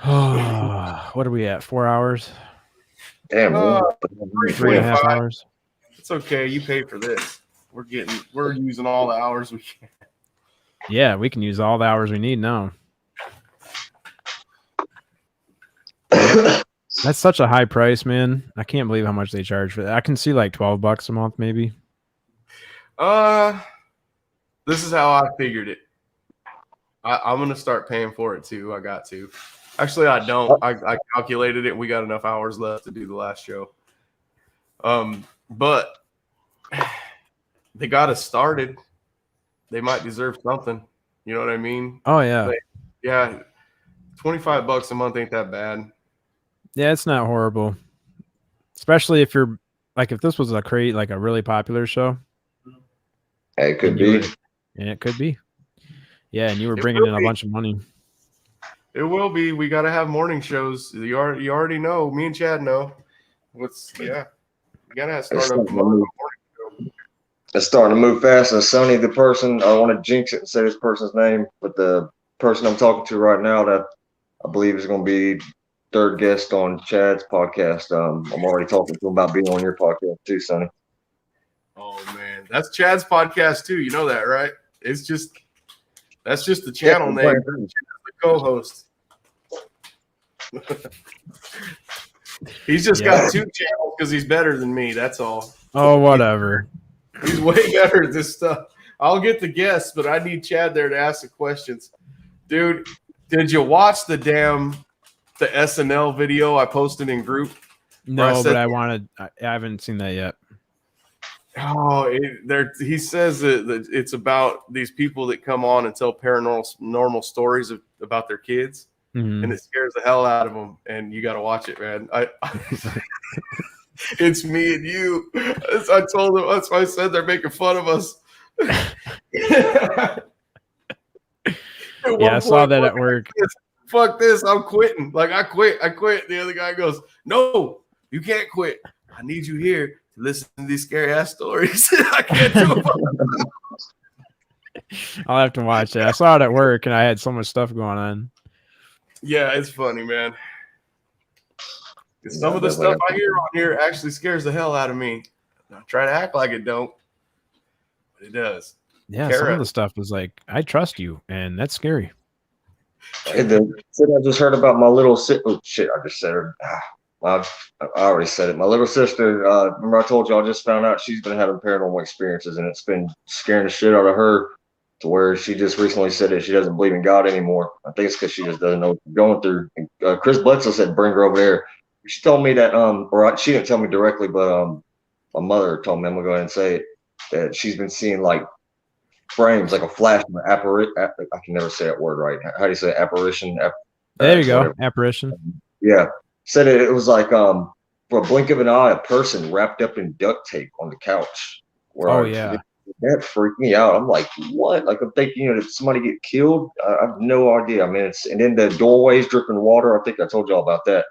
What are we at? 4 hours? Damn. 3.5 hours. It's okay. You pay for this. We're using all the hours we can. Yeah, we can use all the hours we need now. That's such a high price, man. I can't believe how much they charge for that. I can see like $12 a month, maybe. This is how I figured it. I'm gonna start paying for it too. I got to. Actually, I don't. I calculated it. We got enough hours left to do the last show. But they got us started. They might deserve something. You know what I mean? Oh yeah. Yeah. $25 a month ain't that bad. Yeah, it's not horrible. Especially if you're like, if this was a really popular show. It could be. And it could be. Yeah, and you were bringing in a bunch of money. It will be. We got to have morning shows. You already know. Me and Chad know. You got to start up tomorrow. It's starting to move fast. So Sonny, the person, I want to jinx it and say this person's name, but the person I'm talking to right now that I believe is going to be third guest on Chad's podcast. I'm already talking to him about being on your podcast too, Sonny. Oh man, that's Chad's podcast too. You know that, right? That's just the channel name. The co-host. He's just got 2 channels because he's better than me. That's all. Oh, whatever. He's way better at this stuff. I'll get the guests, but I need Chad there to ask the questions. Dude, did you watch the SNL video I posted in group? No, but I haven't seen that yet. Oh, he says that it's about these people that come on and tell paranormal stories about their kids, and it scares the hell out of them. And you got to watch it, man. It's me and you. As I told them, that's why I said they're making fun of us. Yeah, I saw that at work. Fuck this, I'm quitting. Like, I quit. The other guy goes, no, you can't quit. I need you here to listen to these scary ass stories. I can't do it. I'll have to watch it. I saw it at work and I had so much stuff going on. Yeah, it's funny, man. Some of the stuff I hear on here actually scares the hell out of me. I try to act like it don't, but it does. Yeah, some of the stuff is like, I trust you, and that's scary. Hey, the shit I just heard about my little sister. Oh, shit, I just said her. I already said it. My little sister, remember I told you I just found out she's been having paranormal experiences, and it's been scaring the shit out of her to where she just recently said that she doesn't believe in God anymore. I think it's because she just doesn't know what she's going through. And, Chris Bledsoe said, bring her over there. She told me that, or she didn't tell me directly, but my mother told me, I'm going to go ahead and say it, that she's been seeing like frames, like a flash of an apparition. I can never say that word right. How do you say it? Apparition? There you go. Apparition. Yeah. Said it was like, for a blink of an eye, a person wrapped up in duct tape on the couch. Yeah. That freaked me out. I'm like, what? Like, I'm thinking, did somebody get killed? I have no idea. I mean, and then the doorways dripping water. I think I told y'all about that.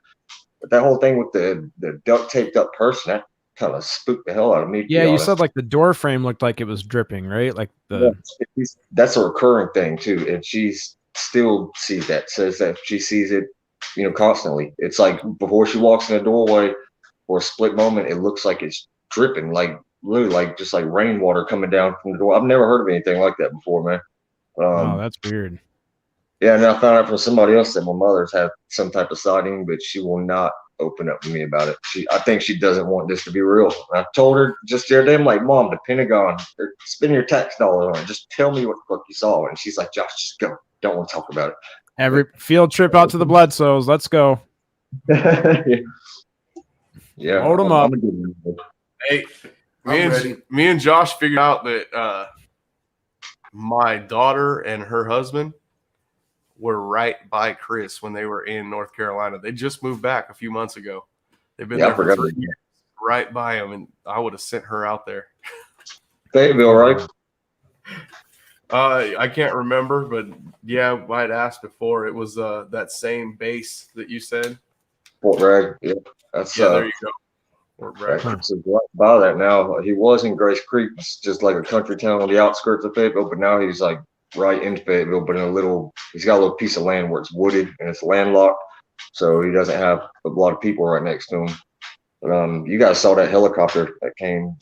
But that whole thing with the duct taped up person, that kind of spooked the hell out of me. Yeah, you said like the door frame looked like it was dripping, right? Like that's a recurring thing too, and she still sees that. Says that she sees it, constantly. It's like before she walks in the doorway for a split moment, it looks like it's dripping, like literally, like just like rainwater coming down from the door. I've never heard of anything like that before, man. Oh, that's weird. Yeah, and I found out from somebody else that my mother's had some type of sighting, but she will not open up to me about it. I think she doesn't want this to be real. And I told her just the other day, I'm like, Mom, the Pentagon, they're spending your tax dollars on it. Just tell me what the fuck you saw. And she's like, Josh, just go. Don't want to talk about it. Every field trip out to the Bledsoes. Let's go. Yeah. Yeah, Load 'em up. Hey, me and Josh figured out that my daughter and her husband were right by Chris when they were in North Carolina. They just moved back a few months ago. They've been there for 3 years, right by him, and I would have sent her out there. Fayetteville, right? I can't remember, but yeah, I'd asked before. It was that same base that you said. Fort Bragg. Yeah, that's there you go. Fort Bragg. It's right by that now. He was in Grace Creek, it's just like a country town on the outskirts of Fayetteville, but now he's like right in Fayetteville, but he's got a little piece of land where it's wooded and it's landlocked, so he doesn't have a lot of people right next to him. But you guys saw that helicopter that came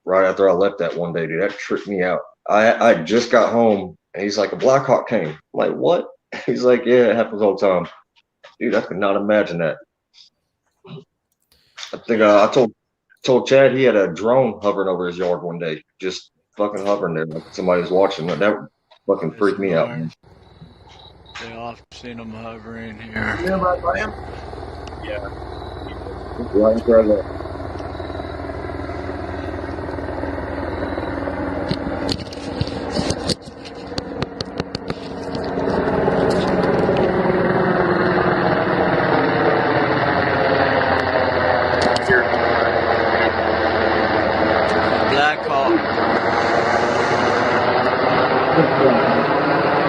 right after I left that one day, dude. That tripped me out. I just got home and he's like, a Black Hawk came. I'm like, what? He's like, yeah, it happens all the time. Dude, I could not imagine that. I think I told Chad he had a drone hovering over his yard one day, just fucking hovering there like somebody was watching. That fucking freaked me out. Man. They often seen them hovering here. You know about him? Yeah. Right there. Black Hawk.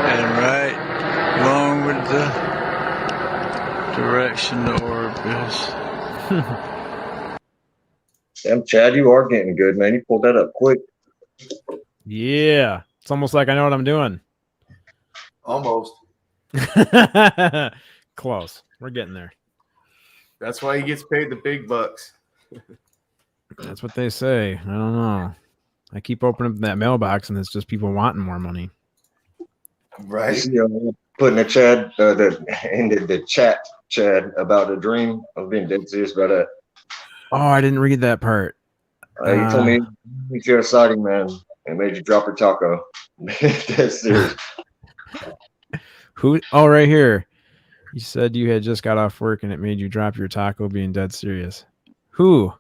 And right along with the direction the orb is. Damn, Chad, you are getting good, man. You pulled that up quick. Yeah. It's almost like I know what I'm doing. Almost. Close. We're getting there. That's why he gets paid the big bucks. That's what they say. I don't know. I keep opening up that mailbox and it's just people wanting more money. Right. Putting the Chad into the chat, Chad, about the dream. I was being dead serious about that. Oh, I didn't read that part. You told me you're a sighting, man, and made you drop your taco. That's serious. Who? Oh, right here. You said you had just got off work and it made you drop your taco, being dead serious. Who?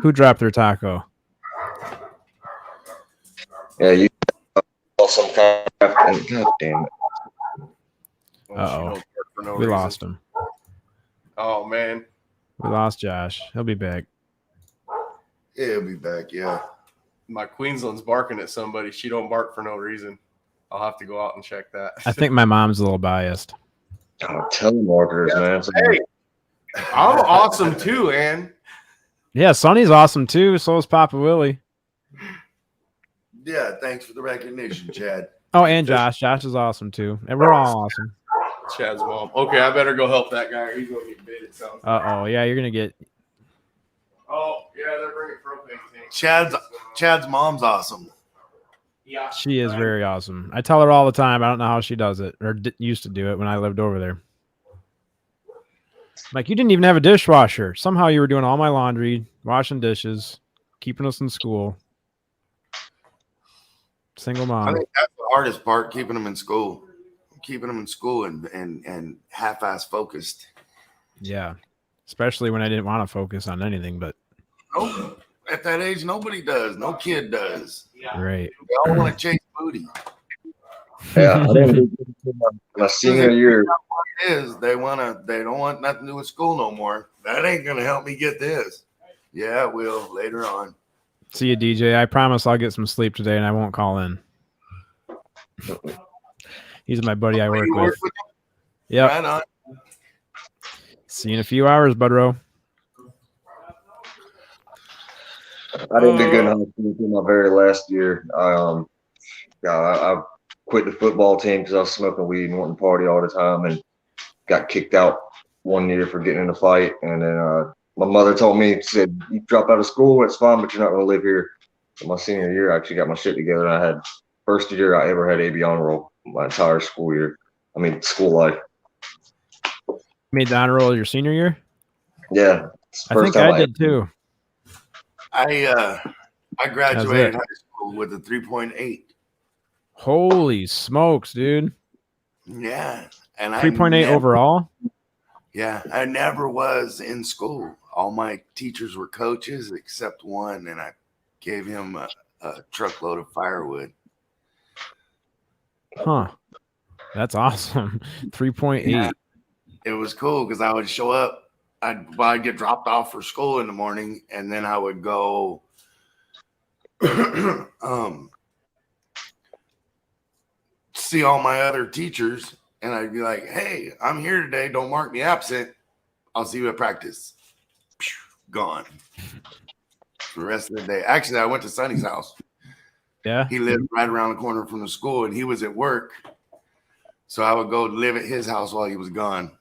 Who dropped their taco? Yeah, you some kind of. God damn it. Uh-oh. We lost him. Oh, man. We lost Josh. He'll be back. Yeah, he'll be back, yeah. My Queensland's barking at somebody. She don't bark for no reason. I'll have to go out and check that. I think my mom's a little biased. Oh, telemarketers, man. Hey, I'm awesome too, Ann. Yeah, Sonny's awesome too. So is Papa Willie. Yeah, thanks for the recognition, Chad. Oh, and Josh. Josh is awesome too. And we're all awesome. Chad's mom. Okay, I better go help that guy. He's gonna get bit. It sounds. Uh-oh. Yeah, you're gonna get. Oh, yeah, they're bringing propane tanks. Chad's mom's awesome. Yeah, she is very awesome. I tell her all the time. I don't know how she does it, or used to do it when I lived over there. Like, you didn't even have a dishwasher. Somehow you were doing all my laundry, washing dishes, keeping us in school. Single mom. I think that's the hardest part, keeping them in school. Keeping them in school and half-ass focused. Yeah. Especially when I didn't want to focus on anything, but nope. At that age, nobody does. No kid does. Right. They all want to chase booty. Yeah, I didn't do my senior year. They don't want nothing to do with school no more. That ain't gonna help me get this. Yeah, it will later on. See you, DJ. I promise I'll get some sleep today and I won't call in. He's my buddy I work with. Yeah. Right on. See you in a few hours, Budro. I didn't do good in high school until my very last year. I quit the football team because I was smoking weed and wanting to party all the time, and got kicked out one year for getting in a fight. And then my mother told me, said, "You drop out of school, it's fine, but you're not going to live here." So my senior year, I actually got my shit together. I had first year I ever had AB honor roll my entire school year. I mean, school life. Made the honor roll your senior year? Yeah. I think I did too. I graduated high school with a 3.8. Holy smokes, dude. Yeah. And 3.8 overall? Yeah, I never was in school. All my teachers were coaches except one, and I gave him a truckload of firewood. Huh. That's awesome. 3.8. Yeah, it was cool because I would show up. I'd get dropped off for school in the morning, and then I would go see all my other teachers, and I'd be like, "Hey, I'm here today. Don't mark me absent. I'll see you at practice." Gone for the rest of the day. Actually, I went to Sonny's house. Yeah. He lived right around the corner from the school, and he was at work. So I would go live at his house while he was gone.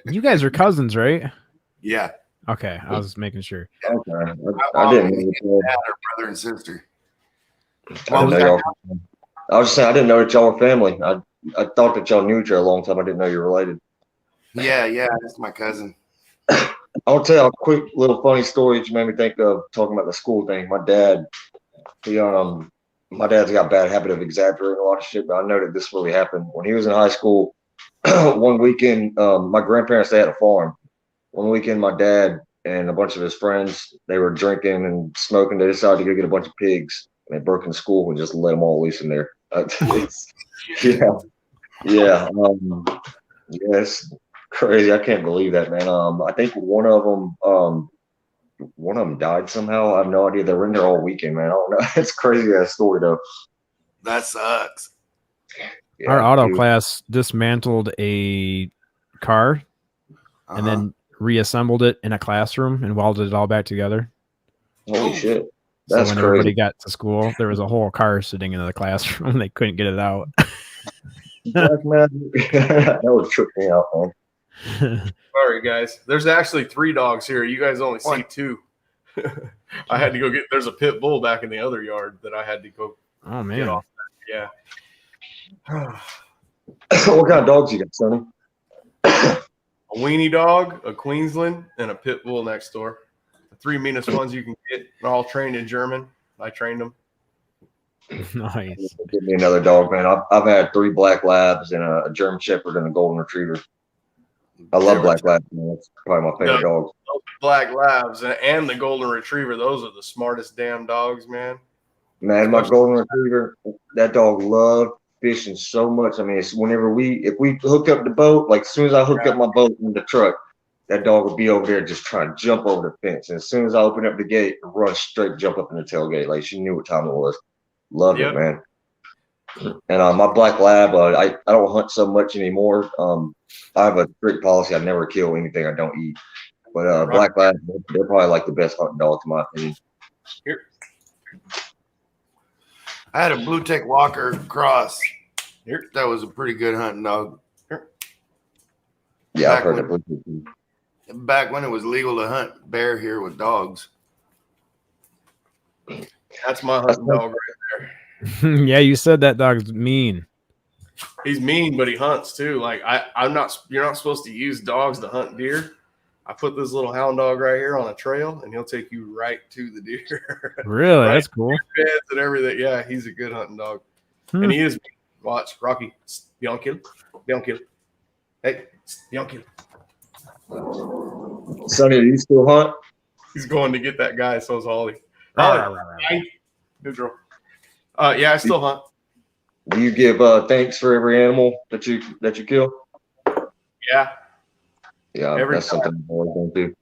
You guys are cousins, right? Yeah. Okay, I was making sure. Okay. I didn't know dad or brother and sister. I was just saying I didn't know that y'all were family. I thought that y'all knew each other a long time. I didn't know you were related. Yeah, that's my cousin. I'll tell you a quick little funny story that you made me think of talking about the school thing. My dad's got a bad habit of exaggerating a lot of shit, but I know that this really happened. When he was in high school, one weekend, my grandparents, they had a farm. One weekend, my dad and a bunch of his friends, they were drinking and smoking. They decided to go get a bunch of pigs, and they broke in school and just let them all loose in there. Yeah. It's crazy. I can't believe that, man. I think one of them died somehow. I have no idea. They were in there all weekend, man. I don't know. It's crazy that story though. That sucks. Yeah, our auto class dismantled a car and then reassembled it in a classroom and welded it all back together. Holy shit. That's so when everybody got to school, there was a whole car sitting in the classroom. They couldn't get it out. That would trip me out, man. Sorry, guys. There's actually 3 dogs here. You guys only see 2. I had to go get. There's a pit bull back in the other yard that I had to go. Oh man. Get off that. Yeah. What kind of dogs you got, Sonny? A weenie dog, a Queensland, and a pit bull next door. The 3 meanest ones you can get. They're all trained in German. I trained them. Nice. Give me another dog, man. I've had 3 black labs and a German Shepherd and a golden retriever. I love black labs, man. That's probably my favorite dog. Black labs and the golden retriever. Those are the smartest damn dogs, man. Man, my golden retriever, that dog loved fishing so much. I mean, it's if we hook up the boat, like as soon as I hook up my boat in the truck, that dog would be over there just trying to jump over the fence. And as soon as I open up the gate, run straight, jump up in the tailgate. Like she knew what time it was. Loved it, man. And my black lab, I don't hunt so much anymore. I have a strict policy. I never kill anything I don't eat. But black lab, they're probably like the best hunting dogs in my opinion. Here. I had a Blue Tech Walker cross. Here. That was a pretty good hunting dog. Here. Yeah, I've heard that. Back when it was legal to hunt bear here with dogs. That's my hunting dog right there. Yeah, you said that dog's mean. He's mean, but he hunts too. Like you're not supposed to use dogs to hunt deer. I put this little hound dog right here on a trail, and he'll take you right to the deer. Really? Right? That's cool. Beds and everything. Yeah, he's a good hunting dog. And he is. Watch, Rocky. Don't kill. Hey, don't kill. Sonny, do you still hunt? He's going to get that guy. So is Holly. Neutral. Yeah, I still hunt. Do you give thanks for every animal that you kill? Yeah. Yeah, that's something I'm always going to do.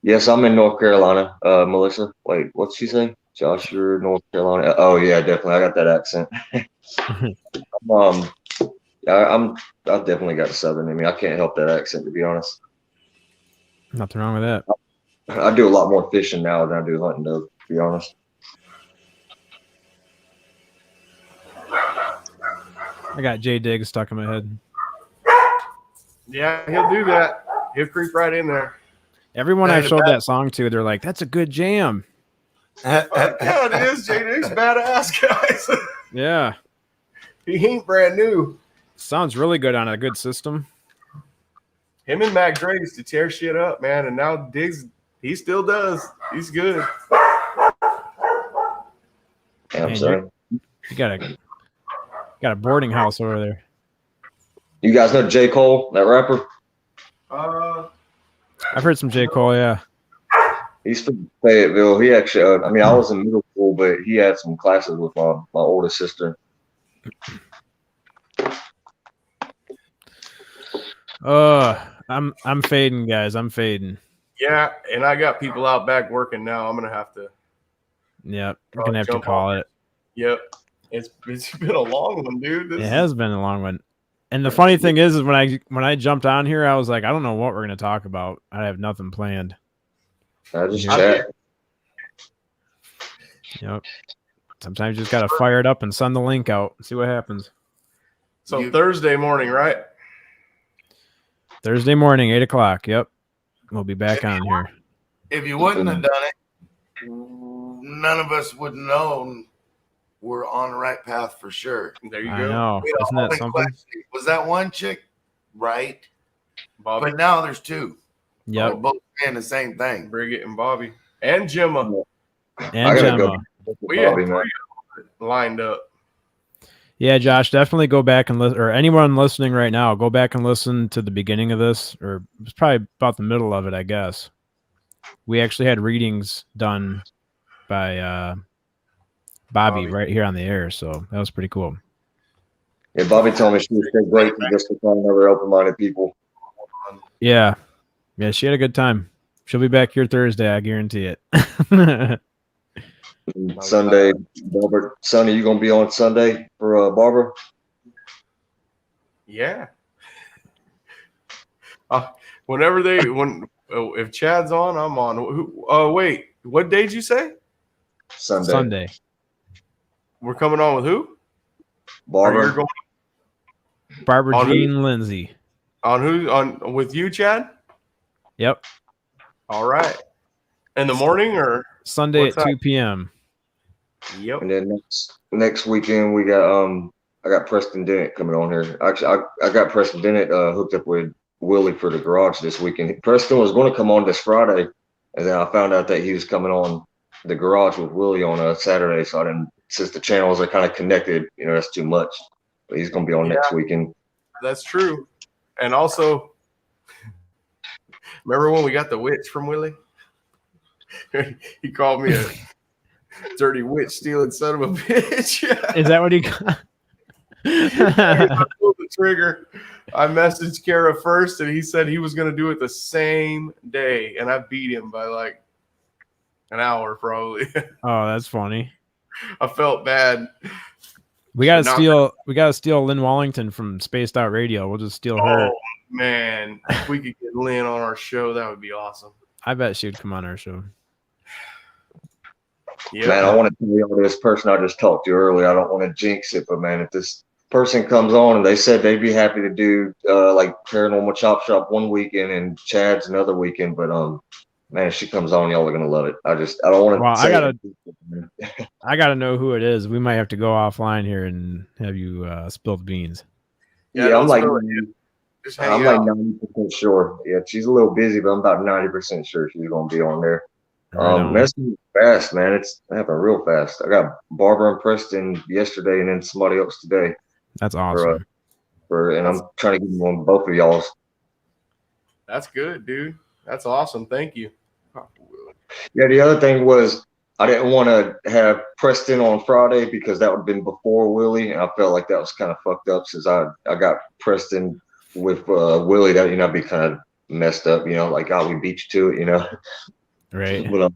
Yes, I'm in North Carolina. Melissa, wait, what's she say? Joshua, North Carolina. Oh yeah, definitely. I got that accent. I've definitely got a Southern in me. I can't help that accent, to be honest. Nothing wrong with that. I do a lot more fishing now than I do hunting, though, to be honest. I got J Diggs stuck in my head. Yeah, he'll do that. He'll creep right in there. Everyone I've showed that song to, they're like, "That's a good jam." Yeah, it is. J Diggs badass, guys. Yeah, he ain't brand new. Sounds really good on a good system. Him and Mac Dre used to tear shit up, man, and now Diggs, he still does. He's good. Yeah, I'm sorry. You got a boarding house over there. You guys know J. Cole, that rapper? I've heard some J. Cole, yeah. He's from Fayetteville. He actually, I mean, I was in middle school, but he had some classes with my oldest sister. I'm fading, guys. I'm fading. Yeah, and I got people out back working now. I'm gonna have to. Yeah, you're gonna have to call it. Yep, it's been a long one, dude. It has been a long one. And the funny thing is when I jumped on here, I was like, I don't know what we're gonna talk about. I have nothing planned. I just chat. Yep. Sometimes you just gotta fire it up and send the link out and see what happens. So Thursday morning, right? Thursday morning, 8 o'clock. Yep. We'll be back on here. If you wouldn't have done it, none of us would have known we're on the right path for sure. There you go. I know. Isn't that something? Was that one chick right? Bobby. But now there's two. Yep. They're both saying the same thing. Bridget and Bobby. And Gemma. And Gemma. We had three lined up. Yeah, Josh, definitely go back and listen, or anyone listening right now, go back and listen to the beginning of this, or it's probably about the middle of it, I guess. We actually had readings done by Bobby right here on the air, so that was pretty cool. Yeah, Bobby told me she was so grateful just to find other open-minded people. Yeah. Yeah, she had a good time. She'll be back here Thursday, I guarantee it. Sunday, Barbara. Sonny, you gonna be on Sunday for Barbara? Yeah. If Chad's on, I'm on. Wait, what day did you say? Sunday. We're coming on with who? Barbara. Barbara Jean Lindsay. On who? On with you, Chad? Yep. All right. In the morning or Sunday at 2 p.m. Yep. And then next weekend we got I got Preston Dennett coming on here. Actually, I got Preston Dennett hooked up with Willie for the garage this weekend. Preston was going to come on this Friday, and then I found out that he was coming on the garage with Willie on a Saturday. So I didn't, since the channels are kind of connected, that's too much. But he's going to be on next weekend. That's true. And also, remember when we got the witch from Willie? He called me a dirty witch stealing son of a bitch. Is that what he got? I pulled the trigger. I messaged Kara first, and he said he was going to do it the same day, and I beat him by like an hour probably. Oh, that's funny. I felt bad. We gotta steal Lynn Wallington from Spaced Out Radio. We'll just steal her. Oh man, if we could get Lynn on our show, that would be awesome. I bet she would come on our show. Yeah, man, I want to tell you this person I just talked to earlier. I don't want to jinx it, but man, if this person comes on and they said they'd be happy to do like Paranormal Chop Shop one weekend and Chad's another weekend, but man, if she comes on, y'all are gonna love it. I don't want to. Well, I gotta know who it is. We might have to go offline here and have you spill the beans. Yeah, I'm like 90% sure. Yeah, she's a little busy, but I'm about 90% sure she's gonna be on there. That's fast, man. It's happening real fast. I got Barbara and Preston yesterday, and then somebody else today. That's awesome. And I'm trying to get them on both of y'all's. That's good, dude. That's awesome. Thank you. Yeah, the other thing was I didn't want to have Preston on Friday because that would have been before Willie, and I felt like that was kind of fucked up since I got Preston with Willie. That I'd be kind of messed up, like we beat you to it, Right. But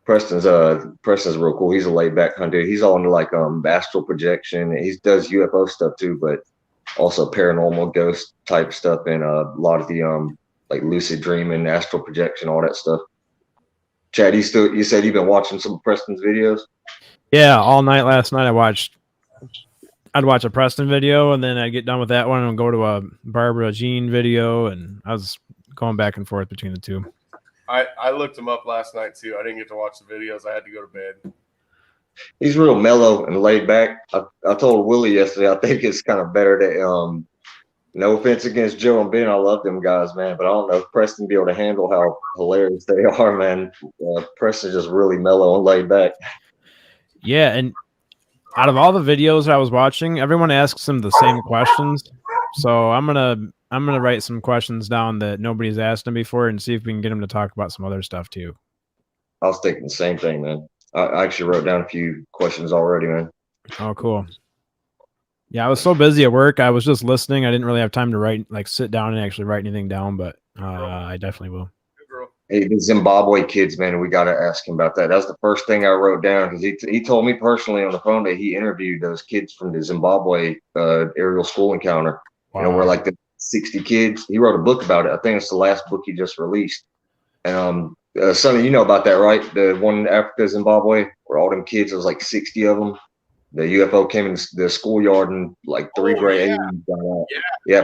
Preston's real cool. He's a laid back kind of dude. He's all into like astral projection. He does UFO stuff too, but also paranormal ghost type stuff and a lot of the like lucid dreaming, astral projection, all that stuff. Chad, you said you've been watching some of Preston's videos? Yeah, all night last night I'd watch a Preston video, and then I'd get done with that one and go to a Barbara Jean video, and I was going back and forth between the two. I looked him up last night too. I didn't get to watch the videos. I had to go to bed. He's real mellow and laid back. I told Willie yesterday, I think it's kind of better that no offense against Joe and Ben, I love them guys, man, but I don't know if Preston be able to handle how hilarious they are, man. Preston's just really mellow and laid back. Yeah, and out of all the videos I was watching, everyone asks him the same questions. So I'm gonna I'm gonna write some questions down that nobody's asked him before, and see if we can get him to talk about some other stuff too. I was thinking the same thing, man. I actually wrote down a few questions already, man. Oh, cool. Yeah, I was so busy at work. I was just listening. I didn't really have time to write, like, sit down and actually write anything down. But I definitely will. Hey, the Zimbabwe kids, man, we got to ask him about that. That's the first thing I wrote down because he told me personally on the phone that he interviewed those kids from the Zimbabwe aerial school encounter. Wow. You know, where like the 60 kids. He wrote a book about it. I think it's the last book he just released. And Sonny, you know about that, right? The one in Africa, Zimbabwe, where all them kids, there was like 60 of them. The UFO came in the schoolyard and like three grade yeah. Asians got out. Yeah,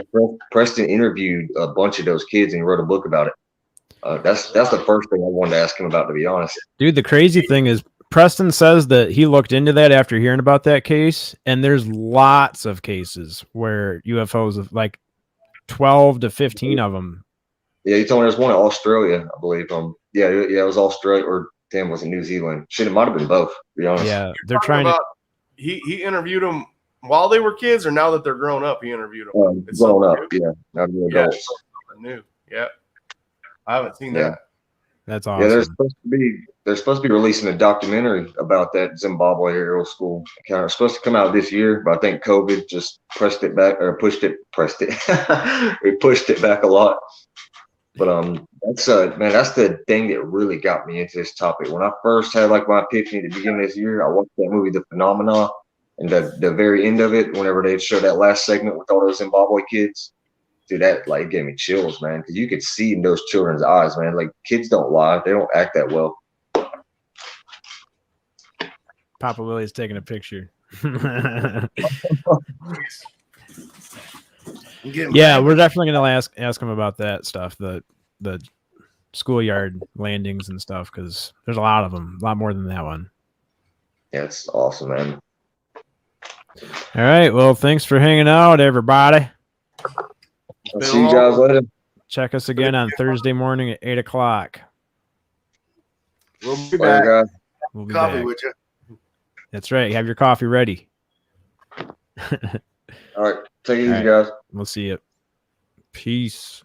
Preston interviewed a bunch of those kids and he wrote a book about it. That's the first thing I wanted to ask him about, to be honest. Dude, the crazy thing is Preston says that he looked into that after hearing about that case, and there's lots of cases where UFOs have like 12 to 15 of them. Yeah, he told me there's one in Australia, I believe. Yeah, it was Australia, or damn, was it New Zealand? Shit, it might have been both, to be honest. Yeah, they're trying to. He interviewed them while they were kids, or now that they're grown up, he interviewed them. It's grown up, yeah. Now they're adults. Something new. Yeah. I haven't seen that. That's awesome. Yeah, they're supposed to be releasing a documentary about that Zimbabwe aerial school. Kind of supposed to come out this year, but I think COVID just pushed it. It pushed it back a lot. But that's the thing that really got me into this topic. When I first had like my epiphany at the beginning of this year, I watched that movie The Phenomena, and the very end of it, whenever they showed that last segment with all those Zimbabwe kids. Dude, that like gave me chills, man, because you could see in those children's eyes, man. Like, kids don't lie; they don't act that well. Papa Willie's taking a picture. Yeah, we're definitely gonna ask him about that stuff, the schoolyard landings and stuff, because there's a lot of them, a lot more than that one. Yeah, it's awesome, man. All right, well, thanks for hanging out, everybody. I'll see you guys later. Check us again on Thursday morning at 8 o'clock. We'll be back. Guys. We'll be Coffee back. with you. That's right. Have your coffee ready. All right. Take it easy, guys. We'll see you. Peace.